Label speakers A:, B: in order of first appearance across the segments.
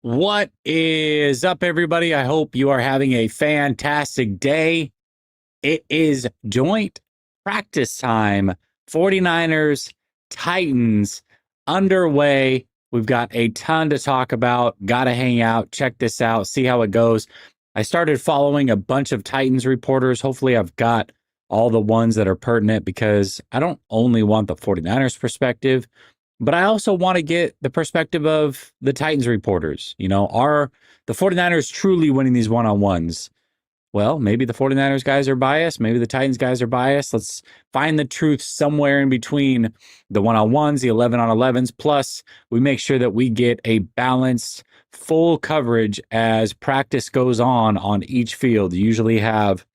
A: What is up, everybody? I hope you are having a fantastic day. It is joint practice time. 49ers, Titans underway. We've got a ton to talk about. Got to hang out, check this out, see how it goes. I started following a bunch of Titans reporters. Hopefully, I've got all the ones that are pertinent because I don't only want the 49ers perspective, but I also want to get the perspective of the Titans reporters. Are the 49ers truly winning these one-on-ones? Well, maybe the 49ers guys are biased. Maybe the Titans guys are biased. Let's find the truth somewhere in between the one-on-ones, the 11-on-11s. Plus, we make sure that we get a balanced, full coverage as practice goes on each field. You usually have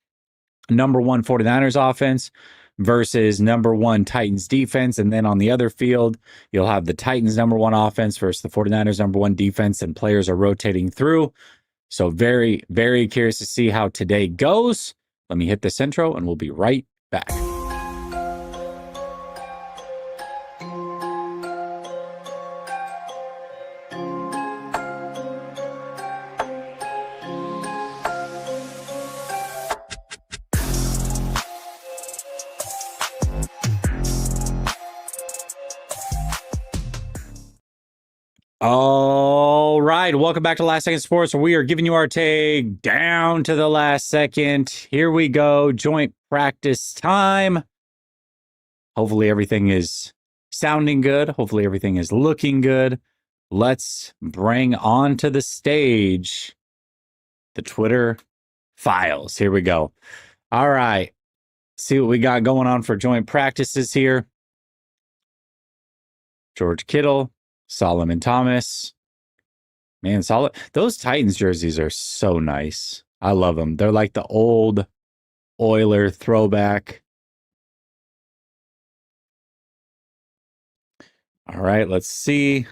A: number one 49ers offense versus number one Titans defense. And then on the other field, you'll have the Titans number one offense versus the 49ers number one defense, and players are rotating through. So very, very curious to see how today goes. Let me hit this intro and we'll be right back. All right, welcome back to Last Second Sports, where we are giving you our take down to the last second. Here we go, joint practice time. Hopefully everything is sounding good. Hopefully everything is looking good. Let's bring onto the stage the Twitter files. Here we go. All right, see what we got going on for joint practices here. George Kittle, Solomon Thomas. Man, solid. Those Titans jerseys are so nice. I love them. They're like the old Oiler throwback. All right, let's see.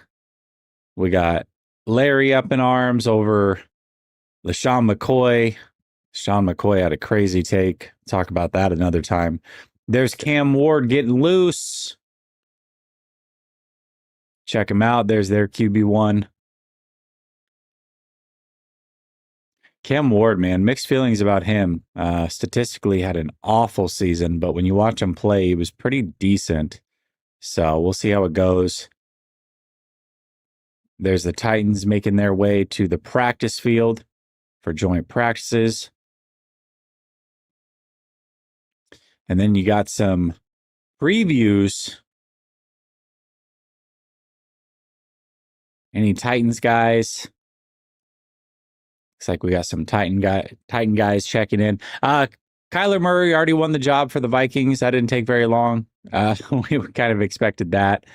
A: We got Larry up in arms over LaShawn McCoy. Sean McCoy had a crazy take. Talk about that another time. There's Cam Ward getting loose. Check him out. There's their QB1. Cam Ward, man, mixed feelings about him. Statistically had an awful season, but when you watch him play, he was pretty decent. So we'll see how it goes. There's the Titans making their way to the practice field for joint practices. And then you got some previews. Any Titans guys? Looks like we got some Titan guys checking in. Kyler Murray already won the job for the Vikings. That didn't take very long. We kind of expected that.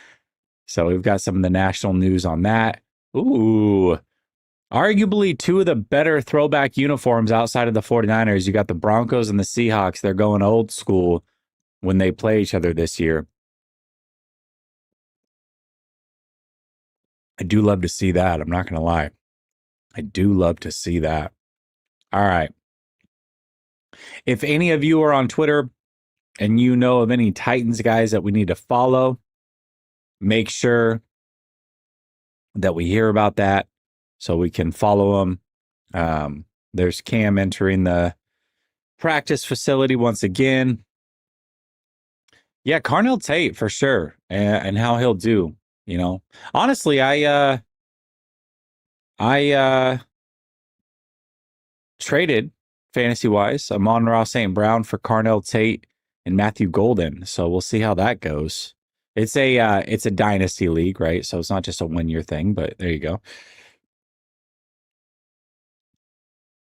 A: So we've got some of the national news on that. Ooh, arguably two of the better throwback uniforms outside of the 49ers. You got the Broncos and the Seahawks. They're going old school when they play each other this year. I do love to see that. I'm not going to lie. I do love to see that. All right. If any of you are on Twitter and you know of any Titans guys that we need to follow, make sure that we hear about that so we can follow them. There's Cam entering the practice facility once again. Yeah, Carnell Tate for sure, and how he'll do. Honestly, I traded fantasy-wise Amon-Ra St. Brown for Carnell Tate and Matthew Golden. So we'll see how that goes. It's a dynasty league, right? So it's not just a one-year thing, but there you go.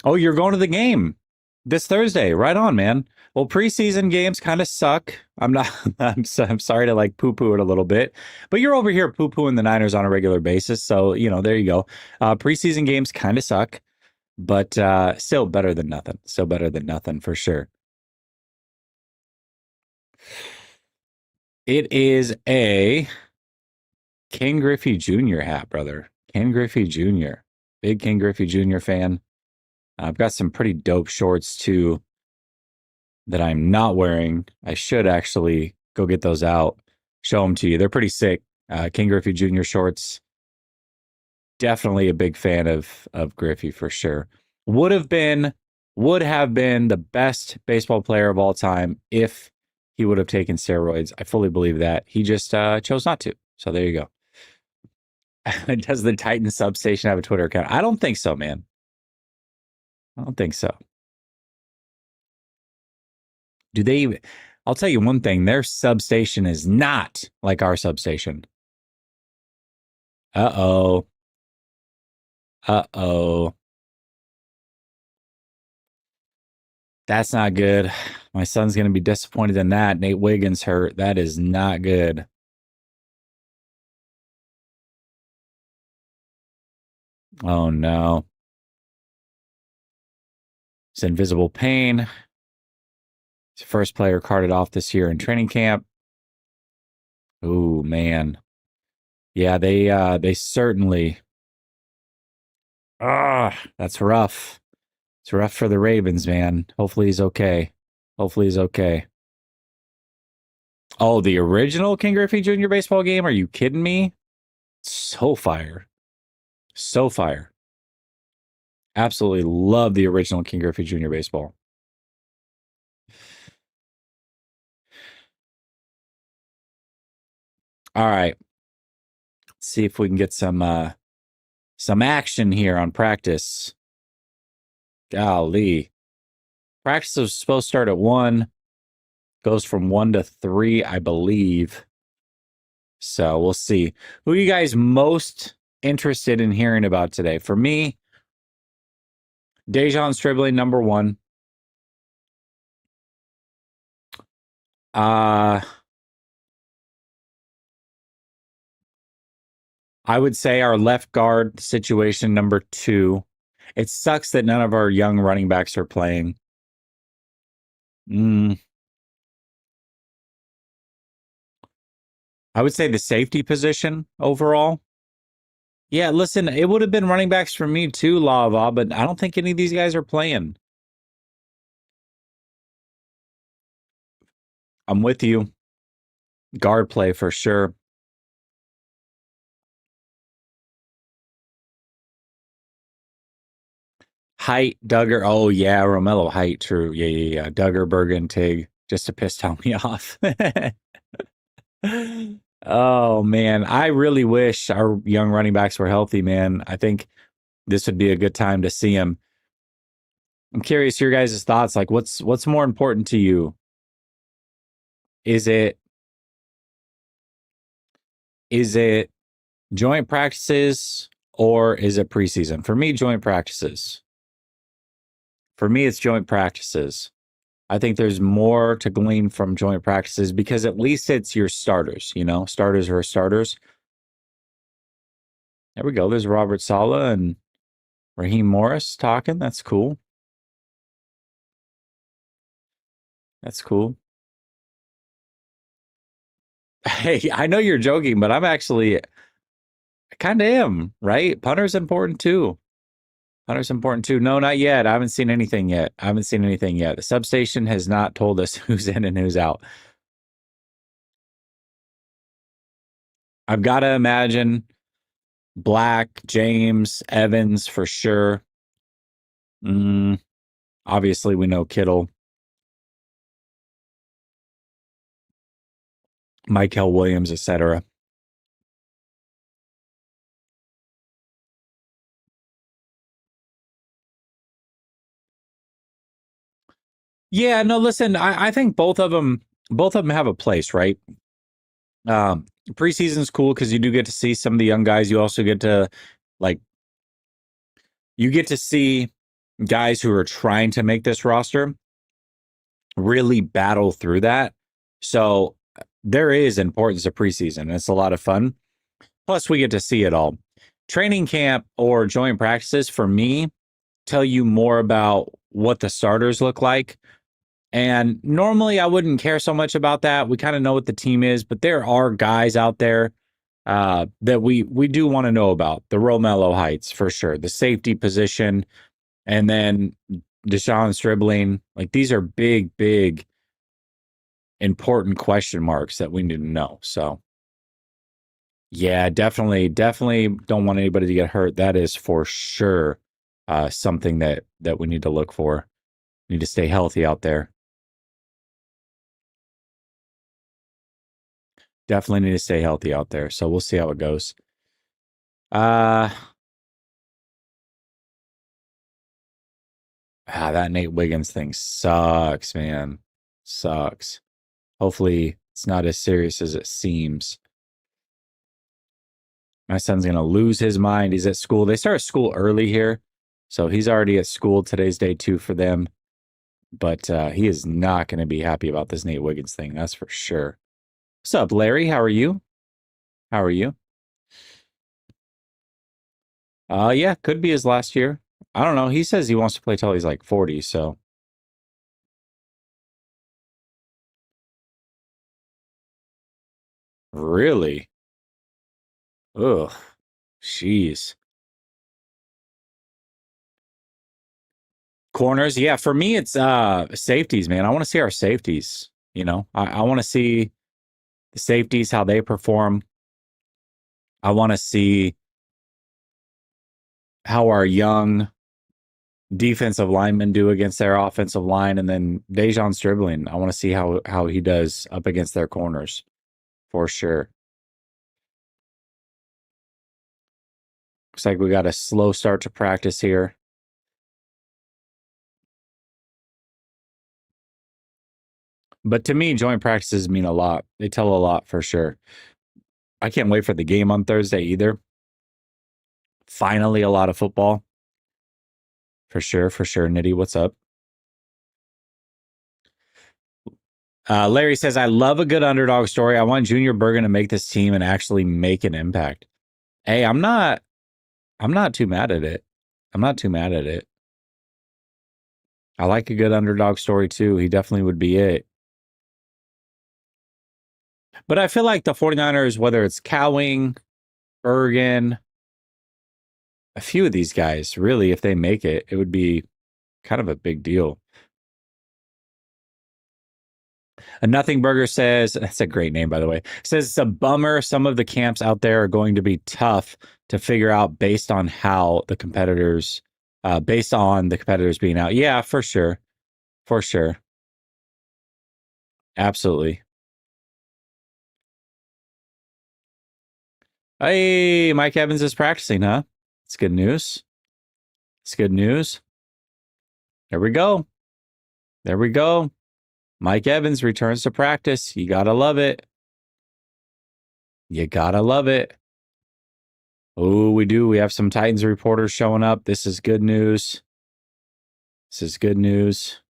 A: Oh, you're going to the game this Thursday. Right on, man. Well, preseason games kind of suck. I'm sorry to like poo-poo it a little bit, but you're over here poo-pooing the Niners on a regular basis. So, there you go. Preseason games kind of suck, but still better than nothing. Still better than nothing for sure. It is a Ken Griffey Jr. hat, brother. Ken Griffey Jr. Big Ken Griffey Jr. fan. I've got some pretty dope shorts too that I'm not wearing. I should actually go get those out, show them to you. They're pretty sick. Ken Griffey Jr. shorts. definitely a big fan of Griffey for sure. Would have been the best baseball player of all time if he would have taken steroids. I fully believe that. He just chose not to. So there you go. Does the Titan substation have a Twitter account? I don't think so, man. I don't think so. Do they even? I'll tell you one thing, their substation is not like our substation. Uh-oh. Uh-oh. That's not good. My son's going to be disappointed in that. Nate Wiggins hurt. That is not good. Oh, no. It's invisible pain. It's the first player carted off this year in training camp. Oh, man. Yeah, they certainly. That's rough. It's rough for the Ravens, man. Hopefully he's okay. Hopefully he's okay. Oh, the original King Griffey Jr. baseball game? Are you kidding me? So fire. So fire. Absolutely love the original King Griffey Jr. baseball. All right. Let's see if we can get some action here on practice. Golly. Practice is supposed to start at 1. Goes from 1 to 3, I believe. So we'll see. Who are you guys most interested in hearing about today? For me, Dejan Stribling, number 1. I would say our left guard situation, number 2. It sucks that none of our young running backs are playing. I would say the safety position overall. Yeah, listen, it would have been running backs for me too, Lava, but I don't think any of these guys are playing. I'm with you. Guard play for sure. Height, Duggar. Oh, yeah, Romello Height, true. Yeah. Duggar, Bergen, Tig, just to piss Tommy off. Oh, man. I really wish our young running backs were healthy, man. I think this would be a good time to see them. I'm curious your guys' thoughts. Like, what's more important to you? Is it joint practices or is it preseason? For me, joint practices. For me, it's joint practices. I think there's more to glean from joint practices because at least it's your starters, starters are starters. There we go. There's Robert Saleh and Raheem Morris talking. That's cool. That's cool. Hey, I know you're joking, but I kind of am, right? Punter's important too. Punter's important too. No, not yet. I haven't seen anything yet. The substation has not told us who's in and who's out. I've got to imagine Black, James, Evans for sure. Obviously, we know Kittle. Michael Williams, etc. Yeah, no, listen, I think both of them have a place, right? Preseason's cool because you do get to see some of the young guys. You also get to see guys who are trying to make this roster really battle through that. So there is importance of preseason. It's a lot of fun. Plus, we get to see it all. Training camp or joint practices for me tell you more about what the starters look like. And normally I wouldn't care so much about that. We kind of know what the team is, but there are guys out there that we do want to know about. The Romello Heights for sure, the safety position, and then Dejan Stribling. Like these are big, important question marks that we need to know. So Yeah, definitely don't want anybody to get hurt. That is for sure something that we need to look for. Need to stay healthy out there. Definitely need to stay healthy out there. So we'll see how it goes. Uh that Nate Wiggins thing sucks, man. Sucks. Hopefully it's not as serious as it seems. My son's gonna lose his mind. He's at school. They start school early here. So he's already at school. Today's day 2 for them. But he is not going to be happy about this Nate Wiggins thing. That's for sure. What's up, Larry? How are you? How are you? Yeah, could be his last year. I don't know. He says he wants to play till he's like 40. So really, ugh, jeez. Corners, yeah. For me, it's safeties, man. I want to see our safeties. I want to see the safeties how they perform. I want to see how our young defensive linemen do against their offensive line, and then Dejon's dribbling. I want to see how he does up against their corners for sure. Looks like we got a slow start to practice here. But to me, joint practices mean a lot. They tell a lot for sure. I can't wait for the game on Thursday either. Finally, a lot of football. For sure, for sure. Nitty, what's up? Larry says, I love a good underdog story. I want Junior Bergen to make this team and actually make an impact. Hey, I'm not too mad at it. I'm not too mad at it. I like a good underdog story too. He definitely would be it. But I feel like the 49ers, whether it's Cowing, Bergen, a few of these guys, really, if they make it, it would be kind of a big deal. A Nothing Burger says, that's a great name, by the way, says it's a bummer. Some of the camps out there are going to be tough to figure out based on based on the competitors being out. Yeah, for sure. For sure. Absolutely. Hey, Mike Evans is practicing, huh? It's good news. It's good news. There we go. There we go. Mike Evans returns to practice. You gotta love it. You gotta love it. Oh, we do. We have some Titans reporters showing up. This is good news. This is good news.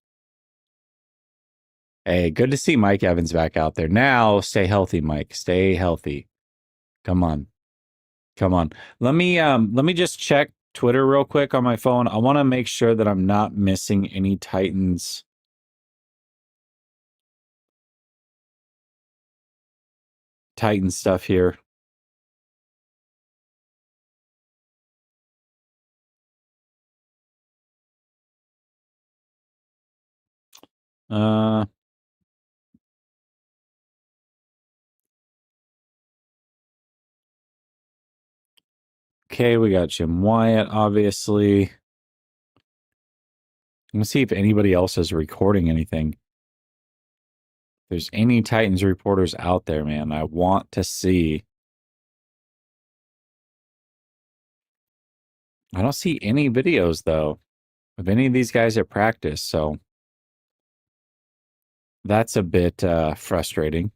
A: Hey, good to see Mike Evans back out there. Now, stay healthy, Mike. Stay healthy. Come on. Come on. Let me just check Twitter real quick on my phone. I want to make sure that I'm not missing any Titans stuff here. Uh Okay, we got Jim Wyatt, obviously. I'm gonna see if anybody else is recording anything. If there's any Titans reporters out there, man, I want to see. I don't see any videos though of any of these guys at practice, so that's a bit frustrating.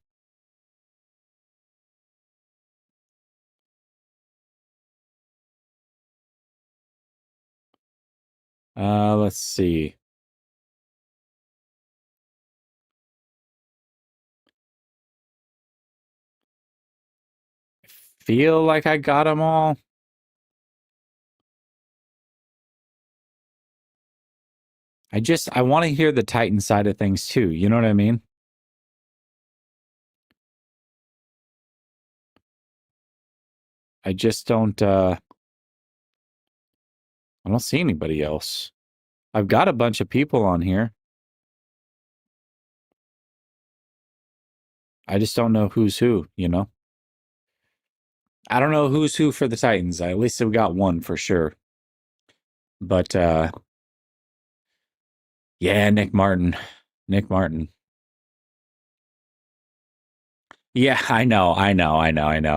A: Let's see. Feel like I got them all. I want to hear the Titan side of things too. You know what I mean? I just don't I don't see anybody else. I've got a bunch of people on here. I just don't know who's who, you know? I don't know who's who for the Titans. At least we got one for sure. But yeah, Nick Martin. Nick Martin. Yeah, I know.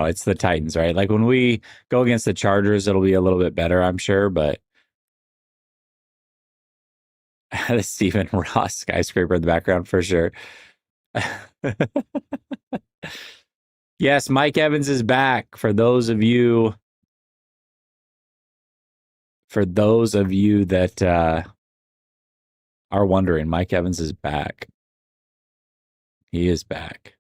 A: It's the Titans, right? Like when we go against the Chargers, it'll be a little bit better, I'm sure, but the Stephen Ross skyscraper in the background for sure. Yes, Mike Evans is back. For those of you that are wondering, Mike Evans is back. He is back.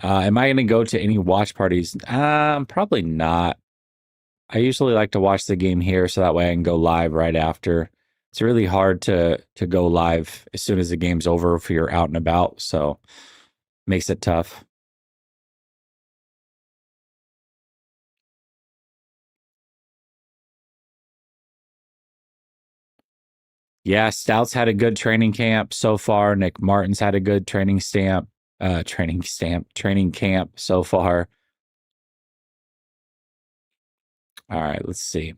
A: Am I going to go to any watch parties? Probably not. I usually like to watch the game here so that way I can go live right after. It's really hard to go live as soon as the game's over if you're out and about, so makes it tough. Yeah, Stout's had a good training camp so far. Nick Martin's had a good training camp so far. All right, let's see.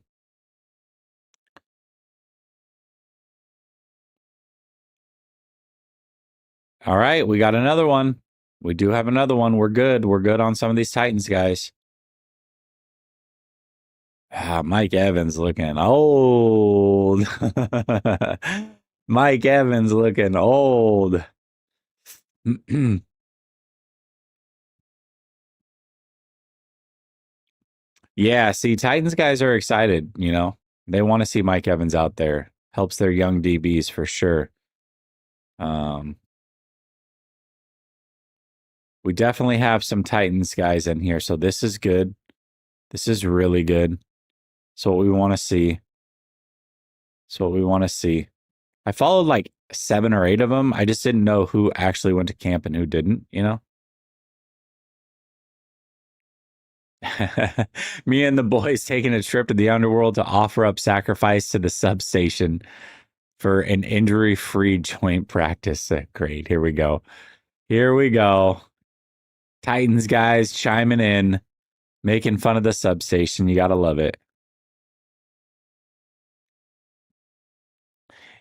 A: All right, we got another one. We do have another one. We're good. We're good on some of these Titans guys. Mike Evans looking old. Mike Evans looking old. Yeah, see, Titans guys are excited, you know. They want to see Mike Evans out there. Helps their young DBs for sure. Um, we definitely have some Titans guys in here, so this is good. This is really good. So what we want to see. So what we want to see. I followed like 7 or 8 of them. I just didn't know who actually went to camp and who didn't, you know? Me and the boys taking a trip to the underworld to offer up sacrifice to the substation for an injury-free joint practice. Great. Here we go. Here we go. Titans guys chiming in, making fun of the substation. You got to love it.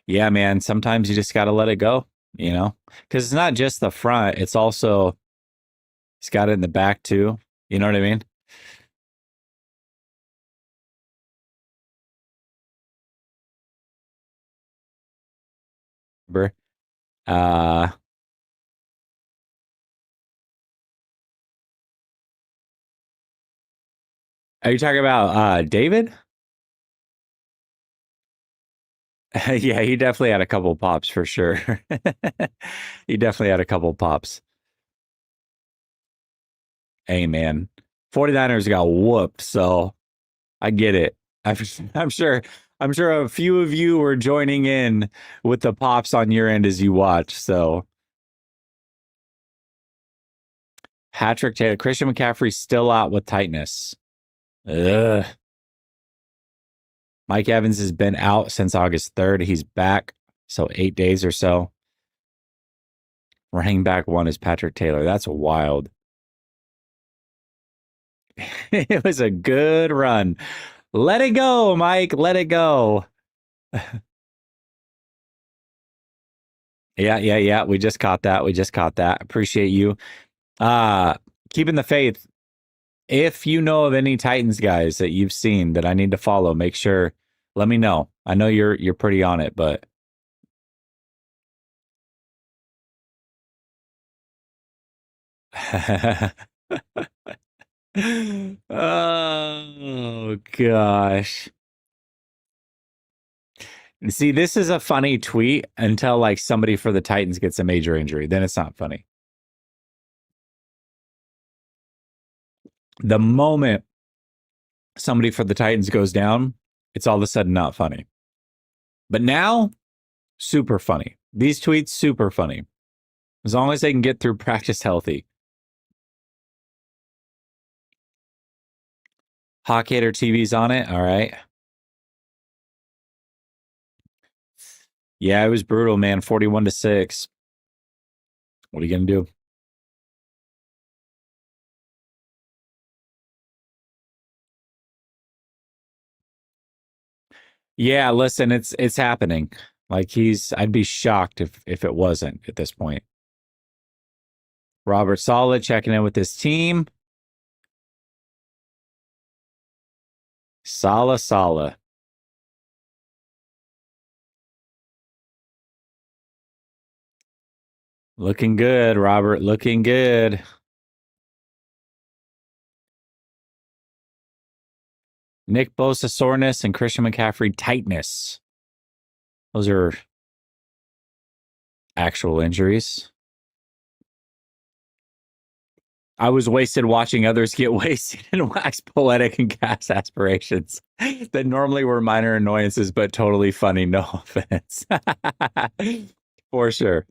A: Yeah, man. Sometimes you just got to let it go, you know? Because it's not just the front, it's also, it's got it in the back too. You know what I mean? Uh, are you talking about David? Yeah, he definitely had a couple pops for sure. He definitely had a couple pops. Hey, man. 49ers got whooped, so I get it. I'm, I'm sure I'm sure a few of you were joining in with the pops on your end as you watch. So Patrick Taylor, Christian McCaffrey still out with tightness. Ugh. Mike Evans has been out since August 3rd. He's back, so 8 days or so. Running back one is Patrick Taylor. That's wild. It was a good run. Let it go, Mike. Let it go. Yeah. We just caught that. We just caught that. Appreciate you. Uh keeping the faith. If you know of any Titans guys that you've seen that I need to follow, make sure let me know. I know you're pretty on it, but oh gosh. See, this is a funny tweet until like somebody for the Titans gets a major injury. Then it's not funny. The moment somebody for the Titans goes down, it's all of a sudden not funny. But now, super funny. These tweets, super funny. As long as they can get through practice healthy. Hawkhater TV's on it. All right. Yeah, it was brutal, man. 41-6. What are you going to do? Yeah, listen, it's happening. Like I'd be shocked if it wasn't at this point. Robert Saleh checking in with his team. Saleh. Looking good, Robert. Looking good. Nick Bosa soreness and Christian McCaffrey tightness. Those are actual injuries. I was wasted watching others get wasted and wax poetic and cast aspirations that normally were minor annoyances, but totally funny. No offense. For sure.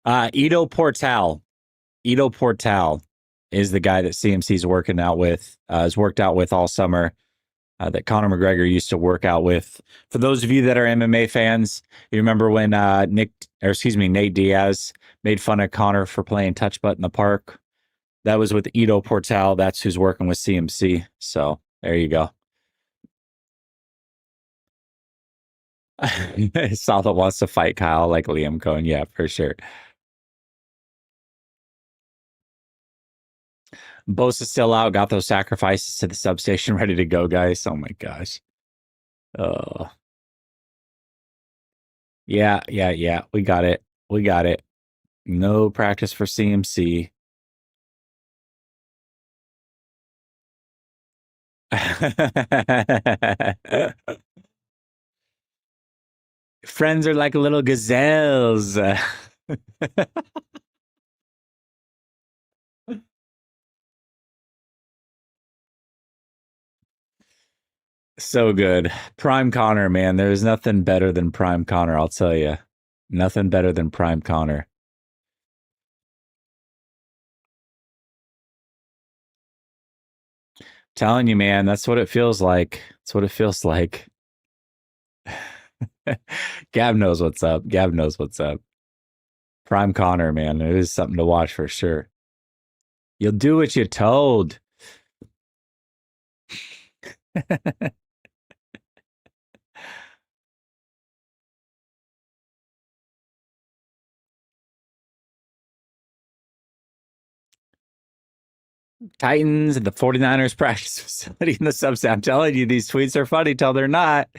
A: Ito Portal. Ito Portal is the guy that CMC's working out with, has worked out with all summer. That Conor McGregor used to work out with. For those of you that are MMA fans, you remember when Nate Diaz made fun of Conor for playing touch butt in the park? That was with Ito Portal. That's who's working with CMC. So there you go. South wants to fight Kyle like Liam Cohen. Yeah, for sure. Bosa's still out. Got those sacrifices to the substation ready to go, guys. Oh my gosh. Oh. Yeah. We got it. No practice for CMC. Friends are like little gazelles. So good. Prime Connor, man. There's nothing better than Prime Connor, I'll tell you. Nothing better than Prime Connor. Telling you, man, that's what it feels like. That's what it feels like. Gab knows what's up. Prime Connor, man. It is something to watch for sure. You'll do what you're told. Titans and the 49ers practice facility in the subset. I'm telling you, these tweets are funny till they're not.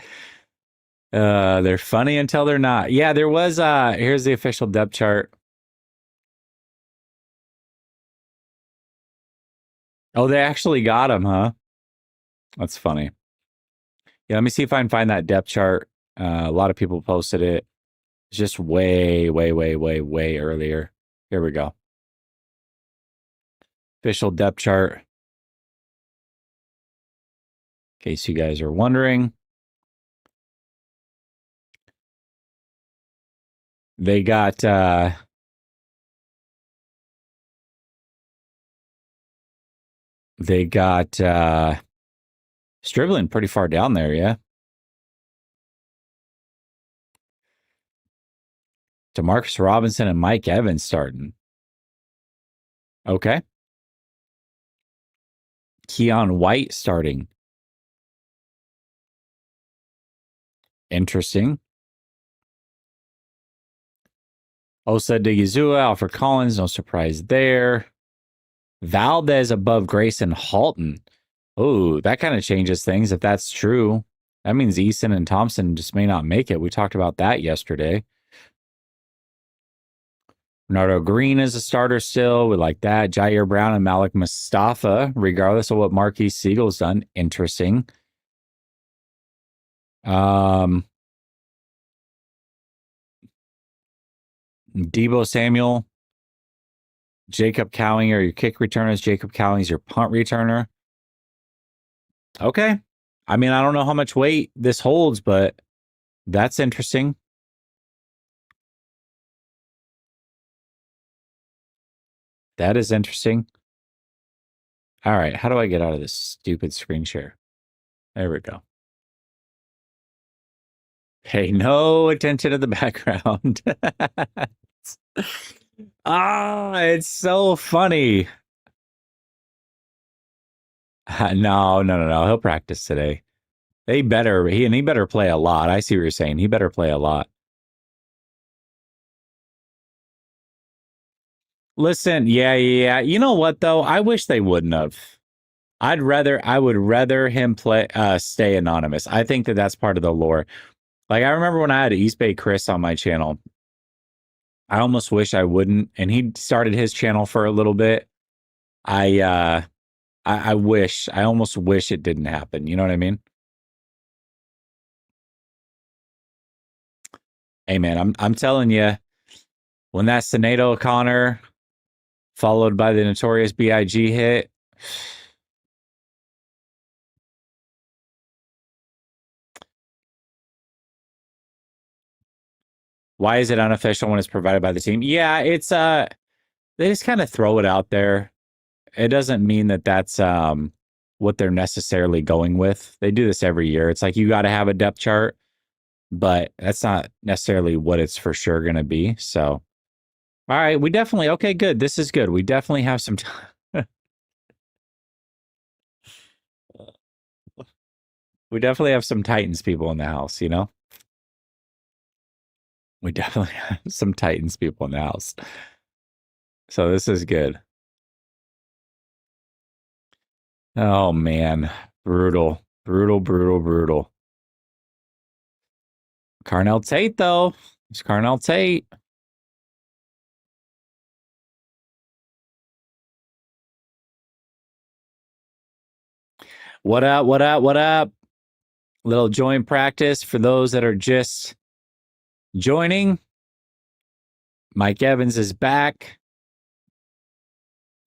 A: They're funny until they're not. Yeah, there was here's the official depth chart. Oh, they actually got him, huh? That's funny. Yeah, let me see if I can find that depth chart. A lot of people posted it. It's just way earlier. Here we go. Official depth chart. In case you guys are wondering. They got Striblin pretty far down there, yeah. Demarcus Robinson and Mike Evans starting. Okay. Keon White starting. Interesting. Osa Digizua, Alfred Collins, no surprise there. Valdez above Grayson Halton. Oh, that kind of changes things if that's true. That means Eason and Thompson just may not make it. We talked about that yesterday. Bernardo Green is a starter still. We like that. Jair Brown and Malik Mustafa, regardless of what Marquise Siegel's done. Interesting. Debo Samuel, Jacob Cowing are your kick returners. Jacob Cowing is your punt returner. Okay. I mean, I don't know how much weight this holds, but that's interesting. That is interesting. All right. How do I get out of this stupid screen share? There we go. Pay no attention to the background. It's so funny. No. He'll practice today. He better play a lot. I see what you're saying. He better play a lot. Listen, yeah. You know what though? I wish they wouldn't have. I would rather him stay anonymous. I think that that's part of the lore. Like I remember when I had East Bay Chris on my channel, I almost wish I wouldn't. And he started his channel for a little bit. I almost wish it didn't happen. You know what I mean? Hey man, I'm telling you, when that Sinead O'Connor followed by the Notorious B.I.G. hit, why is it unofficial when it's provided by the team? Yeah, it's they just kind of throw it out there. It doesn't mean that that's what they're necessarily going with. They do this every year. It's like you got to have a depth chart, but that's not necessarily what it's for sure going to be. So, all right, we definitely okay, good. This is good. We definitely have some time. We definitely have some Titans people in the house, you know? We definitely have some Titans people in the house. So this is good. Oh man, brutal. Carnell Tate though. It's Carnell Tate. What up? Little joint practice for those that are just joining. Mike Evans is back.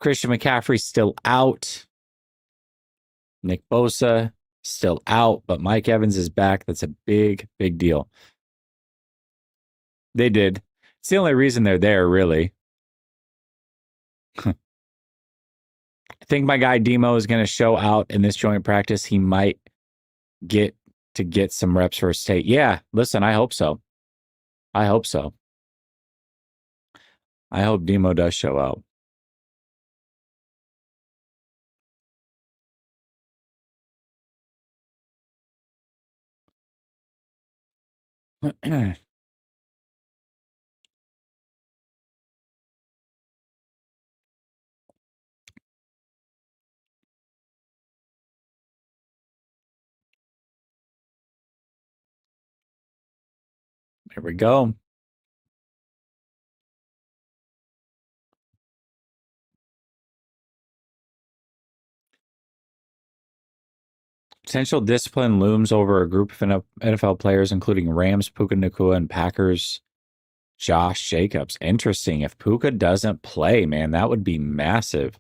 A: Christian McCaffrey's still out. Nick Bosa still out, but Mike Evans is back. That's a big deal. They did. It's the only reason they're there, really. I think my guy Demo is going to show out in this joint practice. He might get some reps for state. Yeah, listen, I hope so. I hope Demo does show out. There we go. Potential discipline looms over a group of NFL players, including Rams, Puka Nacua, and Packers Josh Jacobs. Interesting. If Puka doesn't play, man, that would be massive.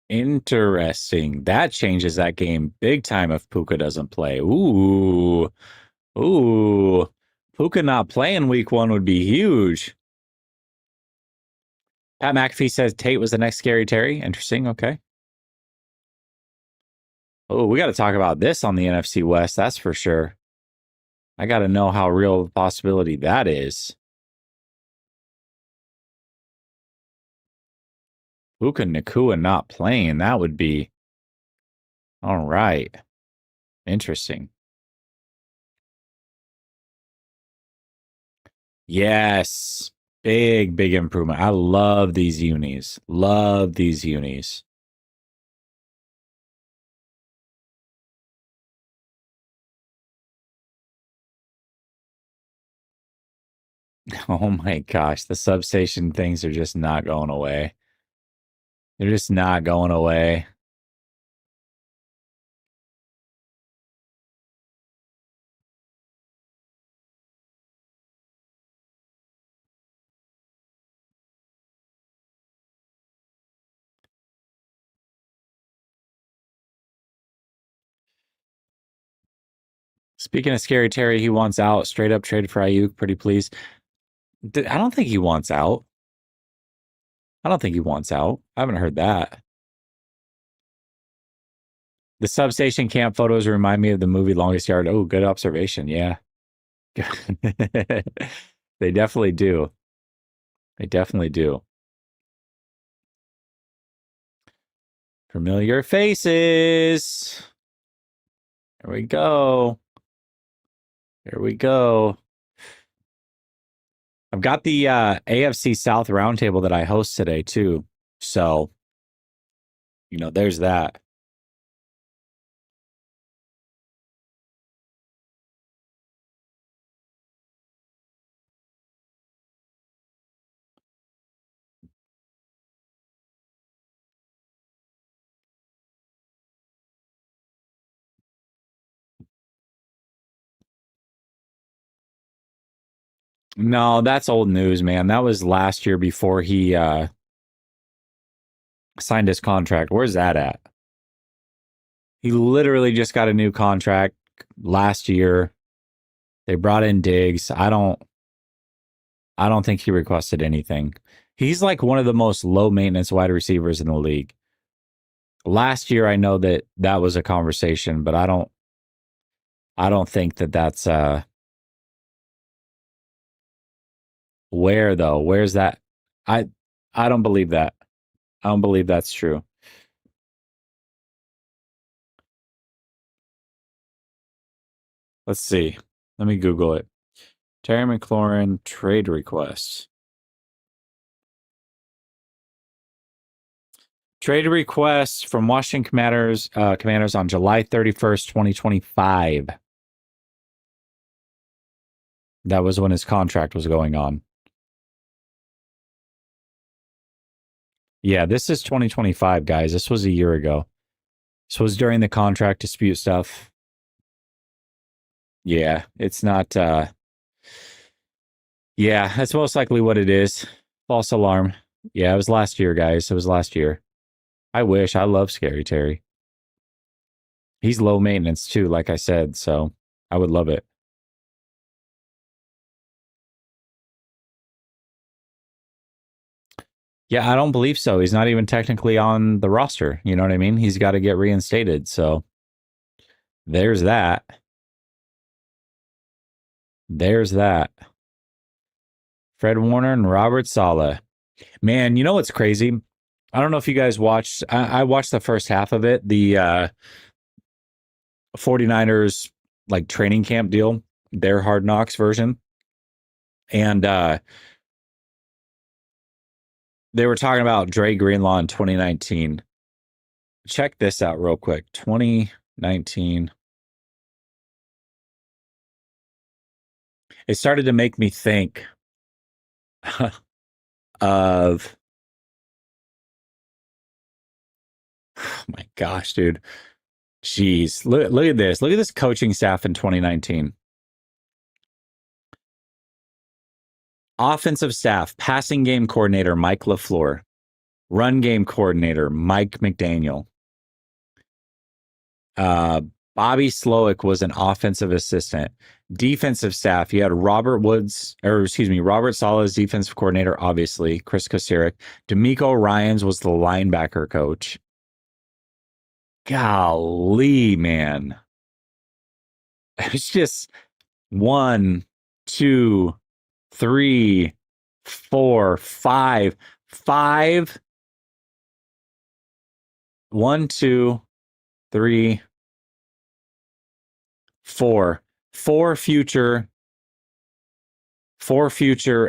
A: Interesting. That changes that game big time if Puka doesn't play. Ooh. Puka not playing week 1 would be huge. Pat McAfee says Tate was the next Scary Terry. Interesting. Okay. Oh, we got to talk about this on the NFC West. That's for sure. I got to know how real of a possibility that is. Puka Nacua not playing. That would be all right. Interesting. Yes. Big improvement. I love these unis. Love these unis. Oh my gosh. The substation things are just not going away. They're just not going away. Speaking of Scary Terry, he wants out. Straight up traded for Ayuk. Pretty pleased. I don't think he wants out. I don't think he wants out. I haven't heard that. The substation camp photos remind me of the movie Longest Yard. Oh, good observation. Yeah. They definitely do. They definitely do. Familiar faces. Here we go. Here we go. I've got the AFC South roundtable that I host today too. So, there's that. No, that's old news, man. That was last year before he signed his contract. Where's that at? He literally just got a new contract last year. They brought in Diggs. I don't think he requested anything. He's like one of the most low maintenance wide receivers in the league. Last year I know that was a conversation, but I don't think that's where though. Where's that? I I don't believe that. I don't believe that's true. Let's see. Let me Google it. Terry McLaurin trade requests. Trade requests from Washington Commanders on July 31st, 2025. That was when his contract was going on. Yeah, this is 2025, guys. This was a year ago. This was during the contract dispute stuff. Yeah, it's not yeah, that's most likely what it is. False alarm. Yeah, it was last year, guys. It was last year. I wish. I love Scary Terry. He's low maintenance too, like I said, so I would love it. Yeah, I don't believe so. He's not even technically on the roster. You know what I mean? He's got to get reinstated. So there's that. There's that. Fred Warner and Robert Saleh. Man, you know what's crazy? I don't know if you guys watched. I watched the first half of it. The 49ers like training camp deal, their Hard Knocks version. And they were talking about Dre Greenlaw in 2019. Check this out real quick. 2019. It started to make me think of, oh my gosh, dude. Jeez. Look at this. Look at this coaching staff in 2019. Offensive staff, passing game coordinator, Mike LaFleur. Run game coordinator, Mike McDaniel. Uh, Bobby Slowick was an offensive assistant. Defensive staff, you had Robert Saleh as defensive coordinator, obviously, Chris Kosirik. D'Amico Ryans was the linebacker coach. Golly, man. It's just 1, 2, 3, 4, 5. 5. 1, 2, 3, 4. Four future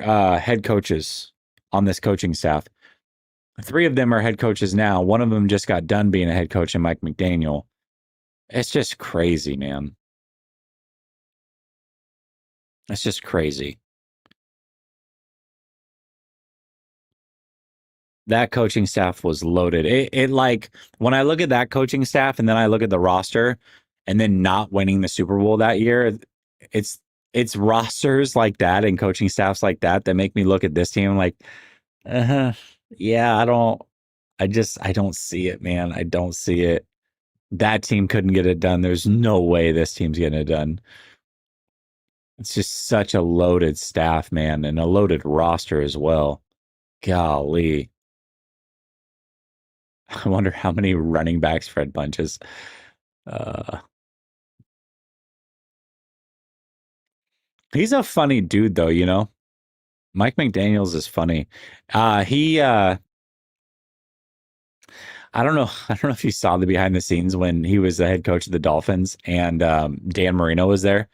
A: head coaches on this coaching staff. 3 of them are head coaches now. One of them just got done being a head coach, and Mike McDaniel. It's just crazy, man. It's just crazy. That coaching staff was loaded. It like when I look at that coaching staff and then I look at the roster and then not winning the Super Bowl that year, it's rosters like that and coaching staffs like that that make me look at this team like, yeah, I don't see it, man. I don't see it. That team couldn't get it done. There's no way this team's getting it done. It's just such a loaded staff, man, and a loaded roster as well. Golly. I wonder how many running backs Fred punches. Uh, He's a funny dude, though. Mike McDaniels is funny. He I don't know. I don't know if you saw the behind the scenes when he was the head coach of the Dolphins and Dan Marino was there.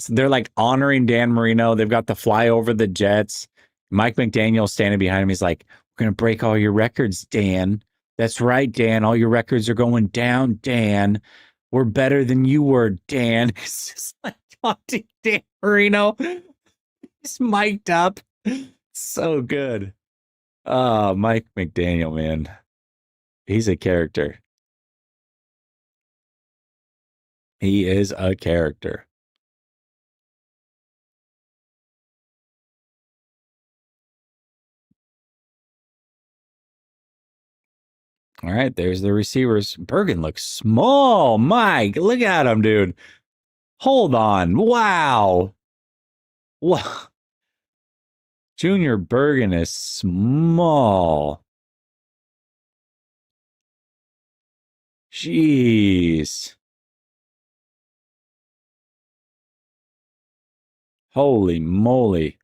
A: They're like honoring Dan Marino. They've got the fly over the Jets. Mike McDaniel standing behind him. He's like, "We're gonna break all your records, Dan. That's right, Dan. All your records are going down, Dan. We're better than you were, Dan." It's just like talking to Dan Marino. He's mic'd up. So good. Oh, Mike McDaniel, man. He's a character. He is a character. All right, there's the receivers. Bergen looks small. Mike, look at him, dude. Hold on. Wow. Wow. Junior Bergen is small. Jeez. Holy moly.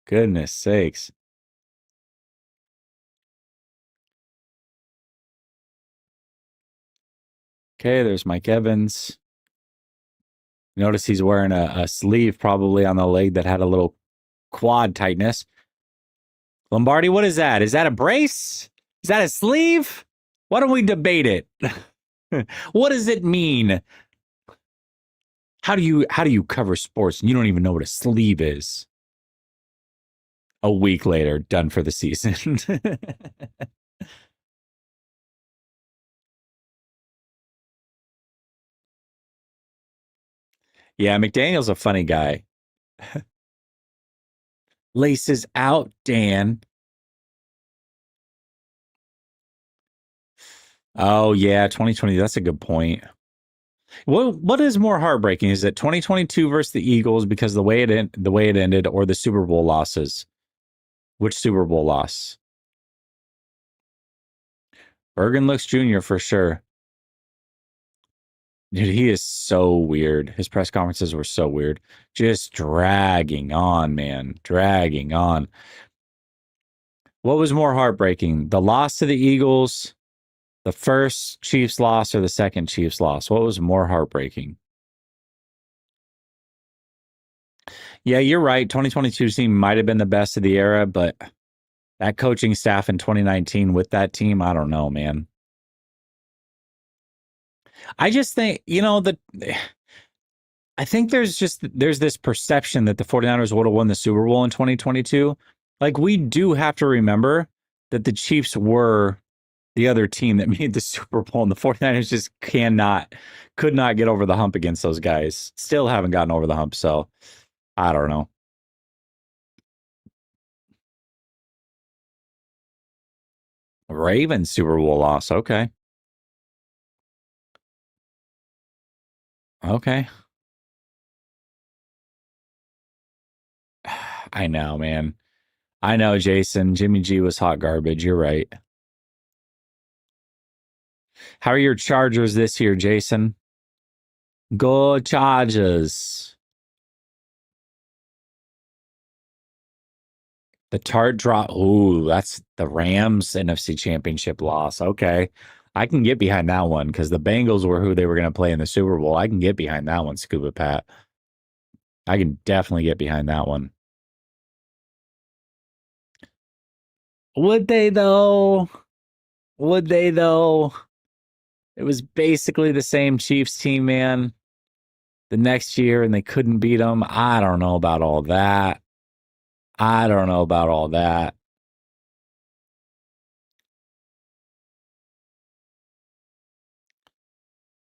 A: Goodness sakes. Okay, there's Mike Evans. Notice he's wearing a sleeve probably on the leg that had a little quad tightness. Lombardi, what is that? Is that a brace? Is that a sleeve? Why don't we debate it? What does it mean? How do you cover sports and you don't even know what a sleeve is? A week later, done for the season. Yeah, McDaniel's a funny guy. Laces out, Dan. Oh yeah, 2020. That's a good point. What is more heartbreaking? Is it 2022 versus the Eagles because the way it ended, or the Super Bowl losses? Which Super Bowl loss? Bergen looks junior for sure. Dude, he is so weird. His press conferences were so weird. Just dragging on, man. Dragging on. What was more heartbreaking? The loss to the Eagles, the first Chiefs loss, or the second Chiefs loss? What was more heartbreaking? Yeah, you're right. 2022 team might have been the best of the era, but that coaching staff in 2019 with that team, I don't know, man. I just think, I think there's this perception that the 49ers would have won the Super Bowl in 2022. Like, we do have to remember that the Chiefs were the other team that made the Super Bowl, and the 49ers just could not get over the hump against those guys. Still haven't gotten over the hump, so I don't know. Ravens Super Bowl loss. Okay. Okay. I know, man. I know, Jason. Jimmy G was hot garbage. You're right. How are your Chargers this year, Jason? Go Chargers. The tart drop. Ooh, that's the Rams NFC Championship loss. Okay. I can get behind that one because the Bengals were who they were going to play in the Super Bowl. I can get behind that one, Scuba Pat. I can definitely get behind that one. Would they, though? Would they, though? It was basically the same Chiefs team, man. The next year, and they couldn't beat them. I don't know about all that. I don't know about all that.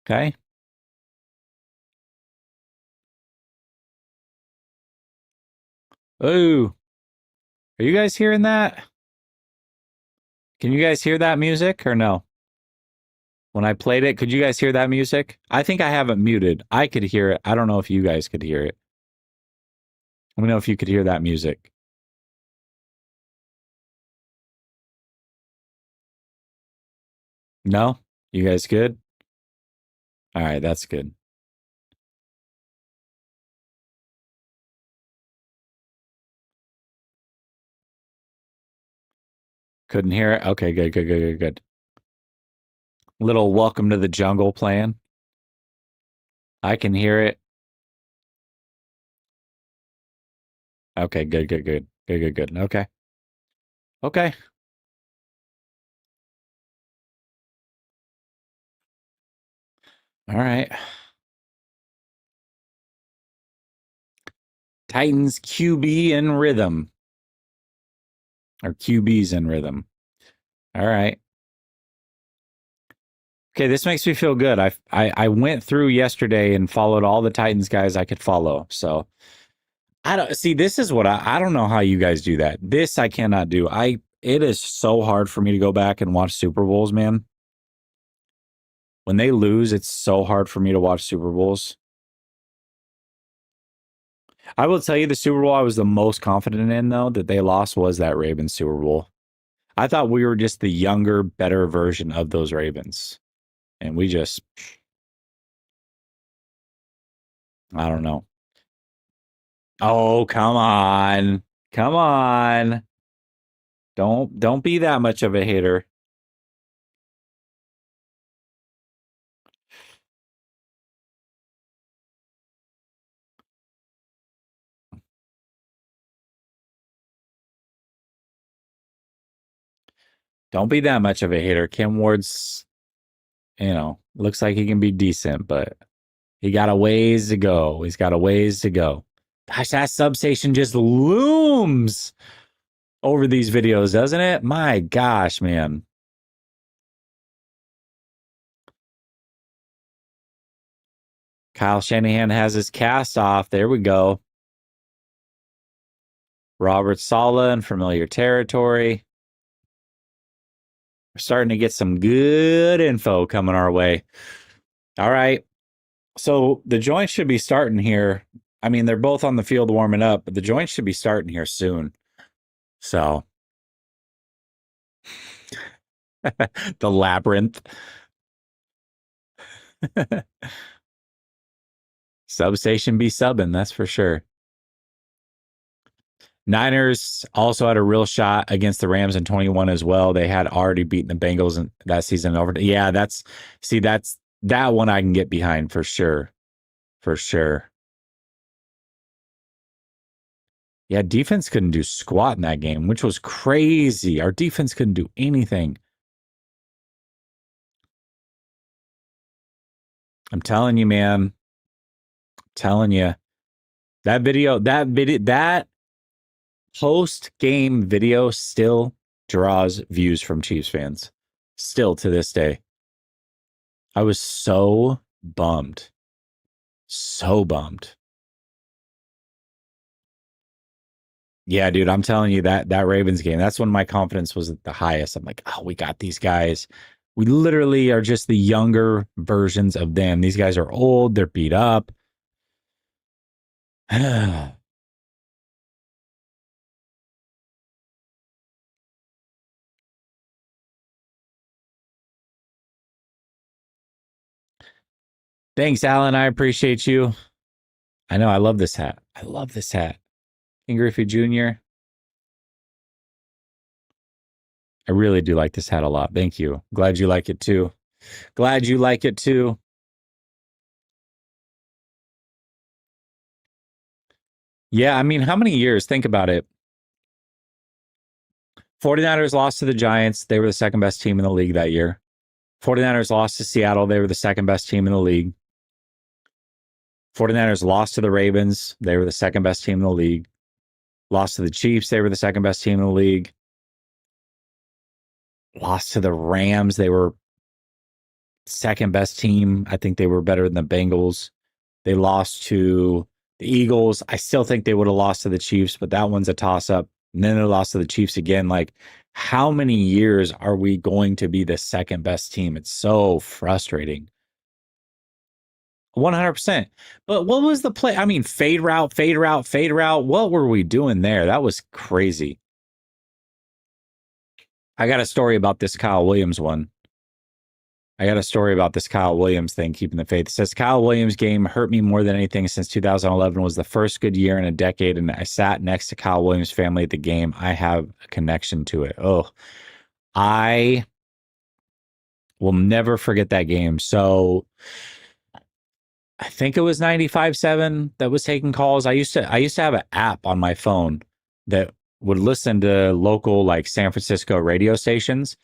A: Okay. Ooh, are you guys hearing that? Can you guys hear that music or no? When I played it, could you guys hear that music? I think I have it muted. I could hear it. I don't know if you guys could hear it. Let me know if you could hear that music. No? You guys good? All right, that's good. Couldn't hear it. Okay, good, good, good, good, good. Little welcome to the jungle playing. I can hear it. Okay, good, good, good. Good, good, good. Okay. Okay. All right. Titans QB in rhythm. Or QBs in rhythm. All right. Okay, this makes me feel good. I went through yesterday and followed all the Titans guys I could follow. So I don't see this is what I don't know how you guys do that. This I cannot do. It is so hard for me to go back and watch Super Bowls, man. When they lose, it's so hard for me to watch Super Bowls. I will tell you the Super Bowl I was the most confident in though that they lost was that Ravens Super Bowl. I thought we were just the younger, better version of those Ravens. And we just I don't know. Oh, come on. Come on. Don't be that much of a hater. Don't be that much of a hater. Kim Ward's, looks like he can be decent, but he got a ways to go. He's got a ways to go. Gosh, that substation just looms over these videos, doesn't it? My gosh, man. Kyle Shanahan has his cast off. There we go. Robert Saleh in familiar territory. We're starting to get some good info coming our way. All right. So the joints should be starting here. I mean, they're both on the field warming up, but the joints should be starting here soon. So the labyrinth. Substation be subbing, that's for sure. Niners also had a real shot against the Rams in 21 as well. They had already beaten the Bengals in that season over. Yeah, that's that one I can get behind for sure. For sure. Yeah, defense couldn't do squat in that game, which was crazy. Our defense couldn't do anything. I'm telling you, man. I'm telling you. That post game video still draws views from Chiefs fans. Still to this day. I was so bummed. So bummed. Yeah, dude, I'm telling you that Ravens game, that's when my confidence was at the highest. I'm like, oh, we got these guys. We literally are just the younger versions of them. These guys are old, they're beat up. Thanks, Alan. I appreciate you. I know. I love this hat. I love this hat. King Griffey Jr. I really do like this hat a lot. Thank you. Glad you like it too. Glad you like it too. Yeah, I mean, how many years? Think about it. 49ers lost to the Giants. They were the second best team in the league that year. 49ers lost to Seattle. They were the second best team in the league. 49ers lost to the Ravens. They were the second best team in the league. Lost to the Chiefs. They were the second best team in the league. Lost to the Rams. They were second best team. I think they were better than the Bengals. They lost to the Eagles. I still think they would have lost to the Chiefs, but that one's a toss up. And then they lost to the Chiefs again. Like, how many years are we going to be the second best team? It's so frustrating. 100%. But what was the play? I mean, fade route, fade route, fade route. What were we doing there? That was crazy. I got a story about this Kyle Williams one. I got a story about this Kyle Williams thing, keeping the faith. It says Kyle Williams game hurt me more than anything since 2011 was the first good year in a decade, and I sat next to Kyle Williams' family at the game. I have a connection to it. Oh, I will never forget that game. So I think it was 95.7 that was taking calls. I used to have an app on my phone that would listen to local like San Francisco radio stations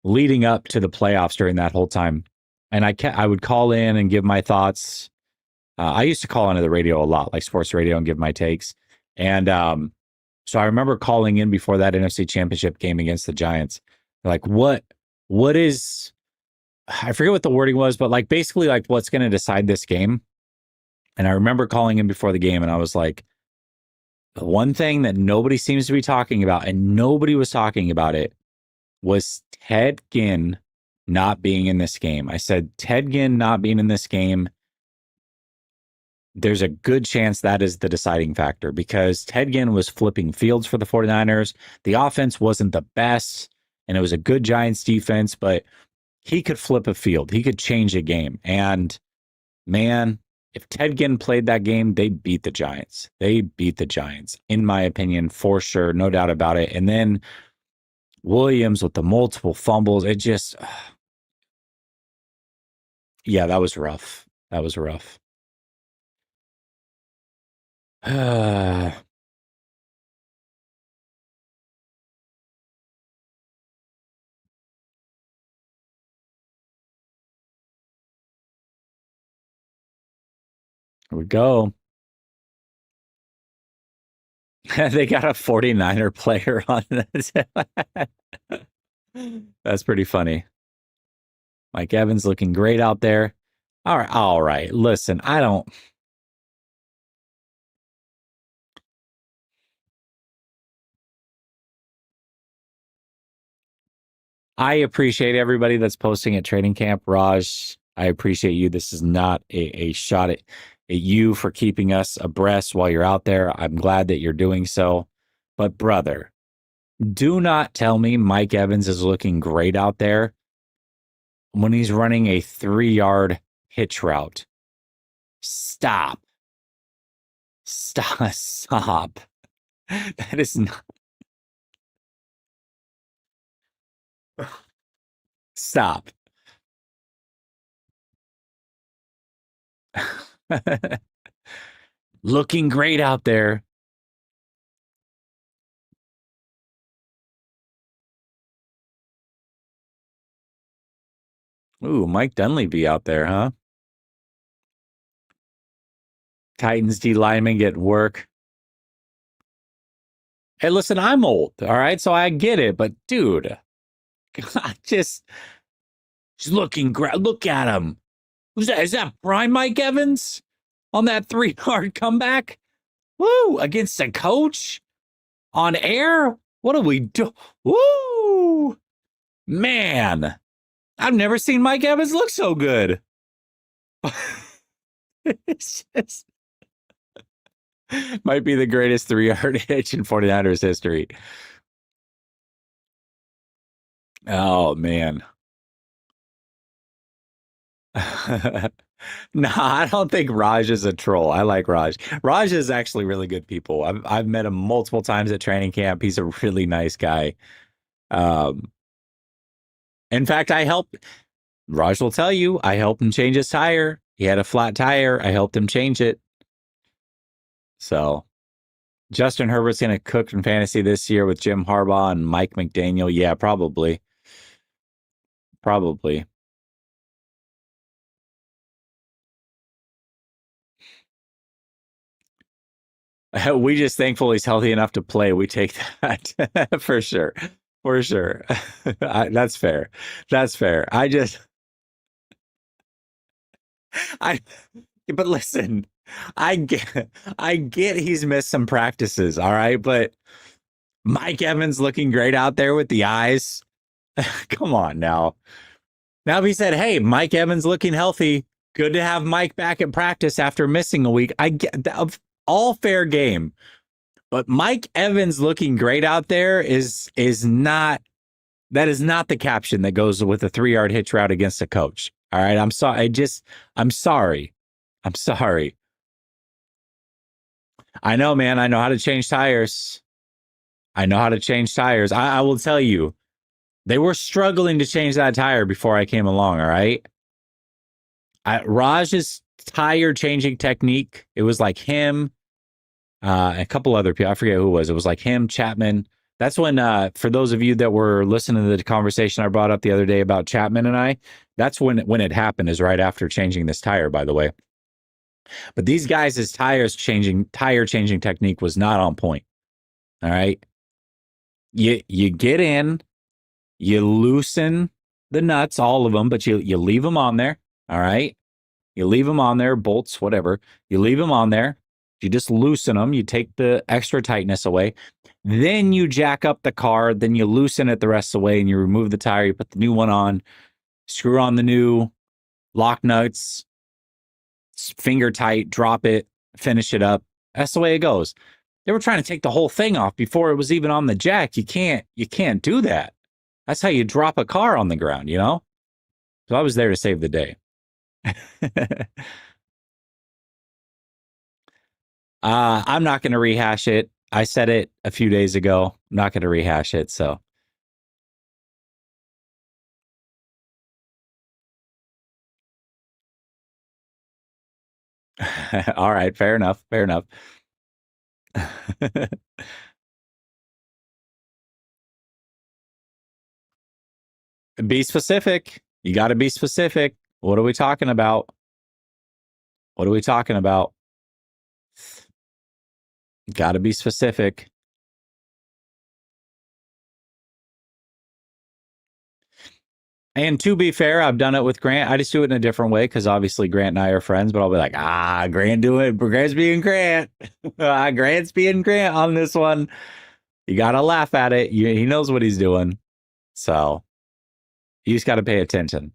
A: leading up to the playoffs during that whole time. And I would call in and give my thoughts. I used to call into the radio a lot, like sports radio, and give my takes. And so I remember calling in before that NFC Championship game against the Giants. Like, what is, I forget what the wording was, but like basically like what's going to decide this game. And I remember calling in before the game and I was like, the one thing that nobody seems to be talking about, and nobody was talking about it, was Ted Ginn not being in this game. I said, Ted Ginn not being in this game, there's a good chance that is the deciding factor because Ted Ginn was flipping fields for the 49ers. The offense wasn't the best, and it was a good Giants defense, but he could flip a field. He could change a game. And man, if Ted Ginn played that game, they beat the Giants. They beat the Giants, in my opinion, for sure. No doubt about it. And then Williams with the multiple fumbles, it just, yeah, that was rough. That was rough. Here we go. They got a 49er player on this. That's pretty funny. Mike Evans looking great out there. All right. Listen, I appreciate everybody that's posting at training camp. Raj, I appreciate you. This is not a shot at you for keeping us abreast while you're out there. I'm glad that you're doing so. But brother, do not tell me Mike Evans is looking great out there when he's running a 3-yard hitch route. Stop. Stop. That is not. Stop. Looking great out there. Ooh, Mike Dunleavy out there, huh? Titans D lineman get work. Hey, listen, I'm old, all right? So I get it, but dude, God, just looking great. Look at him. Who's that? Is that prime Mike Evans on that 3-yard comeback? Woo! Against a coach on air? What do we do? Woo! Man, I've never seen Mike Evans look so good. It's just might be the greatest 3-yard hitch in 49ers history. Oh, man. No, I don't think Raj is a troll. I like Raj. Raj is actually really good people. I've met him multiple times at training camp. He's a really nice guy. In fact, Raj will tell you, I helped him change his tire. He had a flat tire. I helped him change it. So Justin Herbert's going to cook in fantasy this year with Jim Harbaugh and Mike McDaniel. Yeah, probably. Probably. We just thankful he's healthy enough to play. We take that for sure. For sure. That's fair. That's fair. But listen, I get he's missed some practices. All right. But Mike Evans looking great out there with the eyes. Come on now. Now, if he said, hey, Mike Evans looking healthy, good to have Mike back at practice after missing a week. I get that, all fair game. But Mike Evans looking great out there is not That is not the caption that goes with a 3-yard hitch route against a coach. All right. I'm sorry. I'm sorry. I'm sorry. I know, man. I know how to change tires. I know how to change tires. I will tell you, they were struggling to change that tire before I came along. All right. Raj's tire changing technique, it was like him, a couple other people. I forget who it was. It was like him, Chapman. That's when, for those of you that were listening to the conversation I brought up the other day about Chapman and I, that's when it happened, is right after changing this tire, by the way. But these guys' tire changing technique was not on point. All right. You get in, you loosen the nuts, all of them, but you leave them on there. All right. You leave them on there, bolts, whatever. You leave them on there. You just loosen them. You take the extra tightness away. Then you jack up the car. Then you loosen it the rest of the way and you remove the tire. You put the new one on, screw on the new lock nuts, finger tight, drop it, finish it up. That's the way it goes. They were trying to take the whole thing off before it was even on the jack. You can't do that. That's how you drop a car on the ground, you know? So I was there to save the day. I'm not going to rehash it. I said it a few days ago. I'm not going to rehash it. So, all right, fair enough. Fair enough. Be specific. You got to be specific. What are we talking about? What are we talking about? Got to be specific. And to be fair, I've done it with Grant. I just do it in a different way because obviously Grant and I are friends, but I'll be like, Grant's being Grant. Grant's being Grant on this one. You got to laugh at it. He knows what he's doing. So you just got to pay attention.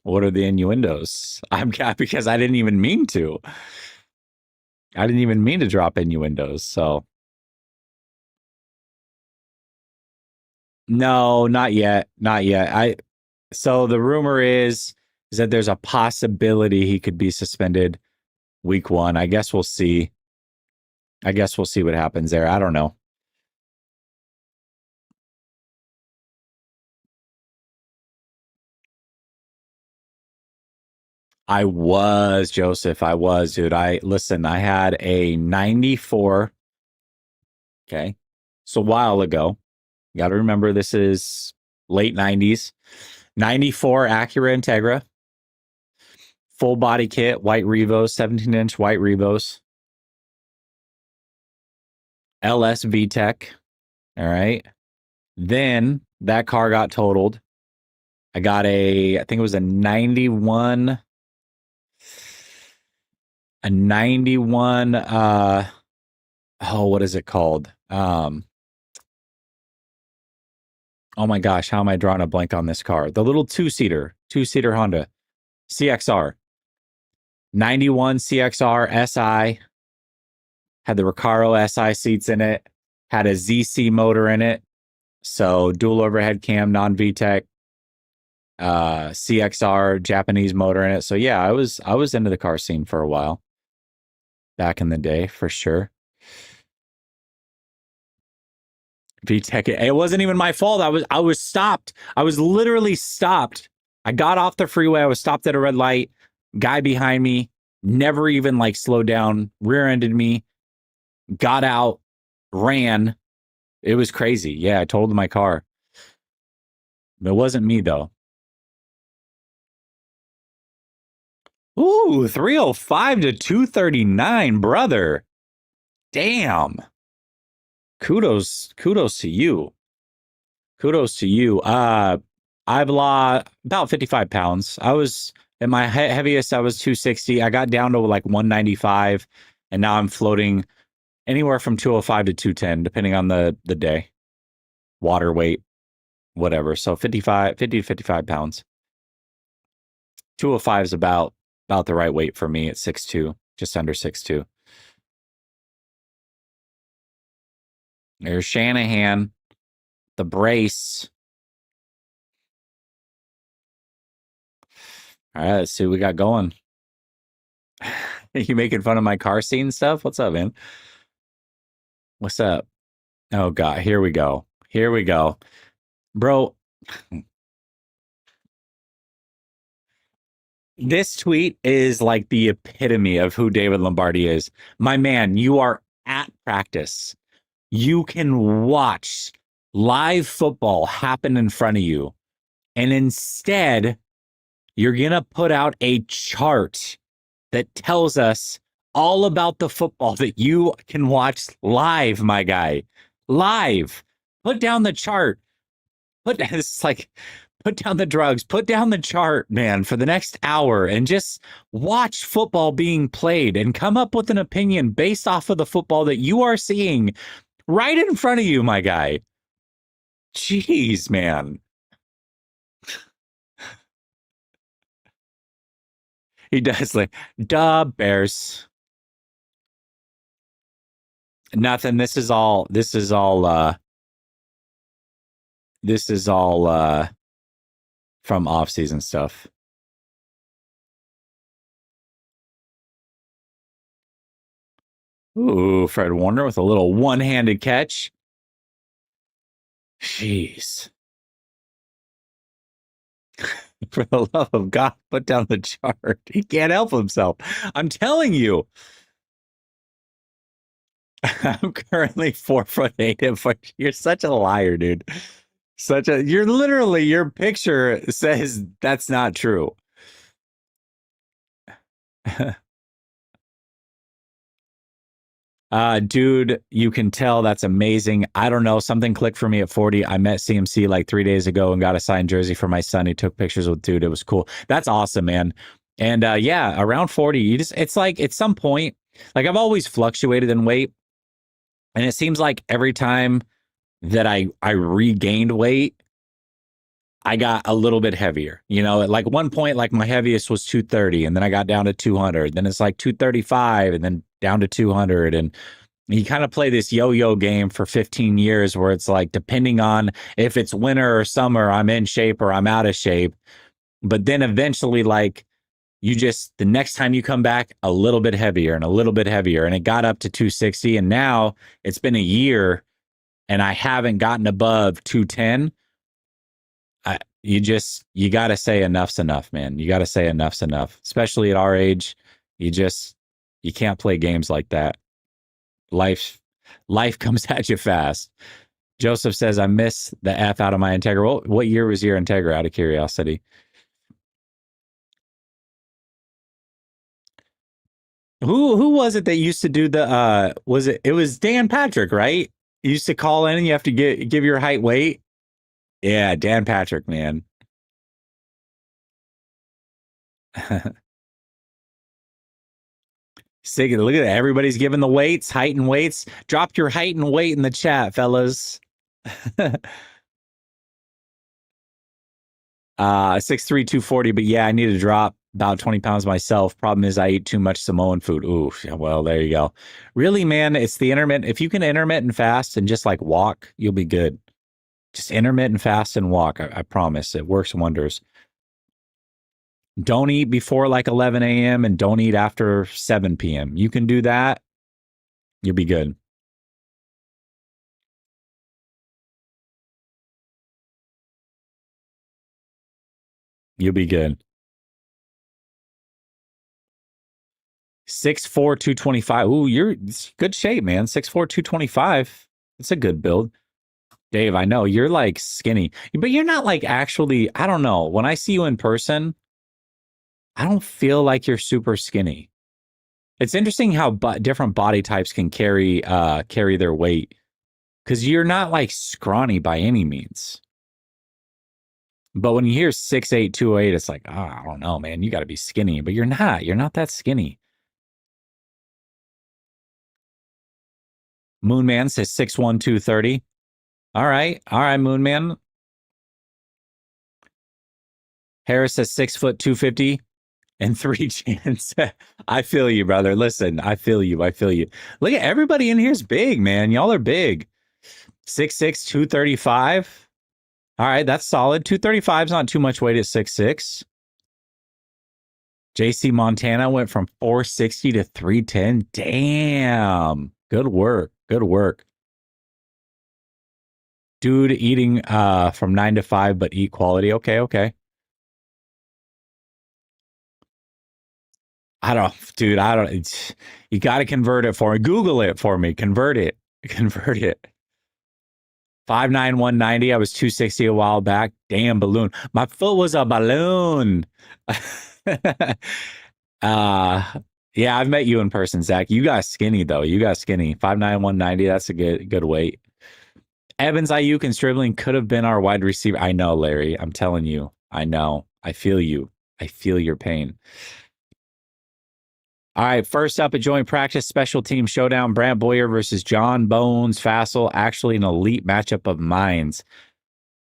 A: What are the innuendos? Because I didn't even mean to. I didn't even mean to drop innuendos. So no, not yet. Not yet. So the rumor is that there's a possibility he could be suspended week 1. I guess we'll see. I guess we'll see what happens there. I don't know. I was, Joseph. I was, dude. I had a 94. Okay. So a while ago. You got to remember this is late 90s. 94 Acura Integra. Full body kit, white Revos, 17-inch white Revos. LS VTEC. All right. Then that car got totaled. I got I think it was a 91. A 91, what is it called? Oh my gosh, how am I drawing a blank on this car? The little two-seater Honda, CXR. 91 CXR SI. Had the Recaro SI seats in it. Had a ZC motor in it. So dual overhead cam, non-VTEC. CXR Japanese motor in it. So yeah, I was into the car scene for a while. Back in the day, for sure. VTEC. It wasn't even my fault. I was stopped. I was literally stopped. I got off the freeway. I was stopped at a red light. Guy behind me never even like slowed down, rear-ended me, got out, ran. It was crazy. Yeah, I totaled my car. It wasn't me though. Ooh, 305 to 239, brother. Damn. Kudos to you. Kudos to you. I've lost about 55 pounds. I was at my heaviest, I was 260. I got down to like 195, and now I'm floating anywhere from 205 to 210, depending on the day, water weight, whatever. So 50 to 55 pounds. 205 is about About the right weight for me at 6'2", just under 6'2". There's Shanahan, the brace. All right, let's see what we got going. You making fun of my car scene stuff? What's up, man? What's up? Oh, God. Here we go. Here we go. Bro, this tweet is like the epitome of who David Lombardi is. My man, you are at practice. You can watch live football happen in front of you. And instead, you're going to put out a chart that tells us all about the football that you can watch live, my guy. Live. Put down the chart. It's like, put down the drugs, put down the chart, man, for the next hour and just watch football being played and come up with an opinion based off of the football that you are seeing right in front of you, my guy. Jeez, man. He does like, duh, Bears. Nothing. This is all from off-season stuff. Ooh, Fred Warner with a little one-handed catch. Jeez. For the love of God, put down the chart. He can't help himself. I'm telling you. I'm currently 4'8". You're such a liar, dude. You're literally, your picture says that's not true. Dude, you can tell that's amazing. I don't know. Something clicked for me at 40. I met CMC like 3 days ago and got a signed jersey for my son. He took pictures with dude. It was cool. That's awesome, man. And yeah, around 40, it's like at some point, like I've always fluctuated in weight. And it seems like every time that I regained weight, I got a little bit heavier. You know, at like one point, like my heaviest was 230, and then I got down to 200. Then it's like 235, and then down to 200. And you kind of play this yo-yo game for 15 years where it's like, depending on if it's winter or summer, I'm in shape or I'm out of shape. But then eventually, like, the next time you come back, a little bit heavier and a little bit heavier. And it got up to 260. And now it's been a year and I haven't gotten above 210. You got to say enough's enough, man. You got to say enough's enough, especially at our age. You can't play games like that. Life comes at you fast. Joseph says, I miss the F out of my Integra. What year was your Integra, out of curiosity? Who was it that used to do the it was Dan Patrick, right? You used to call in and you have to give your height weight. Yeah, Dan Patrick, man. Look at that. Everybody's giving the weights, height and weights. Drop your height and weight in the chat, fellas. 6'3", 240, but yeah, I need to drop about 20 pounds myself. Problem is I eat too much Samoan food. Ooh, yeah, well, there you go. Really, man, it's the intermittent. If you can intermittent fast and just like walk, you'll be good. Just intermittent fast and walk. I promise. It works wonders. Don't eat before like 11 a.m. and don't eat after 7 p.m. You can do that. You'll be good. You'll be good. 6'4", 225. Ooh, you're good shape, man. 6'4", 225. It's a good build. Dave, I know you're like skinny, but you're not like actually, I don't know. When I see you in person, I don't feel like you're super skinny. It's interesting how different body types can carry their weight, because you're not like scrawny by any means. But when you hear 6'8", 208, it's like, oh, I don't know, man. You got to be skinny, but you're not. You're not that skinny. Moonman says 6'1", 230. All right, Moonman. Harris says 6 foot 250. and 3 chins. I feel you, brother. Listen, I feel you. I feel you. Look at everybody in here's big, man. Y'all are big. 6'6", 235. All right, that's solid. 235 is not too much weight at 6'6". JC Montana went from 460 to 310. Damn. Good work. Good work. Dude eating from 9 to 5, but eat quality. Okay, okay. Dude, you got to convert it for me. Google it for me. Convert it. Convert it. 5'9", 190. I was 260 a while back. Damn balloon. My foot was a balloon. Yeah, I've met you in person, Zach. You got skinny though. You got skinny. 5'9", 190. That's a good weight. Evans, Ayuk, and Stribling could have been our wide receiver. I know, Larry. I'm telling you. I know. I feel you. I feel your pain. All right, first up, a joint practice special team showdown. Brant Boyer versus John Bones Fassel. Actually, an elite matchup of minds.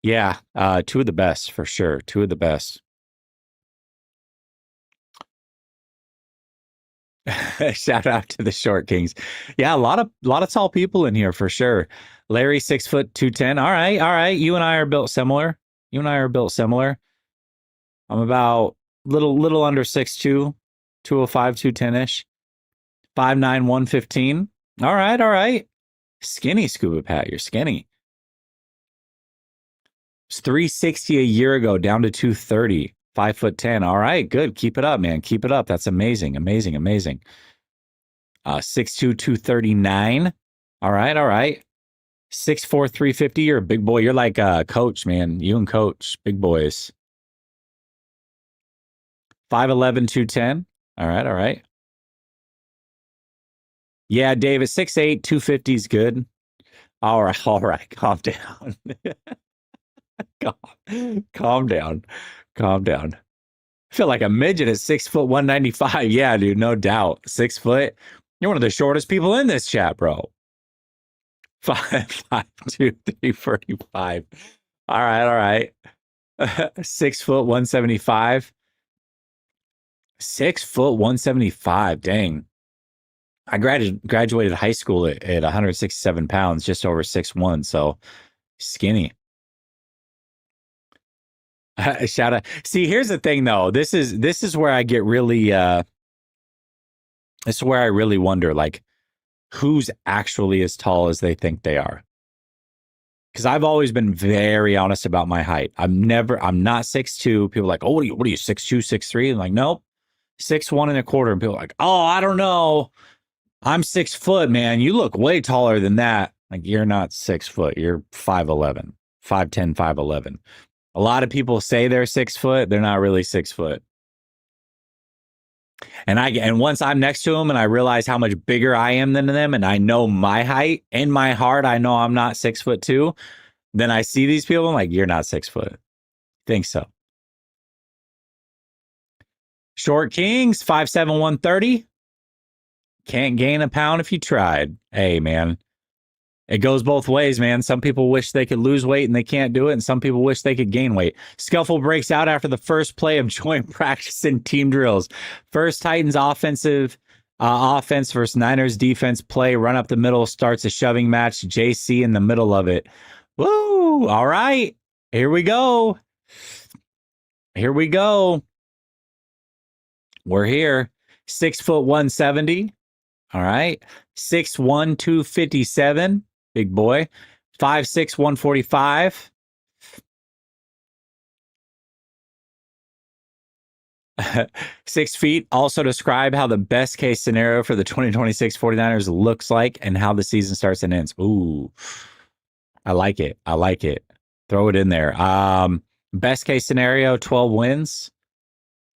A: Yeah, two of the best for sure. Two of the best. Shout out to the Short Kings. Yeah, a lot of tall people in here for sure. Larry, 6'2", 210. All right, all right. You and I are built similar. You and I are built similar. I'm about little under 6'2", 205, 210-ish. 5'9", 115. All right, all right. Skinny, Scuba Pat. You're skinny. It's 360 a year ago, down to 230. 5'10". All right, good. Keep it up, man. Keep it up. That's amazing, amazing, amazing. 6'2", 239. All right, all right. 6'4", 350. You're a big boy. You're like Coach, man. You and Coach, big boys. 5'11", 210. All right, all right. Yeah, David, 6'8", 250 is good. All right, all right. Calm down. Calm down. Calm down. I feel like a midget at 6', 195. Yeah, dude, no doubt. 6 foot. You're one of the shortest people in this chat, bro. 5'2", 345. All right, all right. 6 foot, 175. 6 foot, 175. Dang. I graduated high school at 167 pounds, just over 6'1", so skinny. Shout out. See, here's the thing though. This is where I get really this is where I really wonder, like, who's actually as tall as they think they are. Because I've always been very honest about my height. I'm not 6'2". People are like, oh, what are you 6'2", 6'3"? I'm like, nope. 6'1" and a quarter. And people are like, oh, I don't know. I'm 6 foot, man. You look way taller than that. Like, you're not 6 foot. You're 5'11", 5'10", 5'11". A lot of people say they're 6 foot. They're not really 6 foot. And once I'm next to them and I realize how much bigger I am than them, and I know my height, in my heart, I know I'm not 6'2", then I see these people, I'm like, you're not 6 foot. Think so. Short Kings, 5'7", 130. Can't gain a pound if you tried. Hey, man. It goes both ways, man. Some people wish they could lose weight and they can't do it, and some people wish they could gain weight. Scuffle breaks out after the first play of joint practice and team drills. First Titans offense versus Niners defense play. Run up the middle starts a shoving match. JC in the middle of it. Woo! All right. Here we go. Here we go. We're here. 6 foot, 170. All right. 6'1", 257. Big boy. 5'6", 145. Six feet. Also describe how the best case scenario for the 2026 49ers looks like and how the season starts and ends. Ooh, I like it. I like it. Throw it in there. Best case scenario, 12 wins.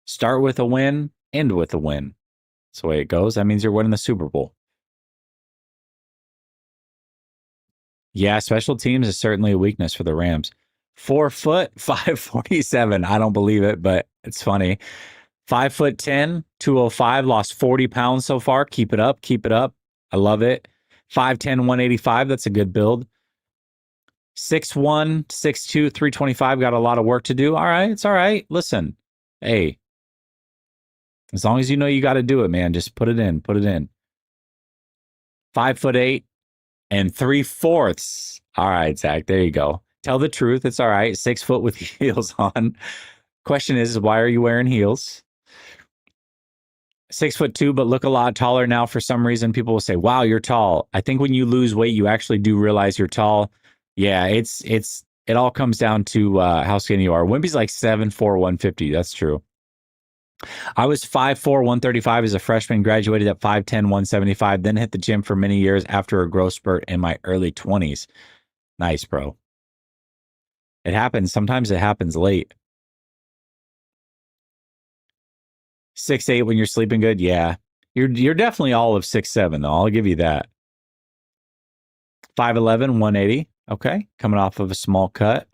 A: Start with a win, end with a win. That's the way it goes. That means you're winning the Super Bowl. Yeah, special teams is certainly a weakness for the Rams. 4 foot, 547. I don't believe it, but it's funny. 5'10", 205, lost 40 pounds so far. Keep it up. Keep it up. I love it. 5'10", 185. That's a good build. 6'1", 6'2", 325. Got a lot of work to do. All right. It's all right. Listen, hey, As long as you know you got to do it, man, just put it in. Put it in. 5'8" and 3/4. All right, Zach, there you go. Tell the truth. It's all right. 6 foot with heels on. Question is why are you wearing heels? 6'2", but look a lot taller now. For some reason, people will say, "Wow, you're tall." I think when you lose weight, you actually do realize you're tall. Yeah, it all comes down to how skinny you are. Wimpy's like 7'4", 150. That's true. I was 5'4", 135 as a freshman, graduated at 5'10", 175, then hit the gym for many years after a growth spurt in my early 20s. Nice, bro. It happens. Sometimes it happens late. 6'8" when you're sleeping good? Yeah. You're definitely all of 6'7", though. I'll give you that. 5'11", 180. Okay. Coming off of a small cut.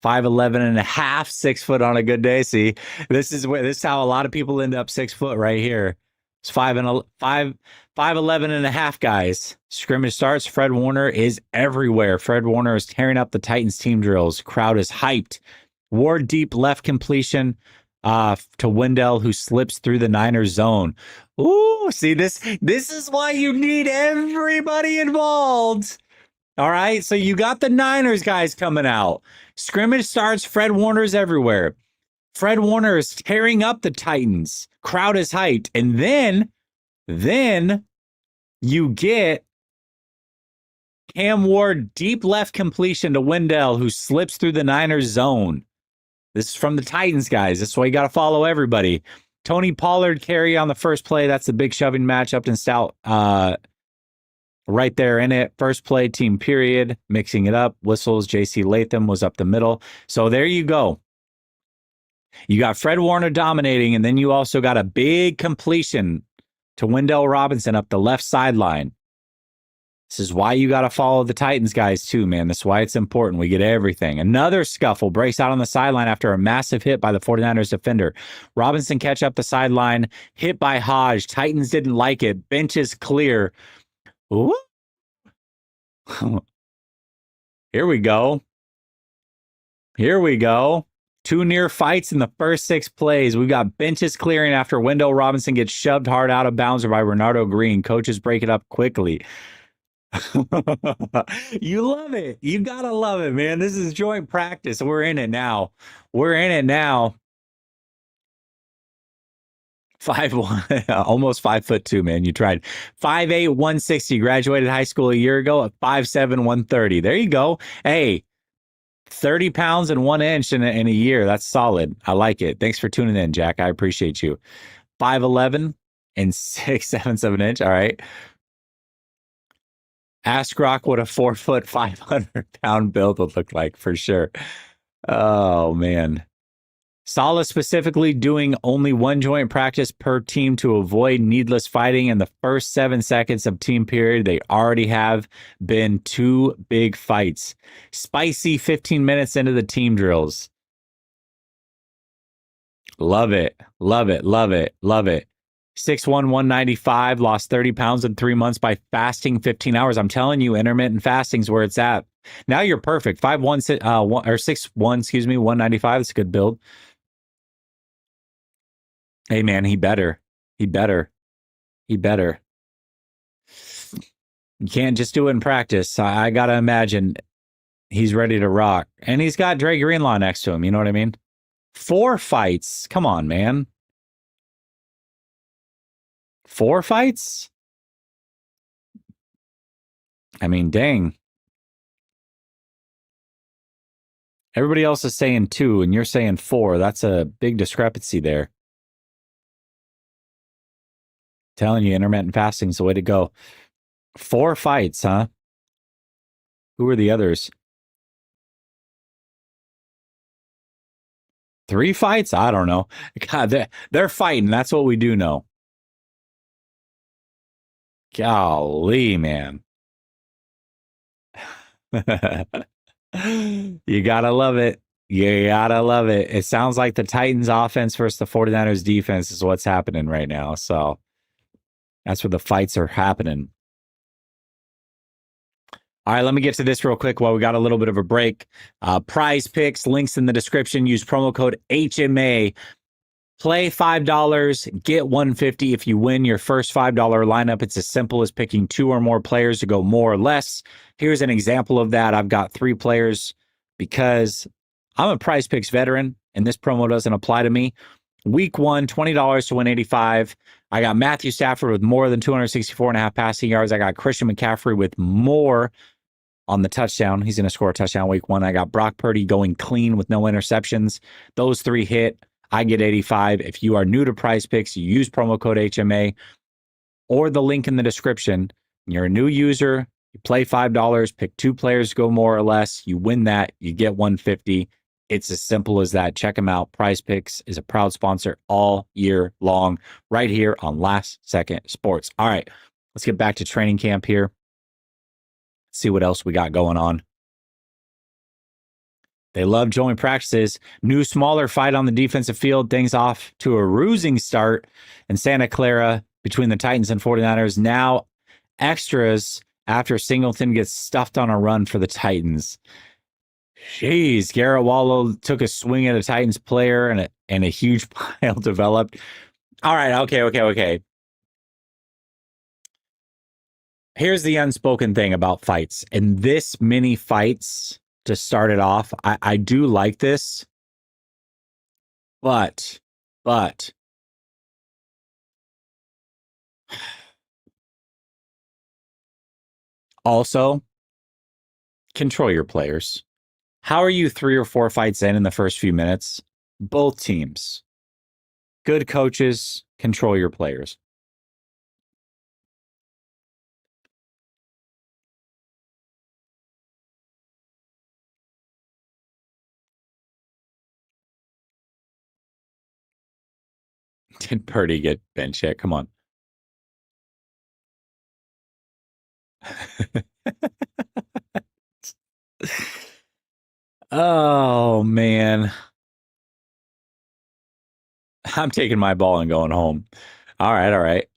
A: 5'11 and a half, 6 foot on a good day. See, this is how a lot of people end up 6 foot right here. It's 5'11 and a half, guys. Scrimmage starts. Fred Warner is everywhere. Fred Warner is tearing up the Titans team drills. Crowd is hyped. Ward deep left completion to Wendell, who slips through the Niners zone. Ooh, see this is why you need everybody involved. All right, so you got the Niners guys coming out. Scrimmage starts. Fred Warner's everywhere. Fred Warner is tearing up the Titans. Crowd is hyped. And then you get Cam Ward deep left completion to Wendell, who slips through the Niners zone. This is from the Titans, guys. That's why you got to follow everybody. Tony Pollard carry on the first play. That's the big shoving match. Upton Stout right there in it. First play, team period. Mixing it up. Whistles. J.C. Latham was up the middle. So there you go. You got Fred Warner dominating, and then you also got a big completion to Wendell Robinson up the left sideline. This is why you got to follow the Titans guys too, man. That's why it's important. We get everything. Another scuffle breaks out on the sideline after a massive hit by the 49ers defender. Robinson catch up the sideline, hit by Hodge. Titans didn't like it. Bench is clear. Ooh. Here we go. Here we go. 2 near fights in the first 6 plays. We've got benches clearing after Wendell Robinson gets shoved hard out of bounds by Renardo Green. Coaches break it up quickly. You love it. You gotta love it, man. This is joint practice. We're in it now. We're in it now. 5'1", almost 5'2", man. You tried. 5'8", 160. Graduated high school a year ago at 5'7", 130. There you go. Hey, 30 pounds and 1 inch in a year. That's solid. I like it. Thanks for tuning in, Jack. I appreciate you. 5'11" and 6'7" inch. All right. Ask Rock what a 4 foot, 500-pound build would look like for sure. Oh, man. Sala specifically doing only 1 joint practice per team to avoid needless fighting. In the first 7 seconds of team period, they already have been 2 big fights. Spicy 15 minutes into the team drills. Love it. Love it. Love it. Love it. 6'1", 195, lost 30 pounds in 3 months by fasting 15 hours. I'm telling you, intermittent fasting is where it's at. Now you're perfect. 5'1", or 6'1", 195. That's a good build. Hey, man, he better. You can't just do it in practice. I got to imagine he's ready to rock. And he's got Dre Greenlaw next to him. You know what I mean? 4 fights. Come on, man. 4 fights? I mean, dang. Everybody else is saying 2, and you're saying 4. That's a big discrepancy there. Telling you, intermittent fasting's the way to go. 4 fights, huh? Who are the others? 3 fights? I don't know. God, they're fighting. That's what we do know. Golly, man. You gotta love it. You gotta love it. It sounds like the Titans offense versus the 49ers defense is what's happening right now. So that's where the fights are happening. All right, let me get to this real quick while we got a little bit of a break. Prize picks, links in the description. Use promo code HMA Play $5, get $150 if you win your first $5 lineup. It's as simple as picking 2 or more players to go more or less. Here's an example of that. I've got 3 players because I'm a Prize Picks veteran, and this promo doesn't apply to me. Week 1, $20 to win 85. I got Matthew Stafford with more than 264.5 passing yards. I got Christian McCaffrey with more on the touchdown. He's going to score a touchdown week 1. I got Brock Purdy going clean with no interceptions. Those 3 hit. I get 85. If you are new to Prize Picks, you use promo code HMA or the link in the description. You're a new user. You play $5, pick 2 players to go more or less. You win that. You get $150. It's as simple as that. Check them out. Prize Picks is a proud sponsor all year long right here on Last Second Sports. All right, let's get back to training camp here. See what else we got going on. They love joint practices. New, smaller fight on the defensive field. Things off to a rousing start in Santa Clara between the Titans and 49ers. Now extras after Singleton gets stuffed on a run for the Titans. Jeez, Garrett Wallow took a swing at a Titans player and a huge pile developed. All right, okay. Here's the unspoken thing about fights. In this many fights, to start it off, I do like this, but also control your players. How are you 3 or 4 fights in the first few minutes? Both teams, good coaches, control your players. Did Purdy get bench yet? Come on. Oh, man. I'm taking my ball and going home. All right.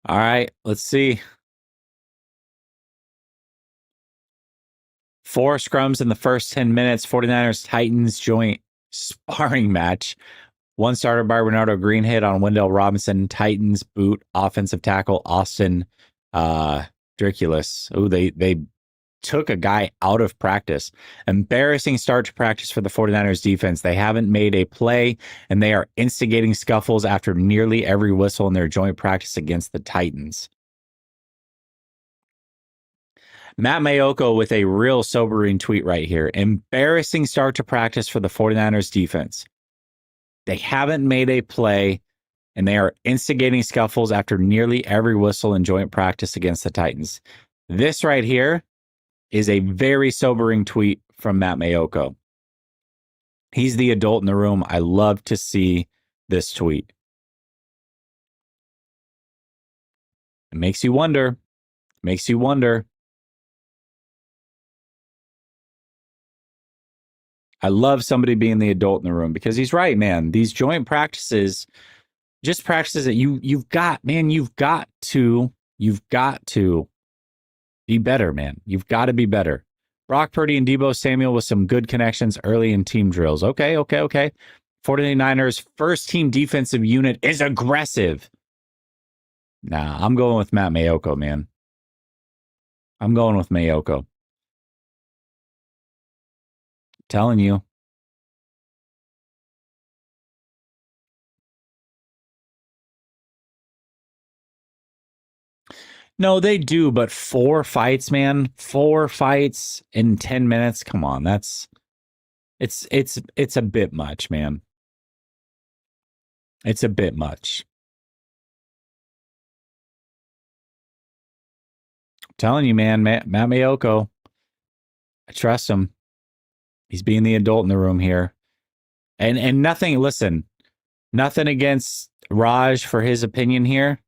A: All right, let's see. 4 scrums in the first 10 minutes. 49ers Titans joint sparring match. 1 starter by Bernardo Green hit on Wendell Robinson. Titans boot offensive tackle Austin Driculus. Oh, they took a guy out of practice. Embarrassing start to practice for the 49ers defense. They haven't made a play, and they are instigating scuffles after nearly every whistle in their joint practice against the Titans. Matt Mayoko with a real sobering tweet right here. Embarrassing start to practice for the 49ers defense. They haven't made a play, and they are instigating scuffles after nearly every whistle in joint practice against the Titans. This right here is a very sobering tweet from Matt Mayoko. He's the adult in the room. I love to see this tweet. It makes you wonder. I love somebody being the adult in the room because he's right, man. These joint practices, just practices that you've got to be better, man. You've got to be better. Brock Purdy and Deebo Samuel with some good connections early in team drills. Okay. 49ers first team defensive unit is aggressive. Nah, I'm going with Matt Mayoko, man. I'm going with Mayoko. Telling you. No, they do, but 4 fights, man. 4 fights in 10 minutes. Come on, it's a bit much, man. It's a bit much. I'm telling you, man, Matt Mayoko. I trust him. He's being the adult in the room here. And nothing, listen, nothing against Raj for his opinion here.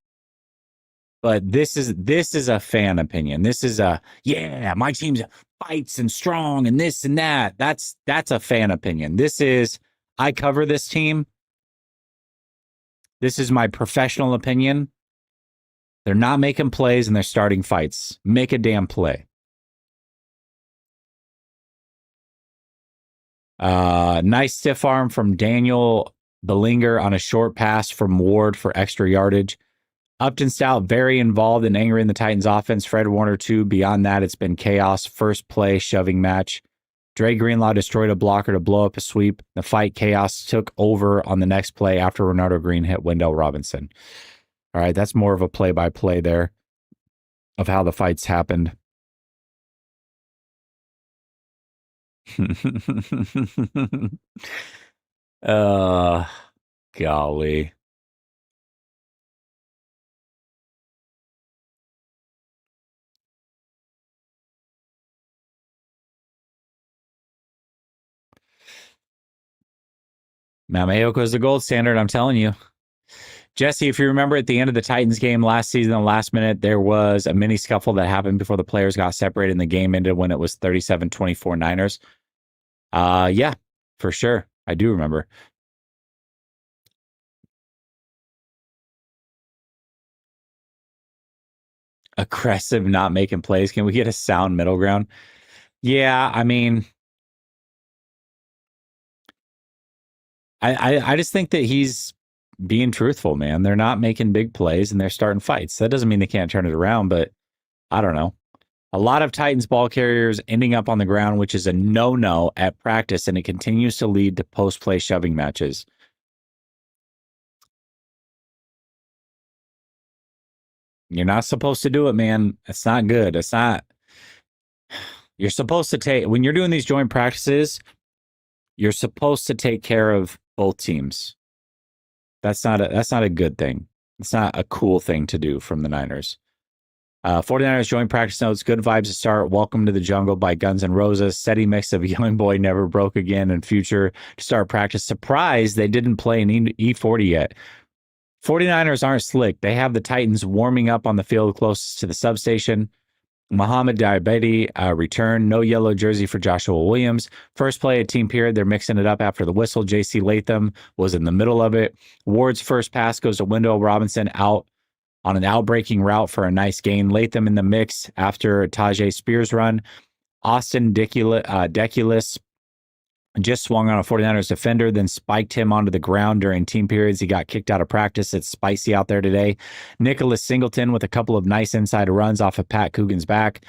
A: But this is a fan opinion. This is my team's fights and strong and this and that. That's a fan opinion. This is, I cover this team. This is my professional opinion They're not making plays and they're starting fights. Make a damn play. Nice stiff arm from Daniel Bellinger on a short pass from Ward for extra yardage. Upton Stout very involved and angering the Titans offense. Fred Warner too. Beyond that, it's been chaos. First play shoving match. Dre Greenlaw destroyed a blocker to blow up a sweep. The fight chaos took over on the next play after Ronaldo Green hit Wendell Robinson. All right, that's more of a play-by-play there of how the fights happened. Golly. Mamayoko is the gold standard, I'm telling you. Jesse, if you remember at the end of the Titans game last season, the last minute, there was a mini scuffle that happened before the players got separated and the game ended when it was 37-24 Niners. Yeah, for sure. I do remember. Aggressive, not making plays. Can we get a sound middle ground? Yeah, I mean, I just think that he's being truthful, man. They're not making big plays and they're starting fights. That doesn't mean they can't turn it around, but I don't know. A lot of Titans ball carriers ending up on the ground, which is a no-no at practice, and it continues to lead to post-play shoving matches. You're not supposed to do it, man. It's not good. It's not. You're supposed to take, when you're doing these joint practices, you're supposed to take care of both teams. That's not a good thing. It's not a cool thing to do from the Niners. 49ers joint practice notes. Good vibes to start. Welcome to the Jungle by Guns N' Roses. Steady mix of Young Boy Never Broke Again and Future to start practice. Surprised they didn't play an E40 yet. 49ers aren't slick. They have the Titans warming up on the field closest to the substation. Muhammad Diabetes return. No yellow jersey for Joshua Williams. First play of team period. They're mixing it up after the whistle. J.C. Latham was in the middle of it. Ward's first pass goes to Wendell Robinson out on an outbreaking route for a nice gain. Latham in the mix after Tajay Spears run. Austin Deculus just swung on a 49ers defender, then spiked him onto the ground during team periods. He got kicked out of practice. It's spicy out there today. Nicholas Singleton with a couple of nice inside runs off of Pat Coogan's back.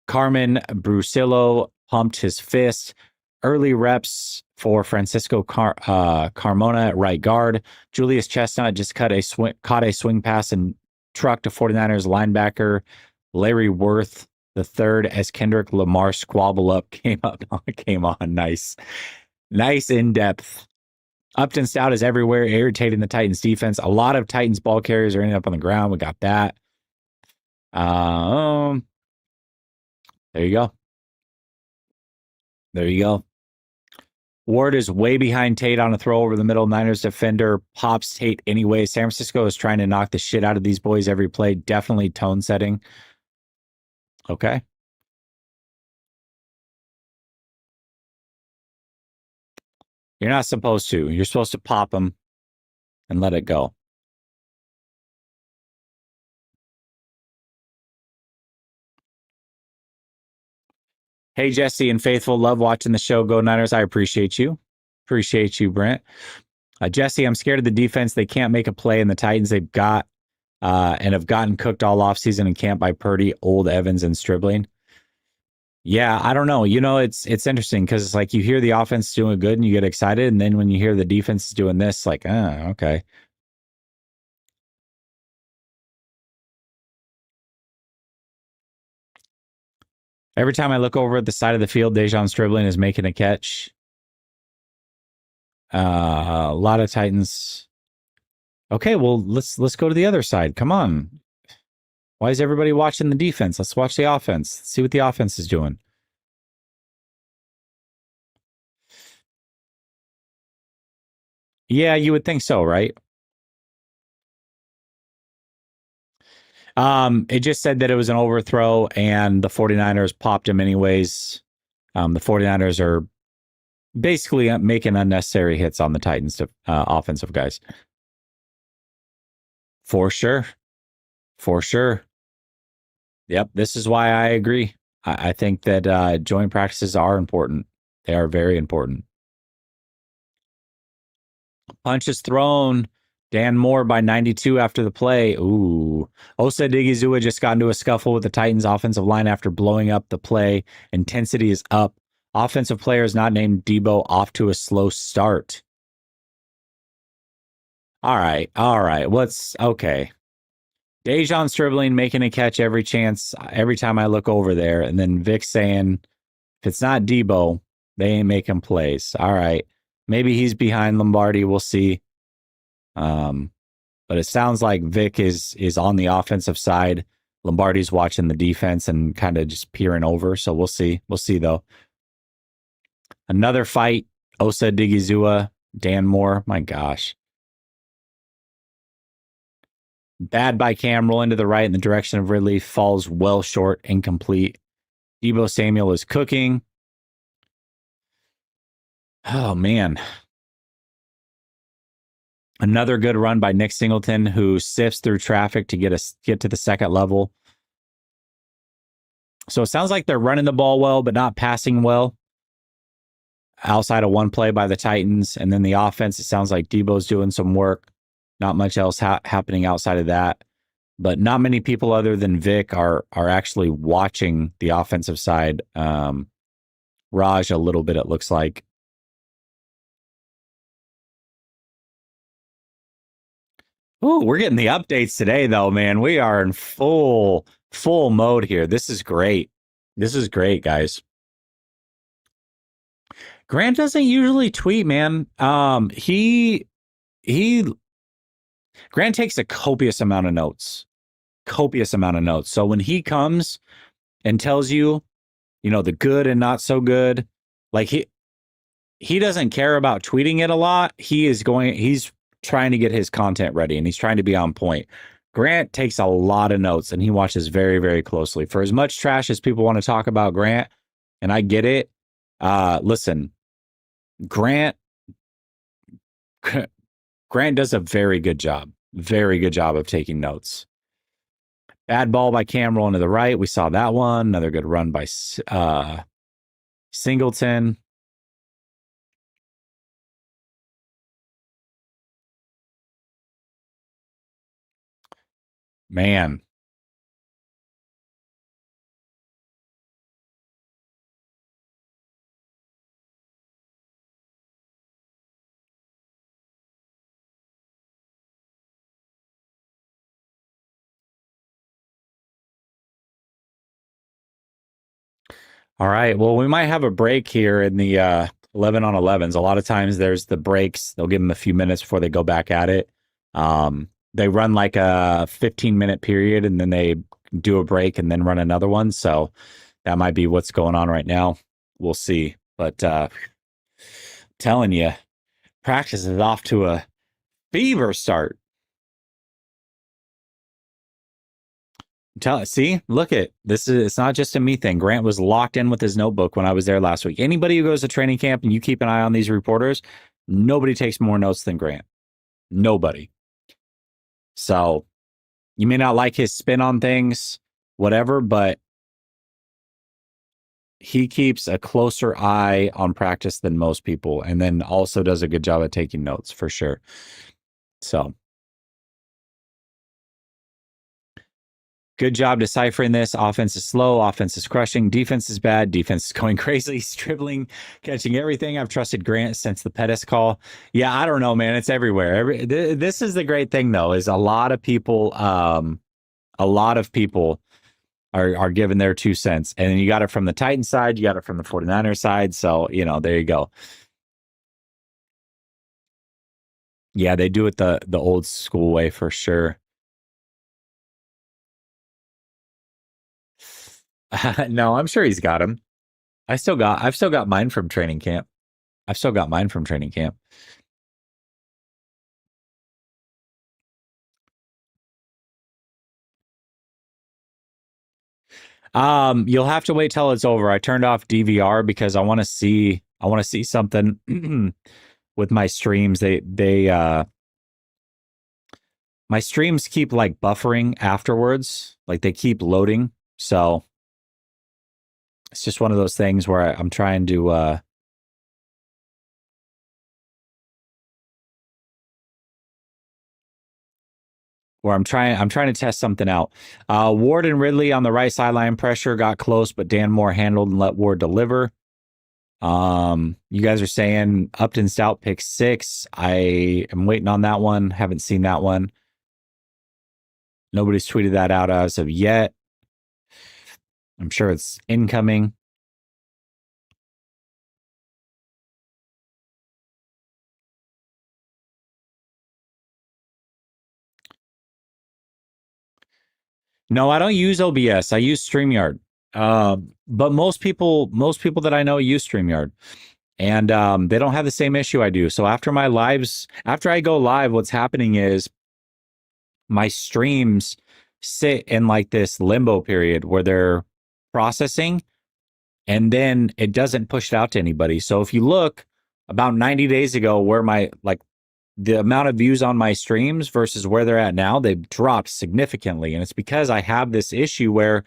A: Carmen Brusillo pumped his fist. Early reps for Francisco Carmona at right guard. Julius Chestnut just caught a swing pass and trucked a 49ers linebacker, Larry Worth the third, as Kendrick Lamar squabble up came on. Nice in depth. Upton Stout is everywhere, irritating the Titans defense. A lot of Titans ball carriers are ending up on the ground. We got that. There you go. Ward is way behind Tate on a throw over the middle. Niners defender pops Tate anyway. San Francisco is trying to knock the shit out of these boys every play. Definitely tone setting. Okay. You're not supposed to. You're supposed to pop them and let it go. Hey, Jesse and Faithful. Love watching the show. Go Niners. I appreciate you. Appreciate you, Brent. Jesse, I'm scared of the defense. They can't make a play, and the Titans they've got and have gotten cooked all offseason and can't by Purdy, Old Evans, and Stribling. Yeah, I don't know. You know, it's interesting because it's like you hear the offense doing good and you get excited, and then when you hear the defense is doing this, like, okay. Every time I look over at the side of the field, Dejon Stribling is making a catch. A lot of Titans. Okay, well, let's go to the other side. Come on. Why is everybody watching the defense? Let's watch the offense. Let's see what the offense is doing. Yeah, you would think so, right? It just said that it was an overthrow and the 49ers popped him anyways. The 49ers are basically making unnecessary hits on the Titans offensive guys. For sure. For sure. Yep. This is why I agree. I think that joint practices are important. They are very important. Punches thrown. Dan Moore by 92 after the play. Ooh. Osa Digizua just got into a scuffle with the Titans offensive line after blowing up the play. Intensity is up. Offensive players not named Debo off to a slow start. All right. All right. What's okay? Dejon Stribling making a catch every chance, every time I look over there. And then Vic saying, if it's not Debo, they ain't making plays. All right. Maybe he's behind Lombardi. We'll see. But it sounds like Vic is on the offensive side. Lombardi's watching the defense and kind of just peering over. So we'll see. We'll see though. Another fight. Osa Digizua, Dan Moore. My gosh. Bad by Cam, rolling to the right in the direction of Ridley, falls well short, incomplete. Debo Samuel is cooking. Oh, man. Another good run by Nick Singleton, who sifts through traffic to get to the second level. So it sounds like they're running the ball well, but not passing well. Outside of one play by the Titans. And then the offense, it sounds like Debo's doing some work. Not much else happening outside of that. But not many people other than Vic are actually watching the offensive side. Raj a little bit, it looks like. Ooh, we're getting the updates today, though, man. We are in full mode here. This is great. This is great, guys. Grant doesn't usually tweet, man. He Grant takes a copious amount of notes. Copious amount of notes. So when he comes and tells you, you know, the good and not so good, like he doesn't care about tweeting it a lot. He's trying to get his content ready and he's trying to be on point. Grant takes a lot of notes and he watches very, very closely. For as much trash as people want to talk about Grant, and I get it, listen, Grant does a very good job of taking notes. Bad ball by Cam rolling to the right. We saw that one. Another good run by Singleton. Man. All right. Well, we might have a break here in the 11 on 11s. A lot of times there's the breaks. They'll give them a few minutes before they go back at it. They run like a 15-minute period and then they do a break and then run another one. So that might be what's going on right now. We'll see. But telling you, practice is off to a fever start. See, look at this. It's not just a me thing. Grant was locked in with his notebook when I was there last week. Anybody who goes to training camp and you keep an eye on these reporters, nobody takes more notes than Grant. Nobody. So you may not like his spin on things, whatever, but he keeps a closer eye on practice than most people, and then also does a good job at taking notes for sure. So good job deciphering this. Offense is slow. Offense is crushing. Defense is bad. Defense is going crazy. Dribbling, catching everything. I've trusted Grant since the Pettis call. Yeah, I don't know, man. It's everywhere. This is the great thing, though, is a lot of people are giving their 2 cents. And then you got it from the Titans side. You got it from the 49ers side. So, you know, there you go. Yeah, they do it the old school way for sure. No, I'm sure he's got him. I've still got mine from training camp. You'll have to wait till it's over. I turned off DVR because I want to see something with my streams. my streams keep like buffering afterwards, like they keep loading. So it's just one of those things where I'm trying to where I'm trying to test something out. Ward and Ridley on the right sideline pressure got close, but Dan Moore handled and let Ward deliver. You guys are saying Upton Stout pick 6. I am waiting on that one. Haven't seen that one. Nobody's tweeted that out as of yet. I'm sure it's incoming. No, I don't use OBS. I use StreamYard. But most people that I know use StreamYard, and they don't have the same issue I do. So after I go live, what's happening is my streams sit in like this limbo period where they're processing, and then it doesn't push it out to anybody. So if you look about 90 days ago, where my like the amount of views on my streams versus where they're at now, they've dropped significantly. And it's because I have this issue where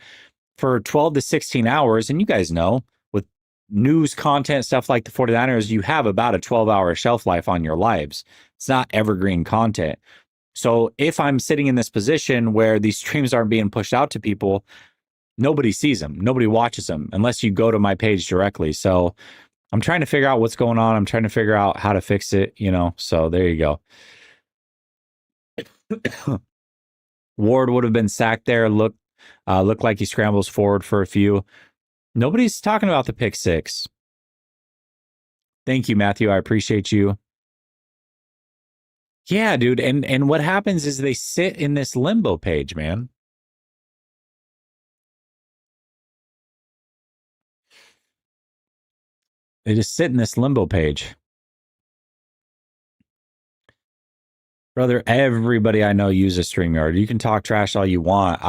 A: for 12 to 16 hours, and you guys know with news content, stuff like the 49ers, you have about a 12-hour shelf life on your lives. It's not evergreen content. So if I'm sitting in this position where these streams aren't being pushed out to people, nobody sees them, nobody watches them unless you go to my page directly. So I'm trying to figure out what's going on. I'm trying to figure out how to fix it, So there you go. Ward would have been sacked there. Looked like he scrambles forward for a few. Nobody's talking about the pick 6. Thank you, Matthew. I appreciate you. Yeah, dude. And what happens is they sit in this limbo page, man. They just sit in this limbo page. Brother, everybody I know uses StreamYard. You can talk trash all you want.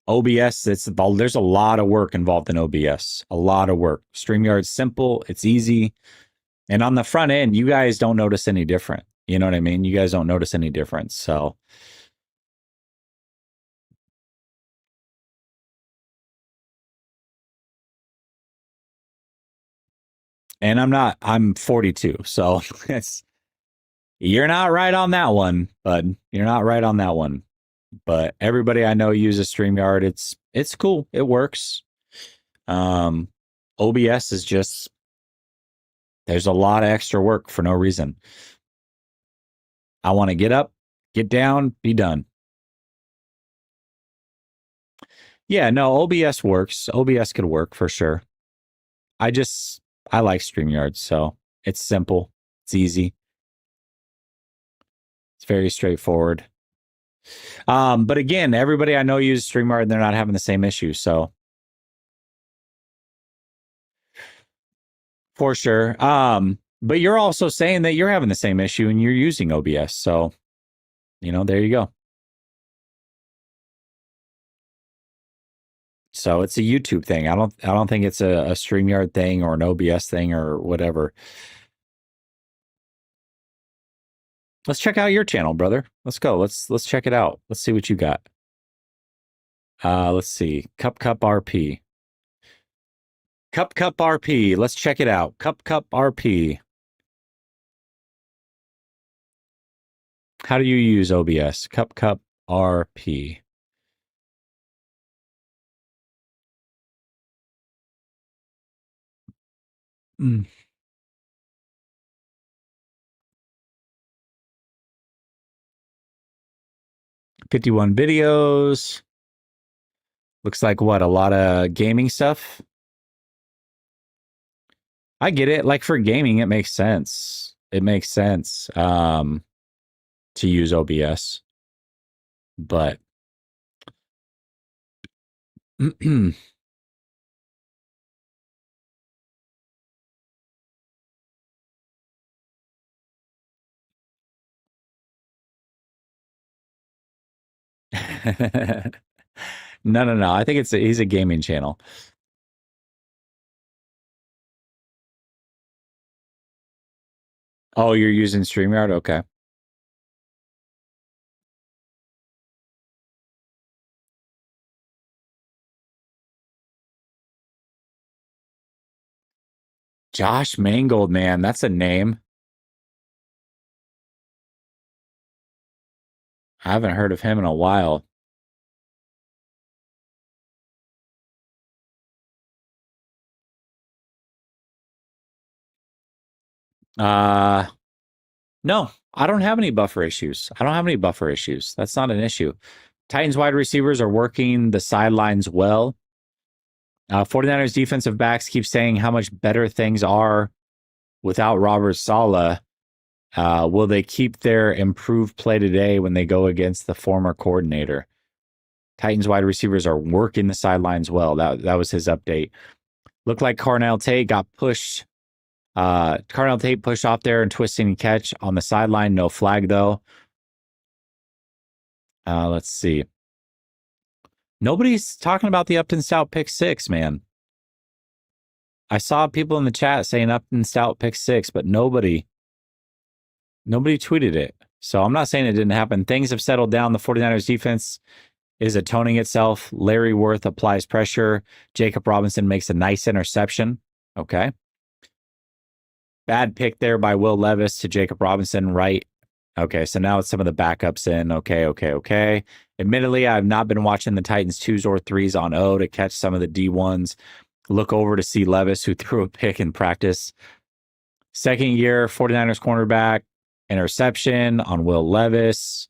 A: OBS, there's a lot of work involved in OBS. A lot of work. StreamYard's simple, it's easy. And on the front end, you guys don't notice any different. You know what I mean? You guys don't notice any difference. So and I'm 42. So you're not right on that one, bud. You're not right on that one. But everybody I know uses StreamYard. It's cool. It works. OBS is just there's a lot of extra work for no reason. I want to get up, get down, be done. Yeah, no, OBS works. OBS could work for sure. I like StreamYard, so it's simple. It's easy. It's very straightforward. But again, everybody I know uses StreamYard and they're not having the same issue. So for sure. But you're also saying that you're having the same issue and you're using OBS. So, there you go. So it's a YouTube thing. I don't think it's a StreamYard thing or an OBS thing or whatever. Let's check out your channel, brother. Let's go. Let's check it out. Let's see what you got. Let's see. Cup RP. Cup RP. Let's check it out. Cup RP. How do you use OBS? Cup RP. Mm. 51 videos. Looks like what? A lot of gaming stuff. I get it. Like for gaming, it makes sense. It makes sense to use OBS. But no. I think he's a gaming channel. Oh, you're using StreamYard? Okay. Josh Mangold, man, that's a name. I haven't heard of him in a while. Uh no, I don't have any buffer issues. I don't have any buffer issues. That's not an issue. Titans wide receivers are working the sidelines well. 49ers defensive backs keep saying how much better things are without Robert Saleh. Will they keep their improved play today when they go against the former coordinator? Titans wide receivers are working the sidelines well. That was his update. Looked like Carnell Tate got pushed. Carnell Tate pushed off there and twisting and catch on the sideline. No flag though. Let's see. Nobody's talking about the Upton Stout pick six, man. I saw people in the chat saying Upton Stout pick six, but nobody tweeted it. So I'm not saying it didn't happen. Things have settled down. The 49ers defense is atoning itself. Larry Worth applies pressure. Jacob Robinson makes a nice interception. Okay. Bad pick there by Will Levis to Jacob Robinson, right? Okay, so now it's some of the backups in. Okay. Admittedly, I've not been watching the Titans 2s or 3s on O to catch some of the D1s. Look over to see Levis, who threw a pick in practice. Second year, 49ers cornerback, interception on Will Levis.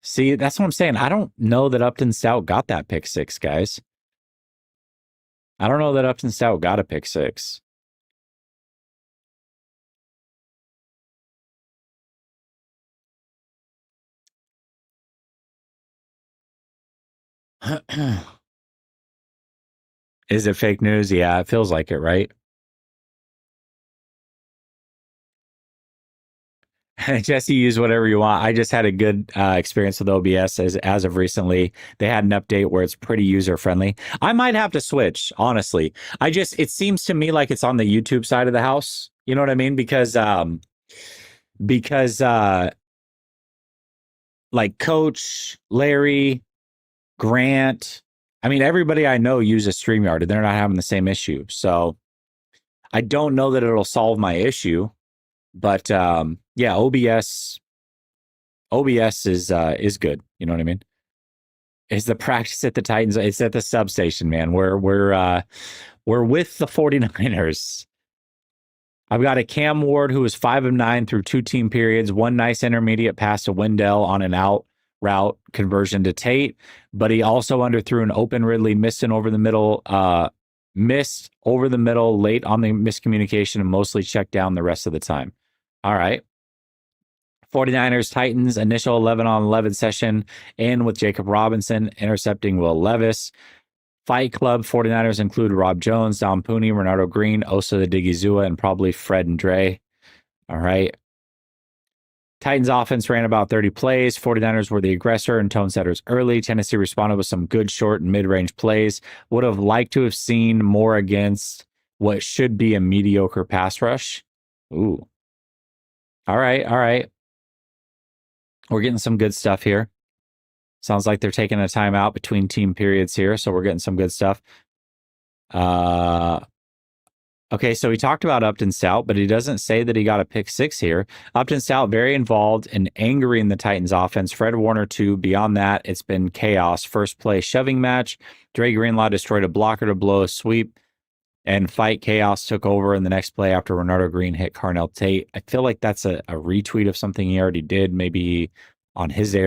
A: See, that's what I'm saying. I don't know that Upton Stout got that pick six, guys. I don't know that Upton Stout got a pick six. Is it fake news? Yeah, it feels like it, right? Jesse, use whatever you want. I just had a good experience with OBS as of recently. They had an update where it's pretty user friendly. I might have to switch, honestly. It seems to me like it's on the YouTube side of the house. You know what I mean? Because like Coach, Larry, Grant, I mean, everybody I know uses StreamYard and they're not having the same issue. So I don't know that it'll solve my issue, but yeah, OBS is good. You know what I mean? Is the practice at the Titans? It's at the substation, man. We're with the 49ers. I've got a Cam Ward who was 5 of 9 through 2 team periods, one nice intermediate pass to Wendell on an out route conversion to Tate, but he also underthrew an open Ridley, missed over the middle late on the miscommunication and mostly checked down the rest of the time. All right. 49ers Titans initial 11 on 11 session in with Jacob Robinson intercepting Will Levis. Fight Club 49ers include Rob Jones, Dom Pooney, Renardo Green, Osa the Digizua, and probably Fred and Dre. All right. Titans offense ran about 30 plays. 49ers were the aggressor and tone setters early. Tennessee responded with some good short and mid-range plays. Would have liked to have seen more against what should be a mediocre pass rush. Ooh. All right. We're getting some good stuff here. Sounds like they're taking a timeout between team periods here, so we're getting some good stuff. Okay, so he talked about Upton Stout, but he doesn't say that he got a pick six here. Upton Stout very involved in angering the Titans offense. Fred Warner too. Beyond that, it's been chaos. First play shoving match. Dre Greenlaw destroyed a blocker to blow a sweep, and fight chaos took over in the next play after Renardo Green hit Carnell Tate. I feel like that's a retweet of something he already did. Maybe on his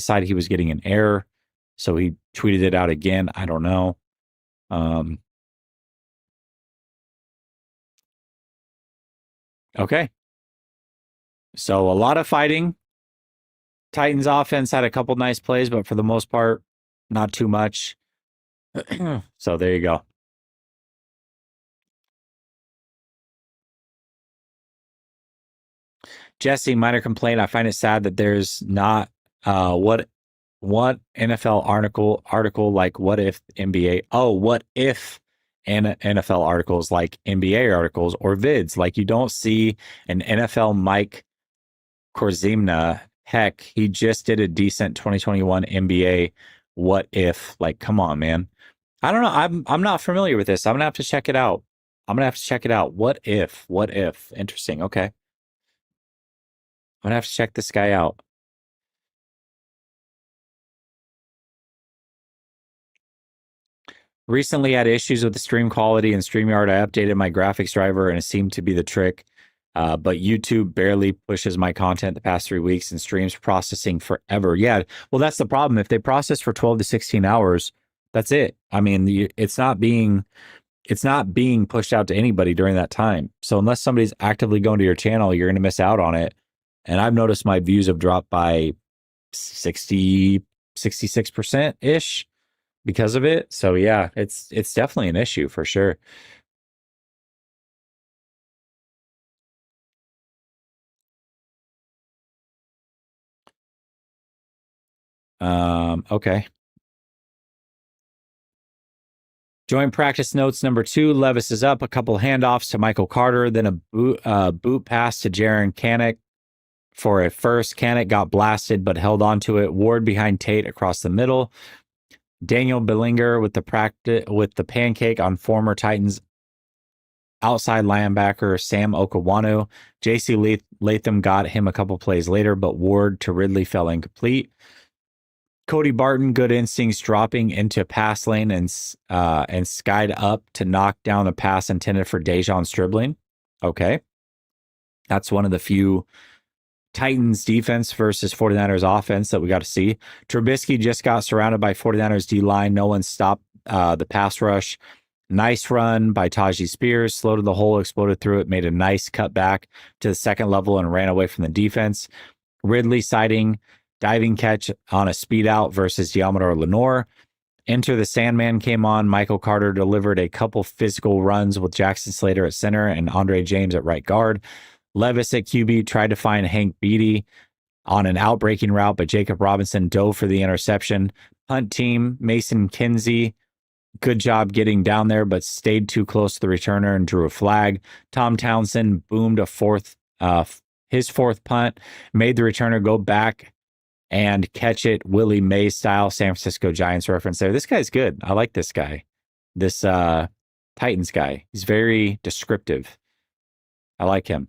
A: side he was getting an error, so he tweeted it out again. I don't know. Okay. So a lot of fighting. Titans offense had a couple nice plays, but for the most part, not too much. So there you go. Jesse, minor complaint. I find it sad that there's not what NFL article like what if NBA. Oh, what if NFL articles like NBA articles or vids. Like you don't see an NFL Mike Korzimna. Heck, he just did a decent 2021 NBA what if. Like, come on, man. I don't know. I'm not familiar with this. I'm gonna have to check it out. I'm gonna have to check it out. What if? What if? Interesting. Okay. I'm gonna have to check this guy out. Recently had issues with the stream quality and StreamYard. I updated my graphics driver and it seemed to be the trick. But YouTube barely pushes my content the past 3 weeks and streams processing forever. Yeah, well, that's the problem. If they process for 12 to 16 hours, that's it. I mean, it's not being pushed out to anybody during that time. So unless somebody's actively going to your channel, you're going to miss out on it. And I've noticed my views have dropped by 60, 66% ish because of it. So yeah, it's definitely an issue for sure. Okay. Joint practice notes number 2. Levis is up, a couple handoffs to Michael Carter, then a boot pass to Jaron Kanek for a first. Kanek got blasted but held onto it. Ward behind Tate across the middle. Daniel Bellinger with the pancake on former Titans outside linebacker Sam Okawanu. J.C. Latham got him a couple plays later, but Ward to Ridley fell incomplete. Cody Barton, good instincts, dropping into pass lane and skied up to knock down a pass intended for Dejon Stribling. Okay. That's one of the few Titans defense versus 49ers offense that we got to see. Trubisky just got surrounded by 49ers D-line. No one stopped the pass rush. Nice run by Tajee Spears. Slow to the hole, exploded through it, made a nice cut back to the second level and ran away from the defense. Ridley sighting diving catch on a speed out versus Diamador Lenore. Enter the Sandman came on. Michael Carter delivered a couple physical runs with Jackson Slater at center and Andre James at right guard. Levis at QB tried to find Hank Beatty on an outbreaking route, but Jacob Robinson dove for the interception. Punt team, Mason Kinsey, good job getting down there, but stayed too close to the returner and drew a flag. Tom Townsend boomed his fourth punt, made the returner go back and catch it Willie Mays style. San Francisco Giants reference there. This guy's good. I like this guy. This Titans guy. He's very descriptive. I like him.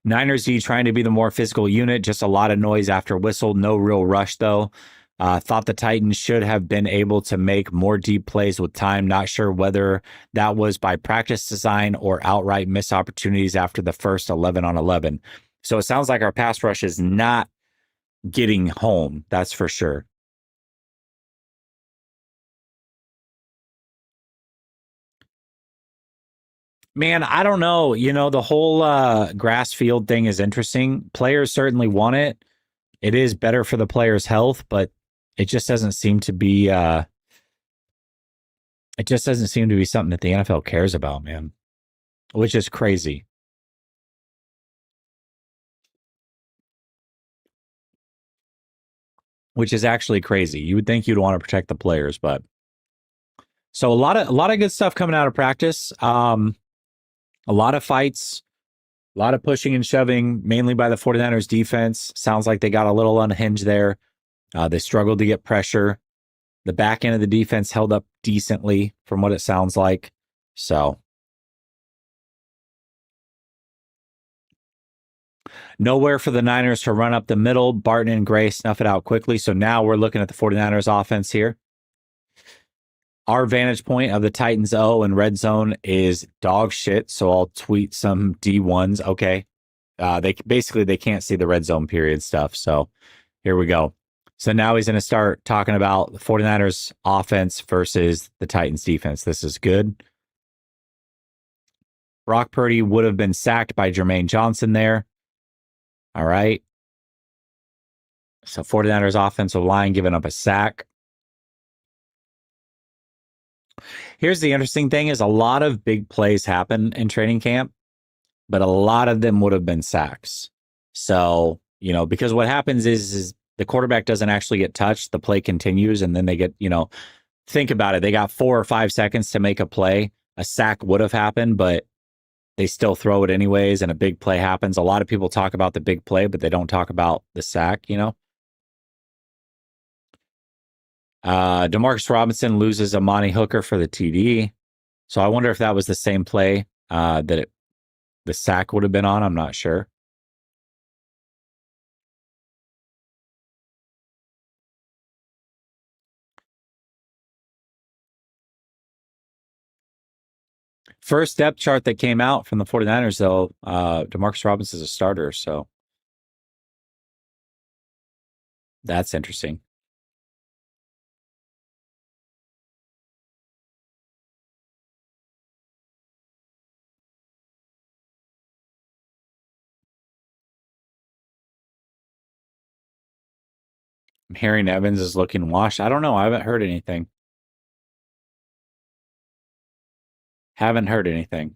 A: Niners D trying to be the more physical unit. Just a lot of noise after whistle. No real rush, though. Thought the Titans should have been able to make more deep plays with time. Not sure whether that was by practice design or outright missed opportunities after the first 11 on 11. So it sounds like our pass rush is not getting home. That's for sure. Man, I don't know. You know, the whole grass field thing is interesting. Players certainly want it. It is better for the players' health, but it just doesn't seem to be something that the NFL cares about, man. Which is crazy. Which is actually crazy. You would think you'd want to protect the players, but so a lot of good stuff coming out of practice. A lot of fights, a lot of pushing and shoving, mainly by the 49ers defense. Sounds like they got a little unhinged there. They struggled to get pressure. The back end of the defense held up decently from what it sounds like. So nowhere for the Niners to run up the middle. Barton and Gray snuff it out quickly. So now we're looking at the 49ers offense here. Our vantage point of the Titans O and red zone is dog shit. So I'll tweet some D1s. Okay. They can't see the red zone period stuff. So here we go. So now he's going to start talking about the 49ers offense versus the Titans defense. This is good. Brock Purdy would have been sacked by Jermaine Johnson there. All right. So 49ers offensive line giving up a sack. Here's the interesting thing is a lot of big plays happen in training camp, but a lot of them would have been sacks. So, you know, because what happens is the quarterback doesn't actually get touched. The play continues and then they get, you know, think about it. They got 4 or 5 seconds to make a play. A sack would have happened, but they still throw it anyways. And a big play happens. A lot of people talk about the big play, but they don't talk about the sack, you know? Demarcus Robinson loses Amani Hooker for the TD. So I wonder if that was the same play that the sack would have been on. I'm not sure. First depth chart that came out from the 49ers, though, Demarcus Robinson is a starter, so that's interesting. I'm hearing Evans is looking washed. I don't know. I haven't heard anything. Haven't heard anything.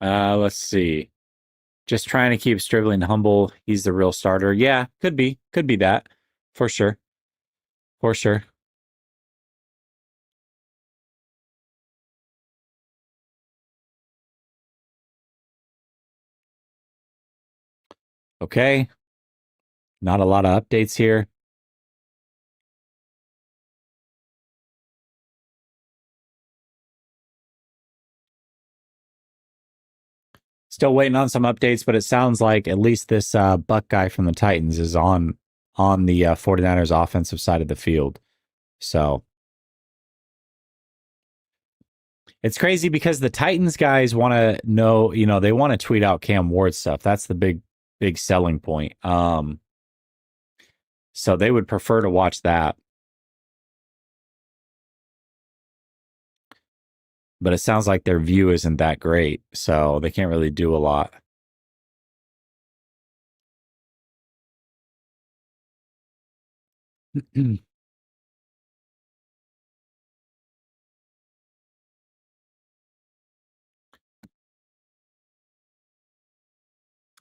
A: Let's see. Just trying to keep Stribling humble. He's the real starter. Yeah, could be. Could be that. For sure. For sure. Okay. Not a lot of updates here. Still waiting on some updates, but it sounds like at least this Buck guy from the Titans is on the 49ers offensive side of the field. So it's crazy because the Titans guys want to know, they want to tweet out Cam Ward stuff. That's the big selling point. So they would prefer to watch that. But it sounds like their view isn't that great, so they can't really do a lot.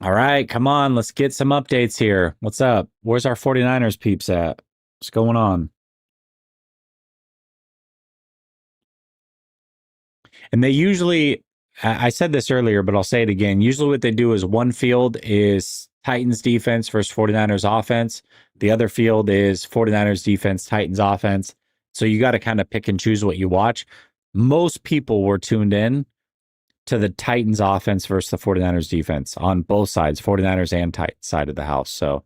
A: All right, come on, let's get some updates here. What's up? Where's our 49ers peeps at? What's going on? And they usually, I said this earlier, but I'll say it again. Usually what they do is one field is Titans defense versus 49ers offense. The other field is 49ers defense, Titans offense. So you got to kind of pick and choose what you watch. Most people were tuned in to the Titans offense versus the 49ers defense on both sides, 49ers and Titans side of the house. So,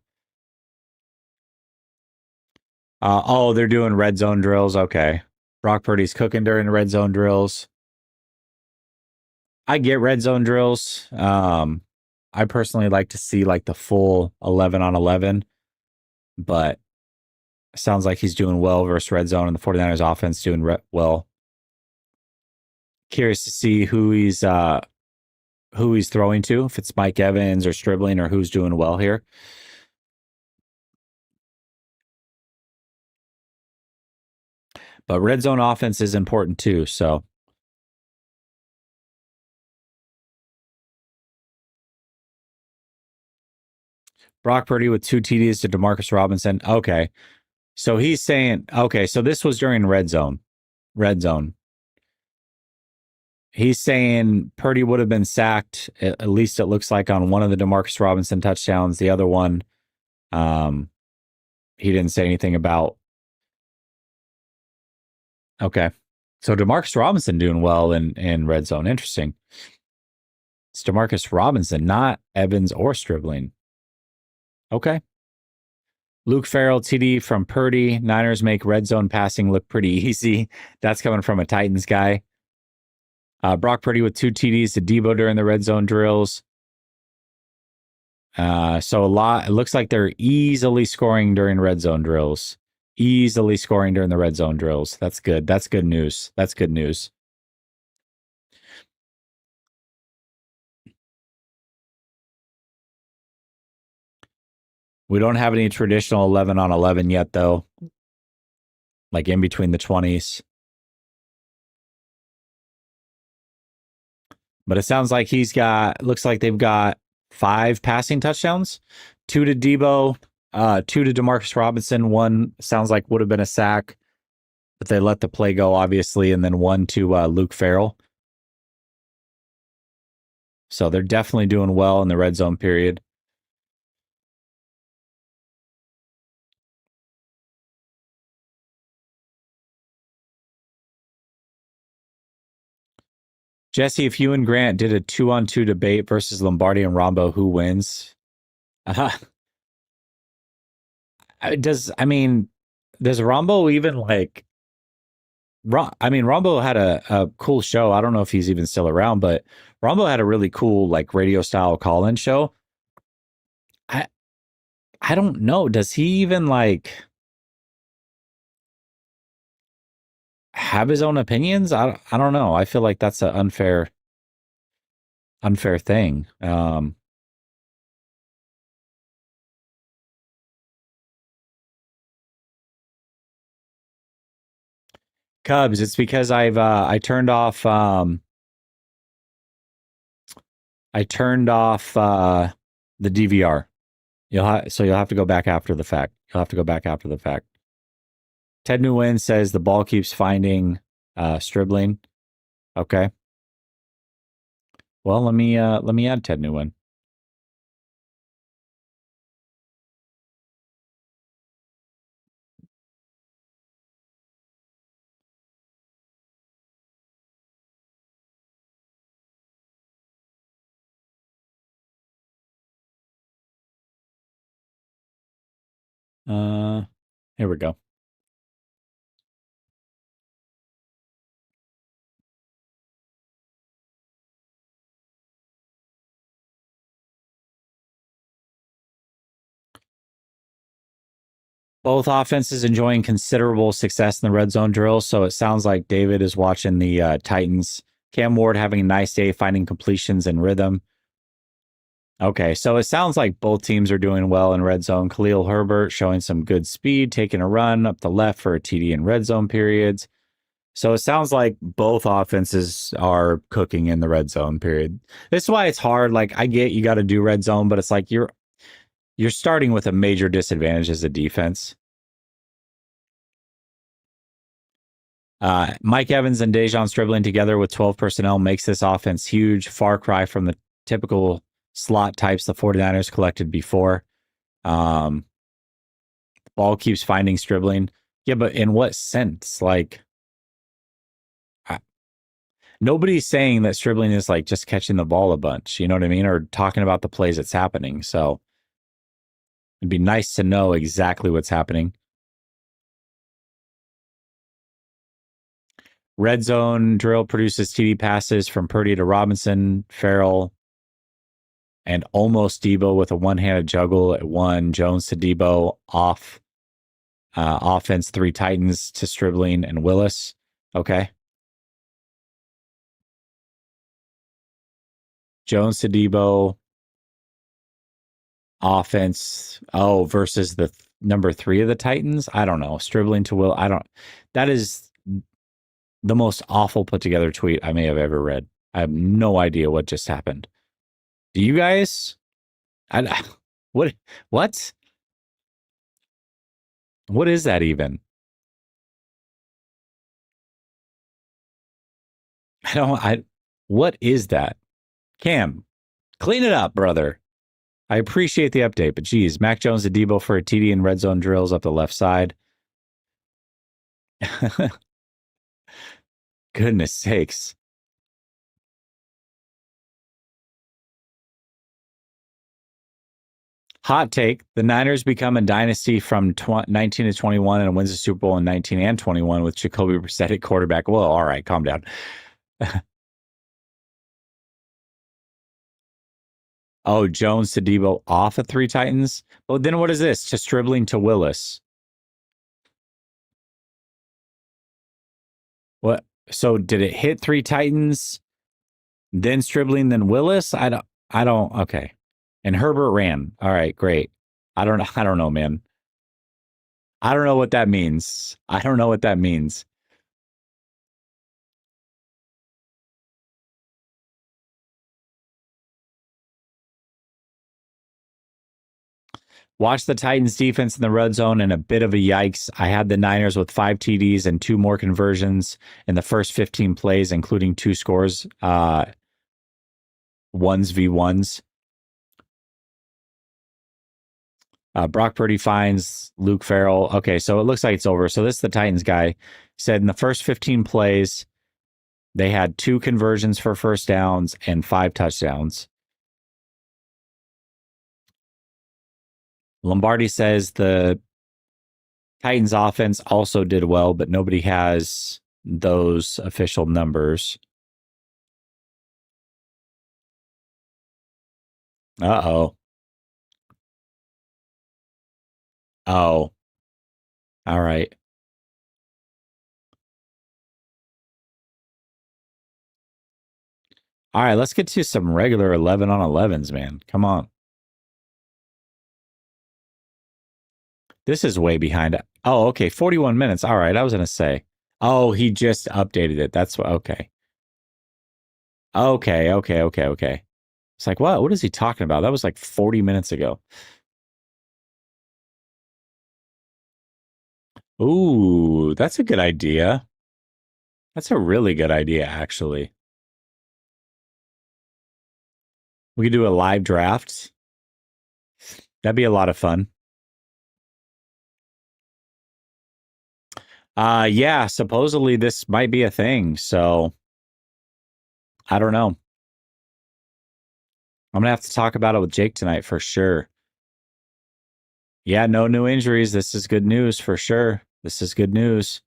A: they're doing red zone drills. Okay. Brock Purdy's cooking during the red zone drills. I get red zone drills. I personally like to see like the full 11 on 11, but it sounds like he's doing well versus red zone and the 49ers offense doing well. Curious to see who he's throwing to, if it's Mike Evans or Stribling or who's doing well here. But red zone offense is important too, so Brock Purdy with 2 TDs to Demarcus Robinson. Okay. So he's saying, okay, so this was during red zone. Red zone. He's saying Purdy would have been sacked, at least it looks like, on one of the Demarcus Robinson touchdowns. The other one, he didn't say anything about. Okay. So Demarcus Robinson doing well in red zone. Interesting. It's Demarcus Robinson, not Evans or Stribling. Okay. Luke Farrell, TD from Purdy. Niners make red zone passing look pretty easy. That's coming from a Titans guy. Brock Purdy with 2 TDs to Debo during the red zone drills. So it looks like they're easily scoring during red zone drills. Easily scoring during the red zone drills. That's good. That's good news. That's good news. We don't have any traditional 11 on 11 yet, though. Like in between the 20s. But it sounds like looks like they've got 5 passing touchdowns. 2 to Debo, 2 to Demarcus Robinson. 1 sounds like would have been a sack. but they let the play go, obviously, and then one to Luke Farrell. So they're definitely doing well in the red zone period. Jesse, if you and Grant did a 2-on-2 debate versus Lombardi and Rombo, who wins? Uh, does Rombo even like? Rombo had a cool show. I don't know if he's even still around, but Rombo had a really cool like radio style call-in show. I I don't know. Does he even like have his own opinions? I don't know. I feel like that's an unfair thing. Cubs, it's because I turned off the DVR. You'll have to go back after the fact. You'll have to go back after the fact. Ted Nguyen says the ball keeps finding Stribling. Okay. Well, let me add Ted Nguyen. Here we go. Both offenses enjoying considerable success in the red zone drill. So it sounds like David is watching the Titans. Cam Ward having a nice day finding completions and rhythm. Okay, so it sounds like both teams are doing well in red zone. Khalil Herbert showing some good speed, taking a run up the left for a TD in red zone periods. So it sounds like both offenses are cooking in the red zone period. This is why it's hard. Like I get you got to do red zone, but it's like you're starting with a major disadvantage as a defense. Mike Evans and Dejon Stribling together with 12 personnel makes this offense huge. Far cry from the typical slot types the 49ers collected before. Ball keeps finding Stribling. Yeah, but in what sense? Like, nobody's saying that Stribling is like just catching the ball a bunch. You know what I mean? Or talking about the plays that's happening. So it'd be nice to know exactly what's happening. Red zone drill produces TD passes from Purdy to Robinson, Farrell, and almost Debo with a one-handed juggle at one. Jones to Debo off. Offense 3 Titans to Stribling and Willis. Okay. Jones to Debo. Offense. Oh, versus the number 3 of the Titans. I don't know. Stribling to Will. That is the most awful put together tweet I may have ever read. I have no idea what just happened. Do you guys? What? What? What is that even? What is that? Cam, clean it up, brother. I appreciate the update, but geez, Mac Jones to Debo for a TD and red zone drills up the left side. Goodness sakes. Hot take. The Niners become a dynasty from 19 to 21 and wins the Super Bowl in 19 and 21 with Jacoby Brissett at quarterback. Well, all right, calm down. Oh, Jones to Debo off of 3 Titans. Well, then what is this? To Stribling to Willis. What? So did it hit 3 Titans, then Stribling, then Willis? I don't. Okay. And Herbert ran. All right, great. I don't know, man. I don't know what that means. I don't know what that means. Watch the Titans defense in the red zone and a bit of a yikes. I had the Niners with 5 TDs and 2 more conversions in the first 15 plays, including 2 scores, ones v ones. Brock Purdy finds Luke Farrell. Okay, so it looks like it's over. So this is the Titans guy. Said in the first 15 plays, they had 2 conversions for first downs and 5 touchdowns. Lombardi says the Titans offense also did well, but nobody has those official numbers. Uh-oh. Oh. All right. All right, let's get to some regular 11 on 11s, man. Come on. This is way behind. Oh, okay. 41 minutes. All right. I was going to say. Oh, he just updated it. That's what. Okay. Okay. It's like, what is he talking about? That was like 40 minutes ago. Ooh, that's a good idea. That's a really good idea, actually. We could do a live draft. That'd be a lot of fun. Yeah, supposedly this might be a thing, so I don't know. I'm gonna have to talk about it with Jake tonight for sure. Yeah, no new injuries. This is good news for sure. This is good news.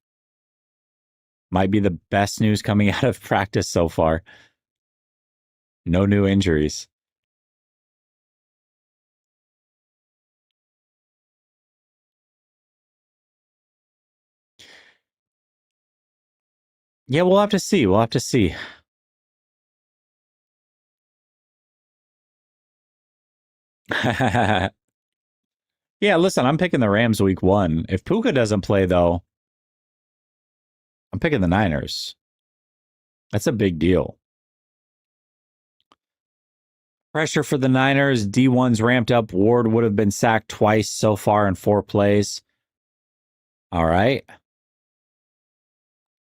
A: Might be the best news coming out of practice so far. No new injuries. Yeah, we'll have to see. We'll have to see. Yeah, listen, I'm picking the Rams week 1. If Puka doesn't play, though, I'm picking the Niners. That's a big deal. Pressure for the Niners. D1's ramped up. Ward would have been sacked twice so far in 4 plays. All right.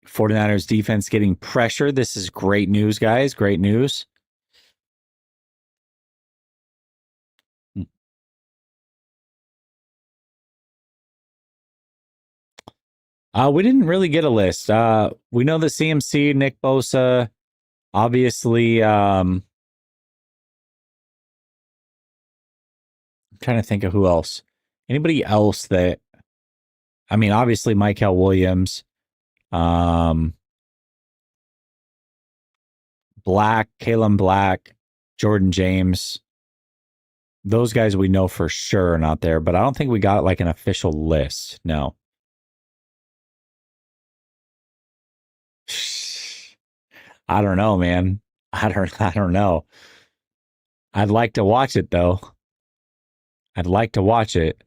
A: 49ers defense getting pressure. This is great news, guys. Great news. We didn't really get a list. We know the CMC, Nick Bosa, obviously. I'm trying to think of who else. Anybody else that? I mean, obviously Michael Williams, Black, Kalen Black, Jordan James. Those guys we know for sure are not there, but I don't think we got like an official list. No. I don't know, man. I don't know. I'd like to watch it though. I'd like to watch it.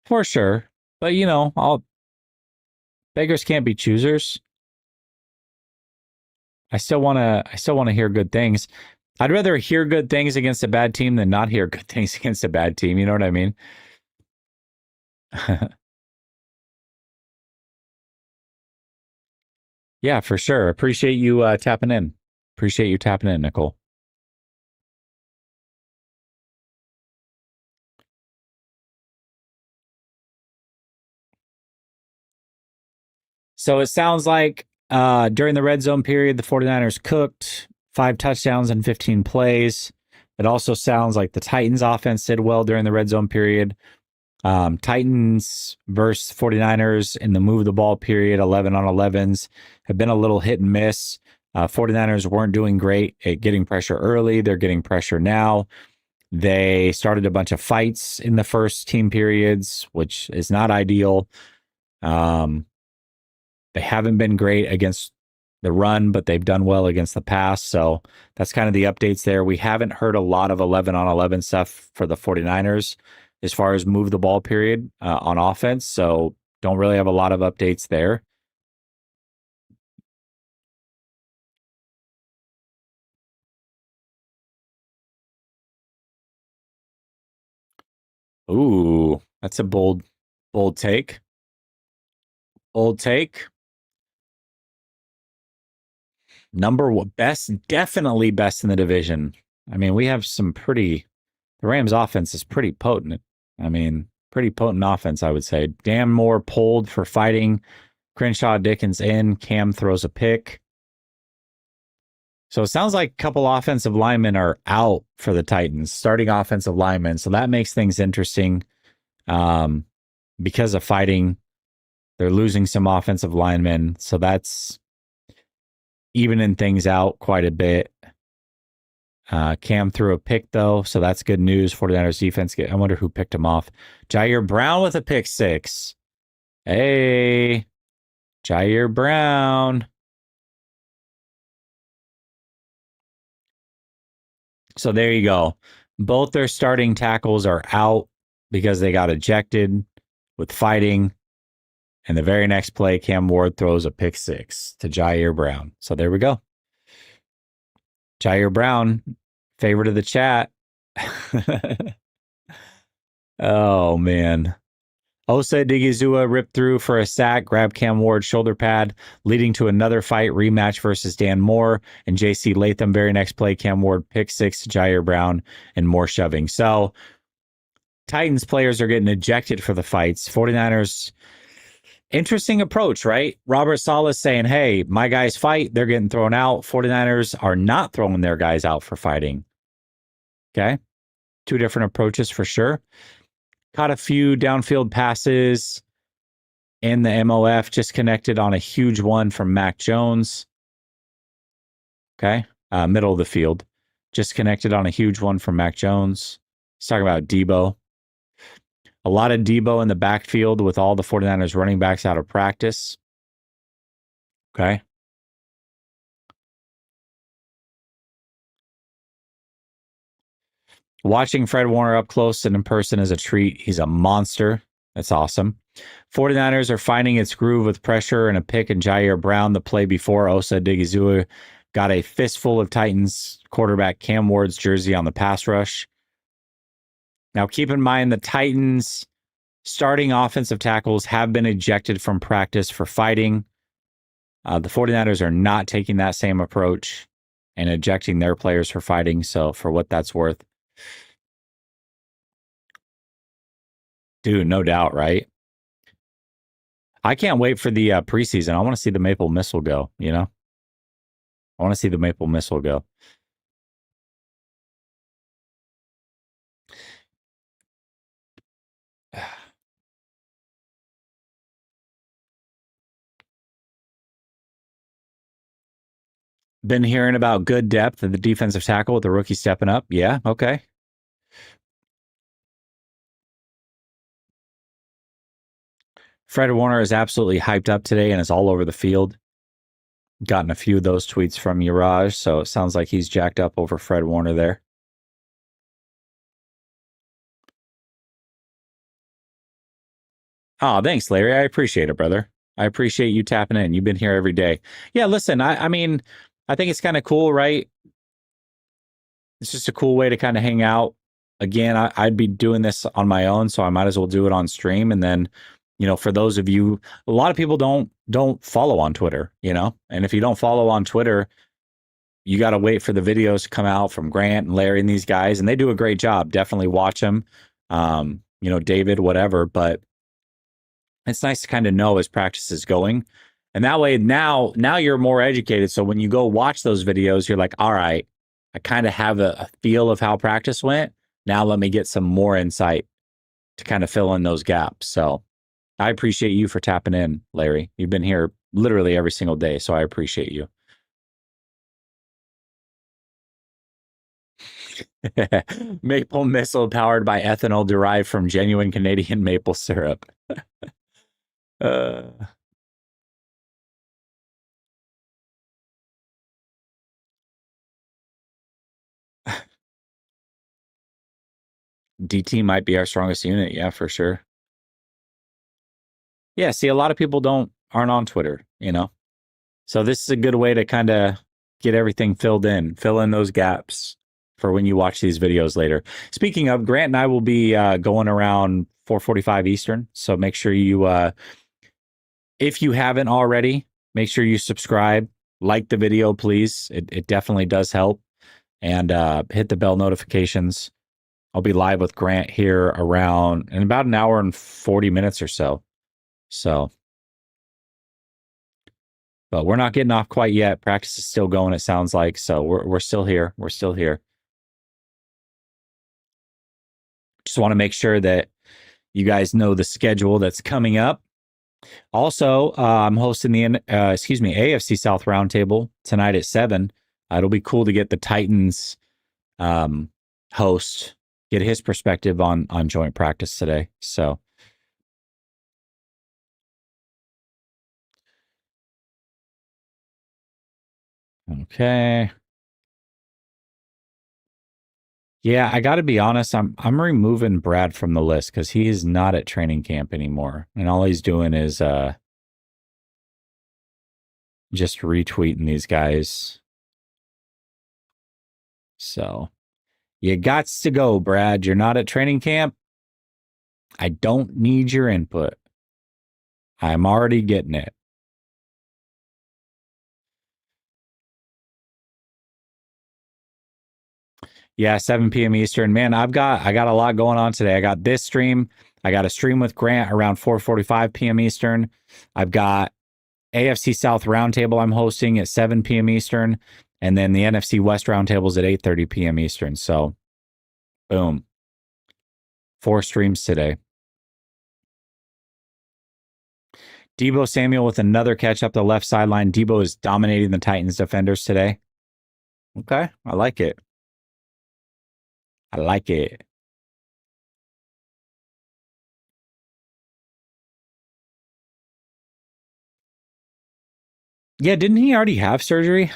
A: For sure. But you know, all beggars can't be choosers. I still want to hear good things. I'd rather hear good things against a bad team than not hear good things against a bad team. You know what I mean? Yeah, for sure. Appreciate you tapping in. Appreciate you tapping in, Nicole. So it sounds like during the red zone period, the 49ers cooked 5 touchdowns and 15 plays. It also sounds like the Titans offense did well during the red zone period. Titans versus 49ers in the move the ball period, 11 on 11s, have been a little hit and miss. 49ers weren't doing great at getting pressure early. They're getting pressure now. They started a bunch of fights in the first team periods, which is not ideal. They haven't been great against the run, but they've done well against the pass. So that's kind of the updates there. We haven't heard a lot of 11 on 11 stuff for the 49ers as far as move the ball period on offense. So don't really have a lot of updates there. Ooh, that's a bold take. Bold take. Number one, best, definitely best in the division. I mean, we have some pretty. The Rams' offense is pretty potent. I mean, pretty potent offense, I would say. Dan Moore pulled for fighting. Crenshaw Dickens in. Cam throws a pick. So it sounds like a couple offensive linemen are out for the Titans, starting offensive linemen. So that makes things interesting. Because of fighting, they're losing some offensive linemen. So that's evening things out quite a bit. Cam threw a pick, though, so that's good news. 49ers defense. I wonder who picked him off. Jair Brown with a pick six. Hey, Jair Brown. So there you go. Both their starting tackles are out because they got ejected with fighting. And the very next play, Cam Ward throws a pick six to Jair Brown. So there we go. Jair Brown, favorite of the chat. Oh, man. Osa Digizua ripped through for a sack, grabbed Cam Ward's shoulder pad, leading to another fight rematch versus Dan Moore and JC Latham. Very next play, Cam Ward pick six to Jair Brown and more shoving. So Titans players are getting ejected for the fights. 49ers, interesting approach, right? Robert Saleh saying, hey, my guys fight. They're getting thrown out. 49ers are not throwing their guys out for fighting. Okay. Two different approaches for sure. Caught a few downfield passes in the MOF, just connected on a huge one from Mac Jones. Okay. Middle of the field. Just connected on a huge one from Mac Jones. He's talking about Debo. A lot of Debo in the backfield with all the 49ers running backs out of practice. Okay. Watching Fred Warner up close and in person is a treat. He's a monster. That's awesome. 49ers are finding its groove with pressure and a pick in Jair Brown. The play before Osa Digizua got a fistful of Titans quarterback Cam Ward's jersey on the pass rush. Now, keep in mind the Titans starting offensive tackles have been ejected from practice for fighting. The 49ers are not taking that same approach and ejecting their players for fighting. So for what that's worth, dude, no doubt, right? I can't wait for the preseason. I want to see the Maple Missile go, you know? I want to see the Maple Missile go. Been hearing about good depth at the defensive tackle with the rookie stepping up. Yeah, okay. Fred Warner is absolutely hyped up today and is all over the field. Gotten a few of those tweets from Uraj, so it sounds like he's jacked up over Fred Warner there. Oh, thanks, Larry. I appreciate it, brother. I appreciate you tapping in. You've been here every day. Yeah, listen, I mean, I think it's kind of cool, right? It's just a cool way to kind of hang out. Again, I'd be doing this on my own, so I might as well do it on stream. And then, you know, for those of you, a lot of people don't follow on Twitter, you know, and if you don't follow on Twitter, you got to wait for the videos to come out from Grant and Larry and these guys, and they do a great job. Definitely watch them. You know, David, whatever, but it's nice to kind of know as practice is going. And that way now you're more educated. So when you go watch those videos, you're like, all right, I kind of have a feel of how practice went. Now let me get some more insight to kind of fill in those gaps. So I appreciate you for tapping in, Larry. You've been here literally every single day, so I appreciate you. Maple Missile powered by ethanol derived from genuine Canadian maple syrup. uh, DT might be our strongest unit, yeah, for sure. Yeah, see, a lot of people aren't on Twitter, you know. So this is a good way to kind of get everything filled in, fill in those gaps. for when you watch these videos later. Speaking of, Grant and I will be going around 4:45 Eastern. So make sure you, if you haven't already, make sure you subscribe, like the video, please. It definitely does help. And hit the bell notifications. I'll be live with Grant here around in about an hour and 40 minutes or so. So, but we're not getting off quite yet. Practice is still going, it sounds like. So we're still here. We're still here. Just want to make sure that you guys know the schedule that's coming up. Also, I'm hosting the AFC South Roundtable tonight at 7. It'll be cool to get the Titans host, get his perspective on joint practice today. So, okay. Yeah, I got to be honest. I'm removing Brad from the list because he is not at training camp anymore, and all he's doing is just retweeting these guys. So you gots to go, Brad. You're not at training camp. I don't need your input. I'm already getting it. Yeah, 7 p.m. Eastern. Man, I got a lot going on today. I got this stream. I got a stream with Grant around 4:45 p.m. Eastern. I've got AFC South Roundtable I'm hosting at 7 p.m. Eastern, and then the NFC West Roundtables at 8:30 p.m. Eastern. So, boom, 4 streams today. Deebo Samuel with another catch up the left sideline. Deebo is dominating the Titans defenders today. Okay, I like it. I like it. Yeah, didn't he already have surgery?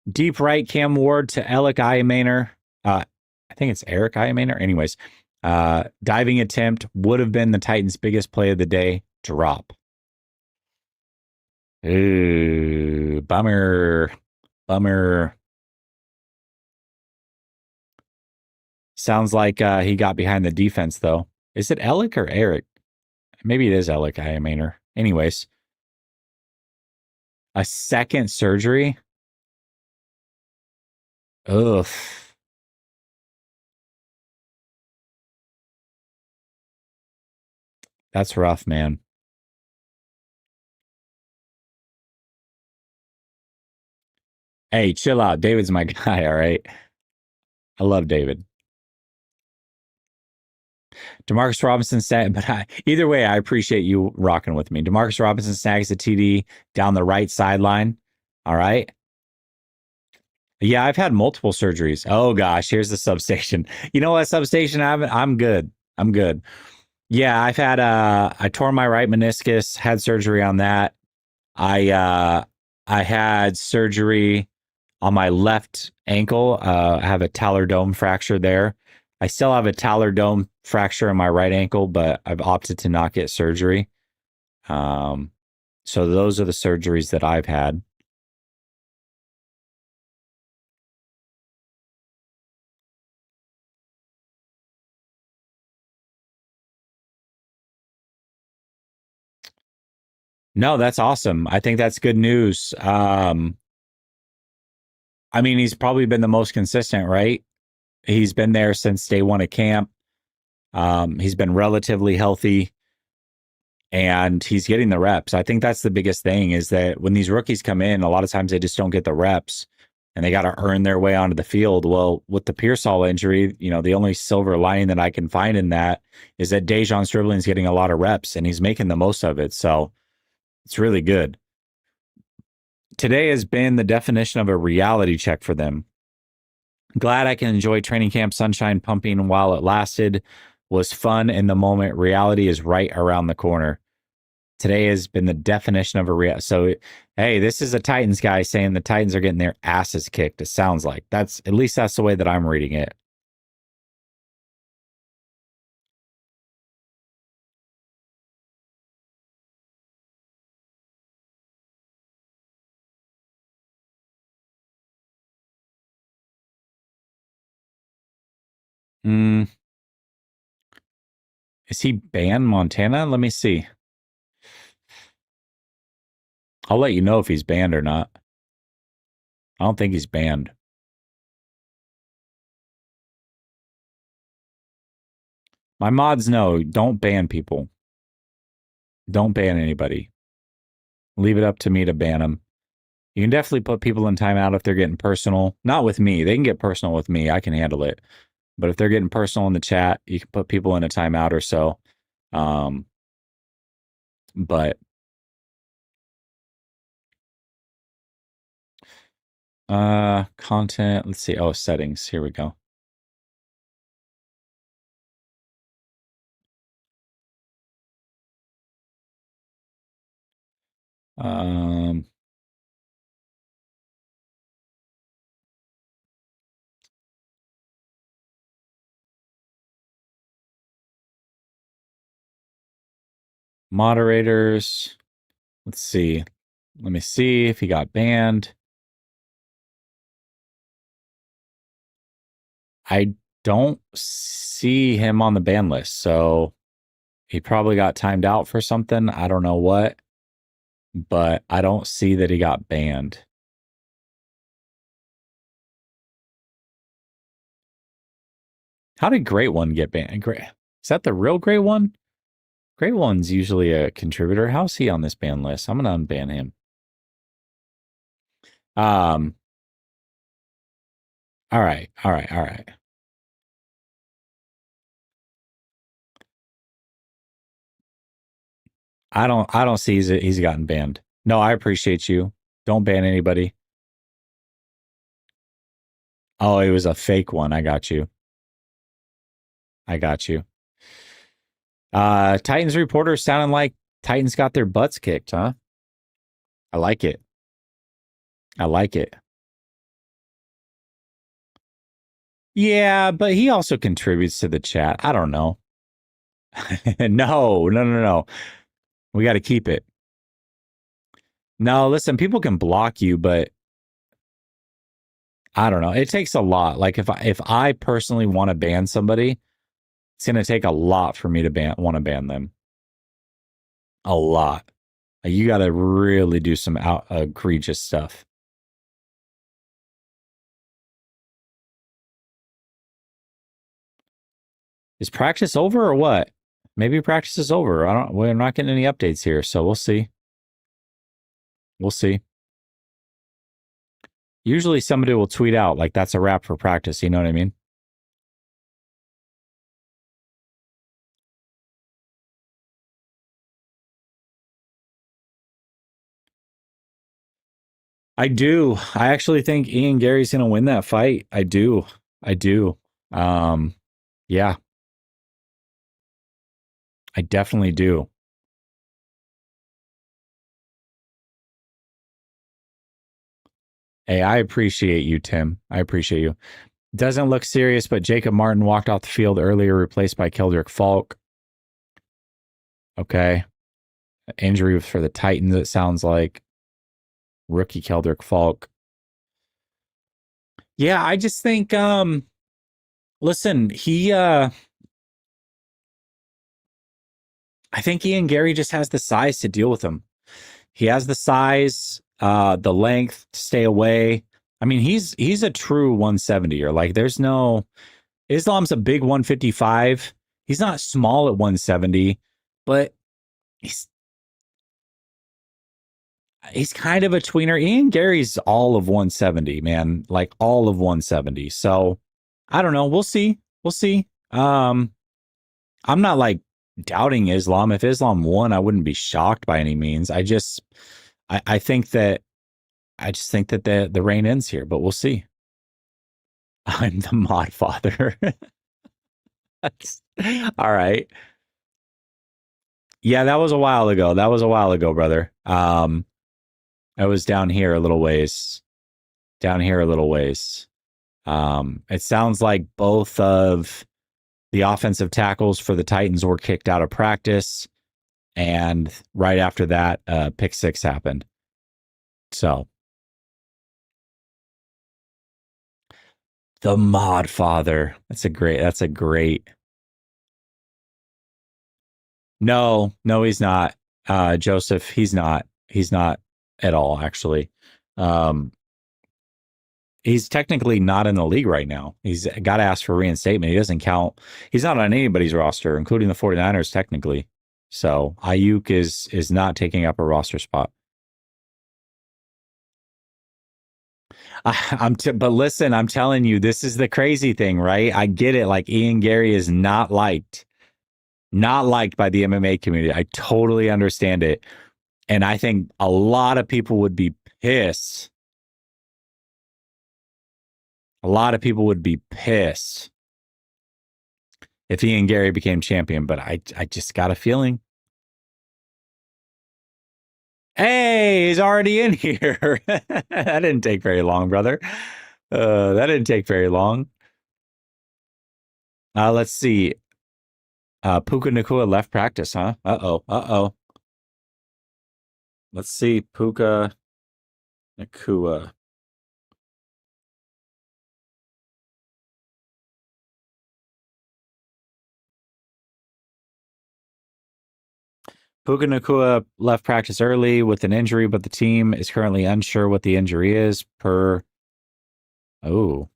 A: Deep right, Cam Ward to Alec Iamainer. I think it's Eric Iamainer. Anyways, diving attempt would have been the Titans' biggest play of the day. Drop. Ooh, bummer. Bummer. Sounds like he got behind the defense, though. Is it Alec or Eric? Maybe it is Alec Iamainer. Anyways, a second surgery. Ugh. That's rough, man. Hey, chill out. David's my guy, all right? I love David. Demarcus Robinson said, but either way, I appreciate you rocking with me. Demarcus Robinson snags the TD down the right sideline. All right. Yeah, I've had multiple surgeries. Oh gosh, here's the substation. You know what, substation? I'm good. I'm good. Yeah, I've had I tore my right meniscus, had surgery on that. I had surgery on my left ankle. I have a talar dome fracture there. I still have a talar dome fracture in my right ankle, but I've opted to not get surgery. So those are the surgeries that I've had. No, that's awesome. I think that's good news. I mean, he's probably been the most consistent, right? He's been there since day one of camp. He's been relatively healthy and he's getting the reps. I think that's the biggest thing is that when these rookies come in, a lot of times they just don't get the reps and they got to earn their way onto the field. Well, with the Pearsall injury, you know, the only silver lining that I can find in that is that Dejon Stribling's getting a lot of reps and he's making the most of it. So it's really good. Today has been the definition of a reality check for them. Glad I can enjoy training camp sunshine pumping while it lasted. Was fun in the moment. Reality is right around the corner. Today has been the definition of a real. So, hey, this is a Titans guy saying the Titans are getting their asses kicked. It sounds like that's at least that's the way that I'm reading it. Mm, is he banned Montana? Let me see. I'll let you know if he's banned or not. I don't think he's banned. My mods know, don't ban people. Don't ban anybody. Leave it up to me to ban them. You can definitely put people in timeout if they're getting personal. Not with me. They can get personal with me. I can handle it. But if they're getting personal in the chat, you can put people in a timeout or so. But content, let's see. Oh, settings. Here we go. Moderators. Let's see. Let me see if he got banned. I don't see him on the ban list, so he probably got timed out for something. I don't know what, but I don't see that he got banned. How did Great One get banned? Great. Is that the real Great One? Great One's usually a contributor. How's he on this ban list? I'm gonna unban him. All right. I don't see he's gotten banned. No, I appreciate you. Don't ban anybody. Oh, it was a fake one. I got you. Titans reporters sounding like Titans got their butts kicked, huh? I like it. Yeah, but he also contributes to the chat. I don't know. No. We got to keep it. No, listen, people can block you, but I don't know. It takes a lot. Like if I personally want to ban somebody, it's going to take a lot for me to want to ban them. A lot. You got to really do some egregious stuff. Is practice over or what? Maybe practice is over. We're not getting any updates here, so we'll see. Usually somebody will tweet out like that's a wrap for practice, you know what I mean? I do. I actually think Ian Gary's going to win that fight. I do. Yeah. I definitely do. Hey, I appreciate you, Tim. I appreciate you. Doesn't look serious, but Jacob Martin walked off the field earlier, replaced by Keldrick Falk. Okay. Injury for the Titans, it sounds like. Rookie Keldrick Falk. Yeah, I just think listen, I think Ian Gary just has the size to deal with him. He has the size, the length to stay away. I mean, he's a true 170er. Like there's no Islam's a big 155. He's not small at 170, but he's kind of a tweener. Ian Gary's all of 170, man. Like all of 170. So I don't know. We'll see. I'm not like doubting Islam. If Islam won, I wouldn't be shocked by any means. I think that the reign ends here, but we'll see. I'm the mod father. All right. Yeah, that was a while ago. Brother. I was down here a little ways. It sounds like both of the offensive tackles for the Titans were kicked out of practice. And right after that, pick six happened. So The Mod Father. That's a great. No, he's not. Joseph, he's not. He's not at all, actually. Um, he's technically not in the league right now. He's got to ask for reinstatement. He doesn't count. He's not on anybody's roster, including the 49ers, technically. So Ayuk is not taking up a roster spot. But listen, I'm telling you, this is the crazy thing, right? I get it. Like Ian Gary is not liked by the MMA community. I totally understand it. And I think a lot of people would be pissed. A lot of people would be pissed if Ian Gary became champion, but I just got a feeling. Hey, he's already in here. That didn't take very long, brother. That didn't take very long. Let's see. Puka Nakua left practice, huh? Uh-oh. Let's see. Puka Nakua. Puka Nakua left practice early with an injury, but the team is currently unsure what the injury is per. Oh.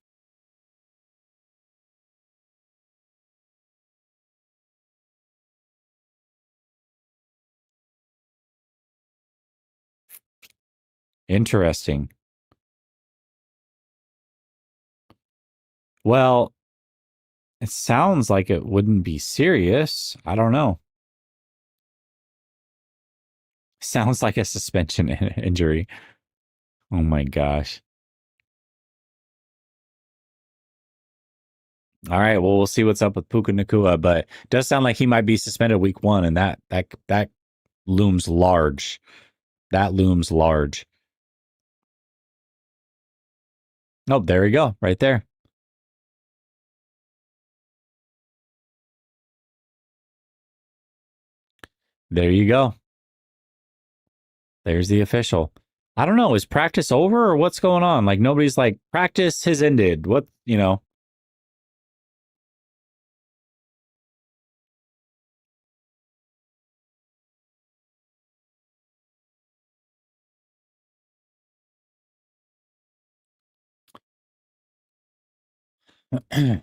A: Interesting. Well, it sounds like it wouldn't be serious. I don't know. Sounds like a suspension injury. Oh my gosh. All right, well, we'll see what's up with Puka Nakua, but it does sound like he might be suspended week 1, and that looms large. That looms large. Oh, there we go, right there. There you go. There's the official. I don't know. Is practice over or what's going on? Like nobody's like practice has ended. What you know? I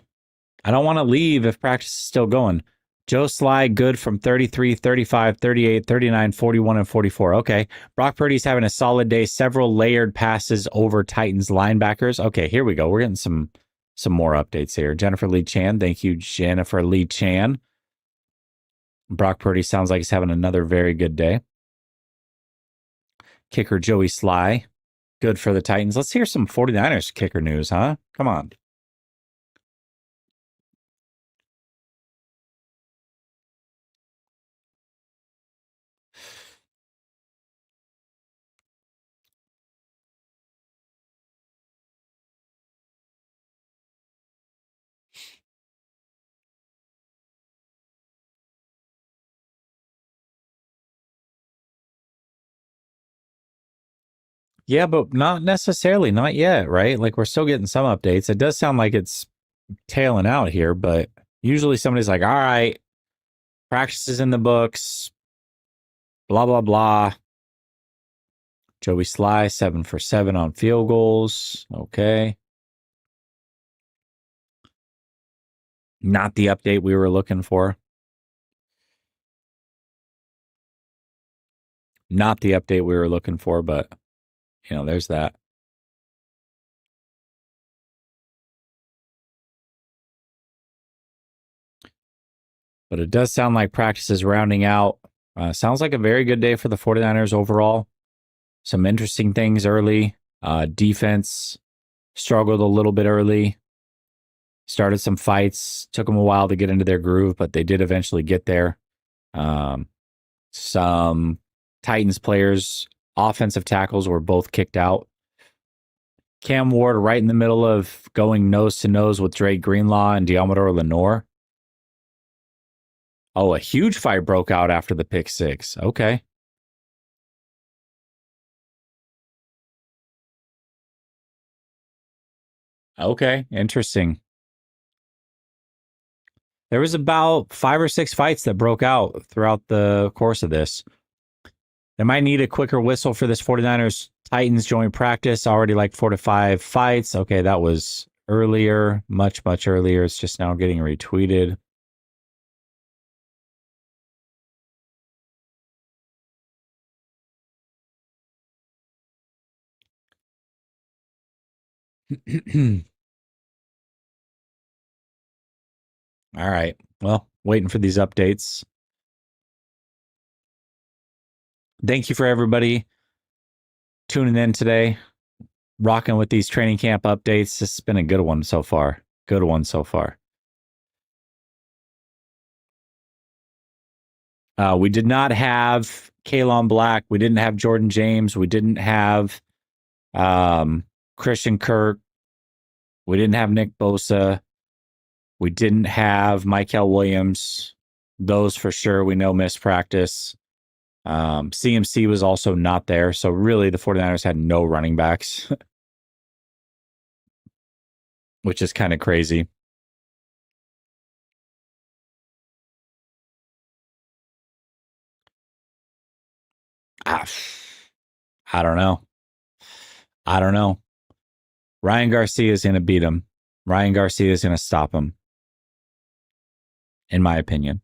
A: don't want to leave if practice is still going. Joe Sly, good from 33, 35, 38, 39, 41, and 44. Okay. Brock Purdy's having a solid day. Several layered passes over Titans linebackers. Okay, here we go. We're getting some more updates here. Jennifer Lee Chan. Thank you, Jennifer Lee Chan. Brock Purdy sounds like he's having another very good day. Kicker Joey Sly. Good for the Titans. Let's hear some 49ers kicker news, huh? Come on. Yeah, but not necessarily, not yet, right? Like we're still getting some updates. It does sound like it's tailing out here, but usually somebody's like, all right, practices in the books, blah, blah, blah. Joey Sly, 7 for 7 on field goals. Okay. Not the update we were looking for. Not the update we were looking for, but, there's that. But it does sound like practice is rounding out. Sounds like a very good day for the 49ers overall. Some interesting things early. Defense struggled a little bit early. Started some fights. Took them a while to get into their groove, but they did eventually get there. Some Titans players, offensive tackles, were both kicked out. Cam Ward right in the middle of going nose to nose with Dre Greenlaw and Diamador Lenore. Oh, a huge fight broke out after the pick six. Okay. Okay, interesting. There was about 5 or 6 fights that broke out throughout the course of this. They might need a quicker whistle for this 49ers Titans joint practice. Already like 4 to 5 fights. Okay, that was earlier, much, much earlier. It's just now getting retweeted. All right. Well, waiting for these updates. Thank you for everybody tuning in today, rocking with these training camp updates. This has been a good one so far. Good one so far. We did not have Kalon Black. We didn't have Jordan James. We didn't have Christian Kirk. We didn't have Nick Bosa. We didn't have Michael Williams. Those for sure we know missed practice. CMC was also not there. So really the 49ers had no running backs, which is kind of crazy. Ah, I don't know. I don't know. Ryan Garcia is going to beat him. Ryan Garcia is going to stop him, in my opinion.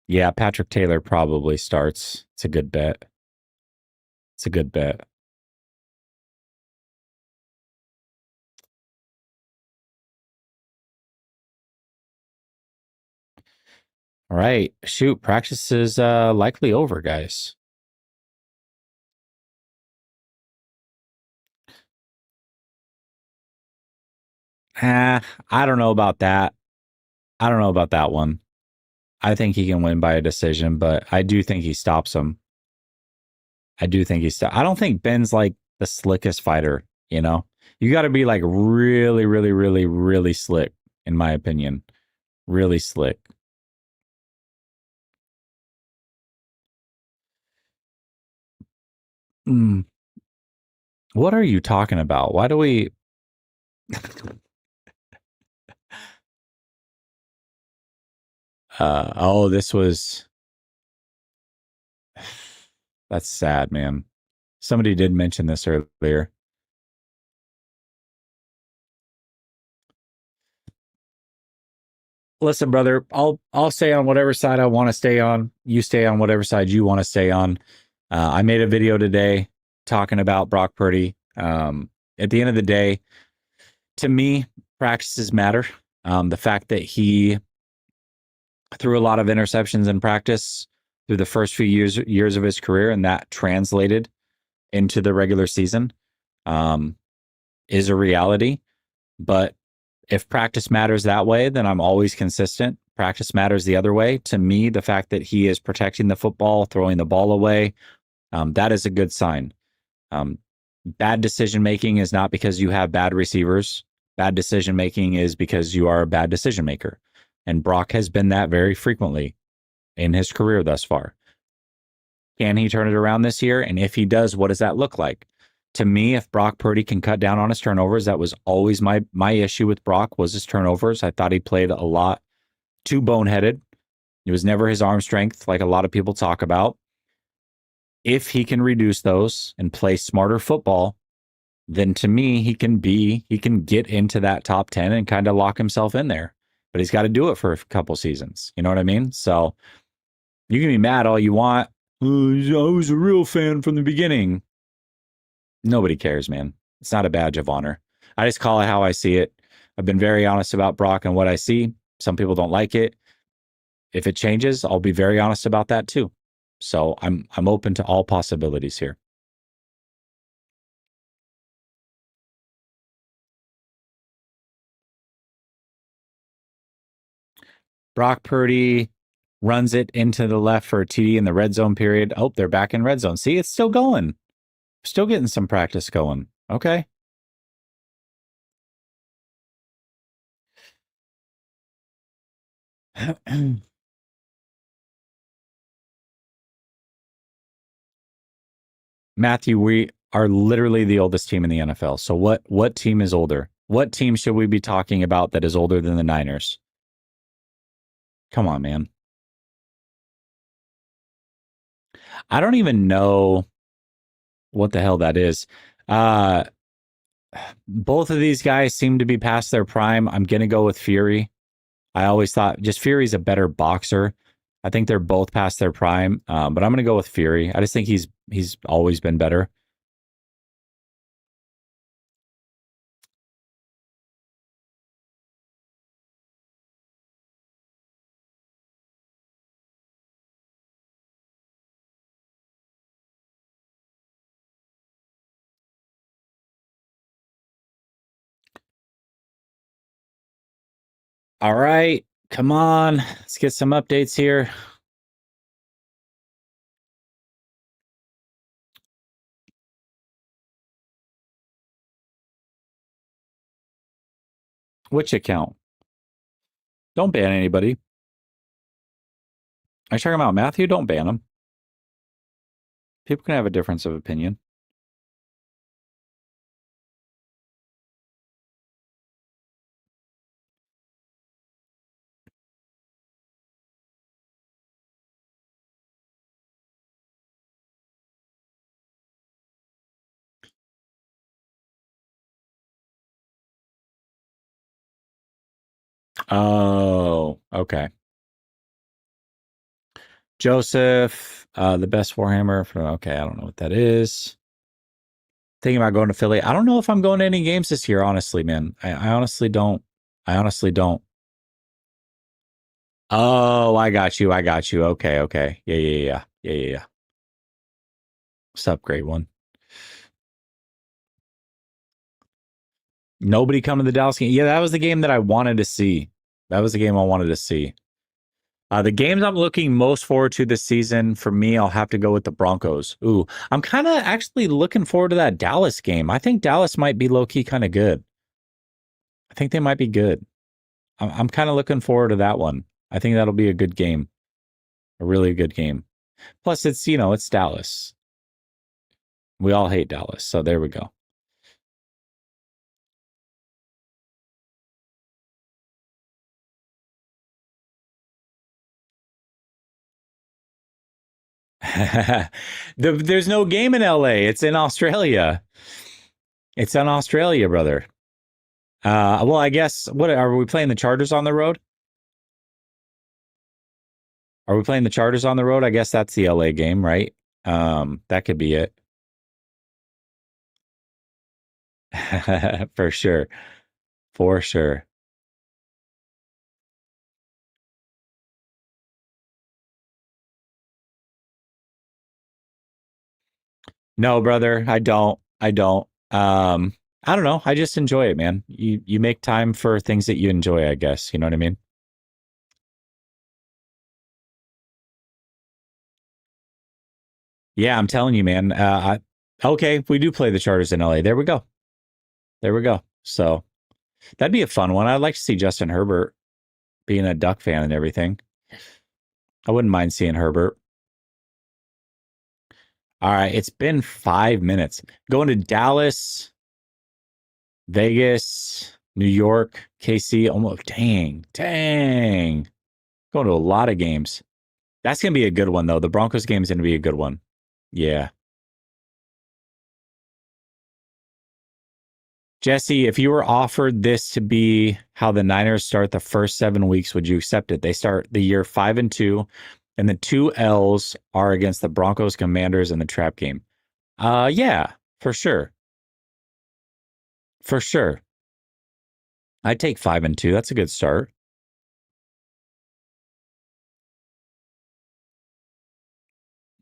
A: Yeah, Patrick Taylor probably starts. It's a good bet. It's a good bet. All right. Shoot, practice is likely over, guys. I don't know about that. I don't know about that one. I think he can win by a decision, but I do think he stops him. I do think I don't think Ben's like the slickest fighter, you know? You got to be like really, really, really, really slick, in my opinion. Really slick. Mm. What are you talking about? Why do we. Oh, this was. That's sad, man. Somebody did mention this earlier. Listen, brother, I'll stay on whatever side I want to stay on. You stay on whatever side you want to stay on. I made a video today talking about Brock Purdy. At the end of the day, to me, practices matter. The fact that he threw a lot of interceptions in practice through the first few years of his career, and that translated into the regular season, is a reality. But if practice matters that way, then I'm always consistent. Practice matters the other way. To me, the fact that he is protecting the football, throwing the ball away, that is a good sign. Bad decision making is not because you have bad receivers. Bad decision making is because you are a bad decision maker. And Brock has been that very frequently in his career thus far. Can he turn it around this year? And if he does, what does that look like? To me, if Brock Purdy can cut down on his turnovers, that was always my issue with Brock was his turnovers. I thought he played a lot too boneheaded. It was never his arm strength, like a lot of people talk about. If he can reduce those and play smarter football, then to me, he can get into that top 10 and kind of lock himself in there. But he's got to do it for a couple seasons. You know what I mean? So you can be mad all you want. I was a real fan from the beginning. Nobody cares, man. It's not a badge of honor. I just call it how I see it. I've been very honest about Brock and what I see. Some people don't like it. If it changes, I'll be very honest about that too. So I'm open to all possibilities here. Brock Purdy runs it into the left for a TD in the red zone period. Oh, they're back in red zone. See, it's still going. Still getting some practice going. Okay. Matthew, we are literally the oldest team in the NFL. So what team is older? What team should we be talking about that is older than the Niners? Come on, man. I don't even know what the hell that is. Uh both of these guys seem to be past their prime. I'm gonna go with Fury. I always thought just Fury's a better boxer. I think they're both past their prime, but I'm gonna go with Fury. I just think he's always been better. All right, come on, let's get some updates here. Which account? Don't ban anybody. Are you talking about Matthew? Don't ban him. People can have a difference of opinion. Oh, okay. Joseph, the best Warhammer. Okay, I don't know what that is. Thinking about going to Philly. I don't know if I'm going to any games this year, honestly, man. I honestly don't. I honestly don't. Oh, I got you. I got you. Okay, okay. Yeah. What's up, great one? Nobody coming to the Dallas game. Yeah, that was the game that I wanted to see. That was the game I wanted to see. The games I'm looking most forward to this season, for me, I'll have to go with the Broncos. Ooh, I'm kind of actually looking forward to that Dallas game. I think Dallas might be low key kind of good. I think they might be good. I'm kind of looking forward to that one. I think that'll be a good game, a really good game. Plus, it's Dallas. We all hate Dallas, so there we go. There's no game in LA. It's in Australia. It's in Australia, brother. Well, I guess what are we playing the Chargers on the road? Are we playing the Chargers on the road? I guess that's the LA game, right? That could be it. For sure. For sure. No, brother, I don't. I don't. I don't know. I just enjoy it, man. You make time for things that you enjoy, I guess. You know what I mean? Yeah, I'm telling you, man. Okay, we do play the Chargers in LA. There we go. There we go. So that'd be a fun one. I'd like to see Justin Herbert being a Duck fan and everything. I wouldn't mind seeing Herbert. All right, it's been 5 minutes. Going to Dallas, Vegas, New York, KC. Almost, dang. Going to a lot of games. That's going to be a good one, though. The Broncos game is going to be a good one. Yeah. Jesse, if you were offered this to be how the Niners start the first 7 weeks, would you accept it? They start the year 5-2, and the two L's are against the Broncos, Commanders, and the trap game. Yeah, for sure. For sure. I'd take 5-2. That's a good start.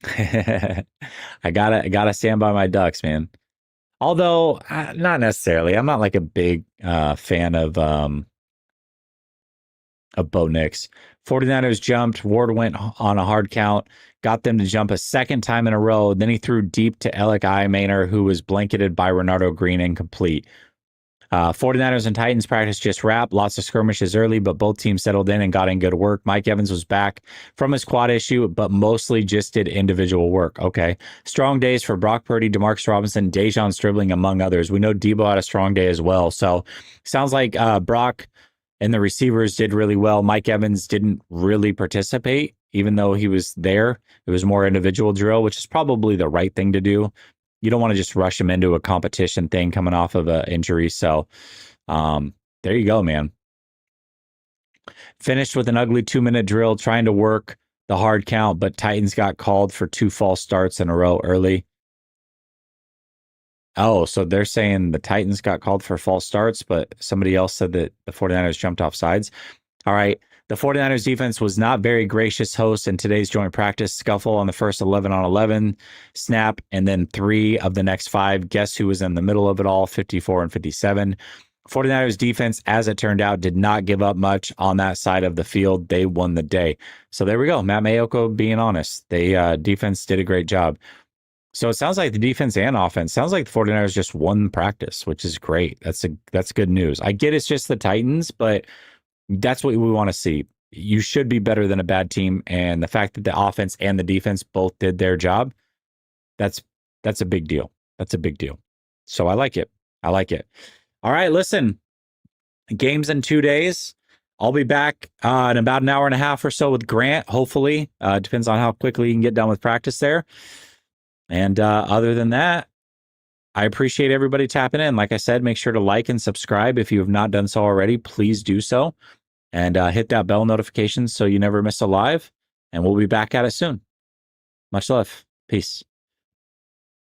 A: I gotta stand by my Ducks, man. Although not necessarily. I'm not like a big fan of Bo Nix. 49ers jumped. Ward went on a hard count, got them to jump a second time in a row. Then he threw deep to Alec Maynor, who was blanketed by Renardo Green, incomplete. 49ers and Titans practice just wrapped. Lots of skirmishes early, but both teams settled in and got in good work. Mike Evans was back from his quad issue, but mostly just did individual work. Okay. Strong days for Brock Purdy, Demarcus Robinson, Dejon Stribling, among others. We know Debo had a strong day as well. So sounds like Brock and the receivers did really well. Mike Evans didn't really participate, even though he was there. It was more individual drill, which is probably the right thing to do. You don't want to just rush him into a competition thing coming off of an injury. So there you go, man. Finished with an ugly 2-minute drill, trying to work the hard count, but Titans got called for 2 false starts in a row early. Oh, so they're saying the Titans got called for false starts, but somebody else said that the 49ers jumped off sides. All right. The 49ers defense was not very gracious host in today's joint practice scuffle on the first 11-on-11 snap, and then 3 of the next 5. Guess who was in the middle of it all? 54 and 57. 49ers defense, as it turned out, did not give up much on that side of the field. They won the day. So there we go. Matt Mayoko being honest. They defense did a great job. So it sounds like the defense and offense, sounds like the 49ers just won practice, which is great. That's good news. I get it's just the Titans, but that's what we want to see. You should be better than a bad team. And the fact that the offense and the defense both did their job, that's a big deal. That's a big deal. So I like it. I like it. All right, listen, games in 2 days. I'll be back in about an hour and a half or so with Grant, hopefully. Depends on how quickly you can get done with practice there. And other than that, I appreciate everybody tapping in. Like I said, make sure to like and subscribe. If you have not done so already, please do so. And hit that bell notification so you never miss a live. And we'll be back at it soon. Much love. Peace.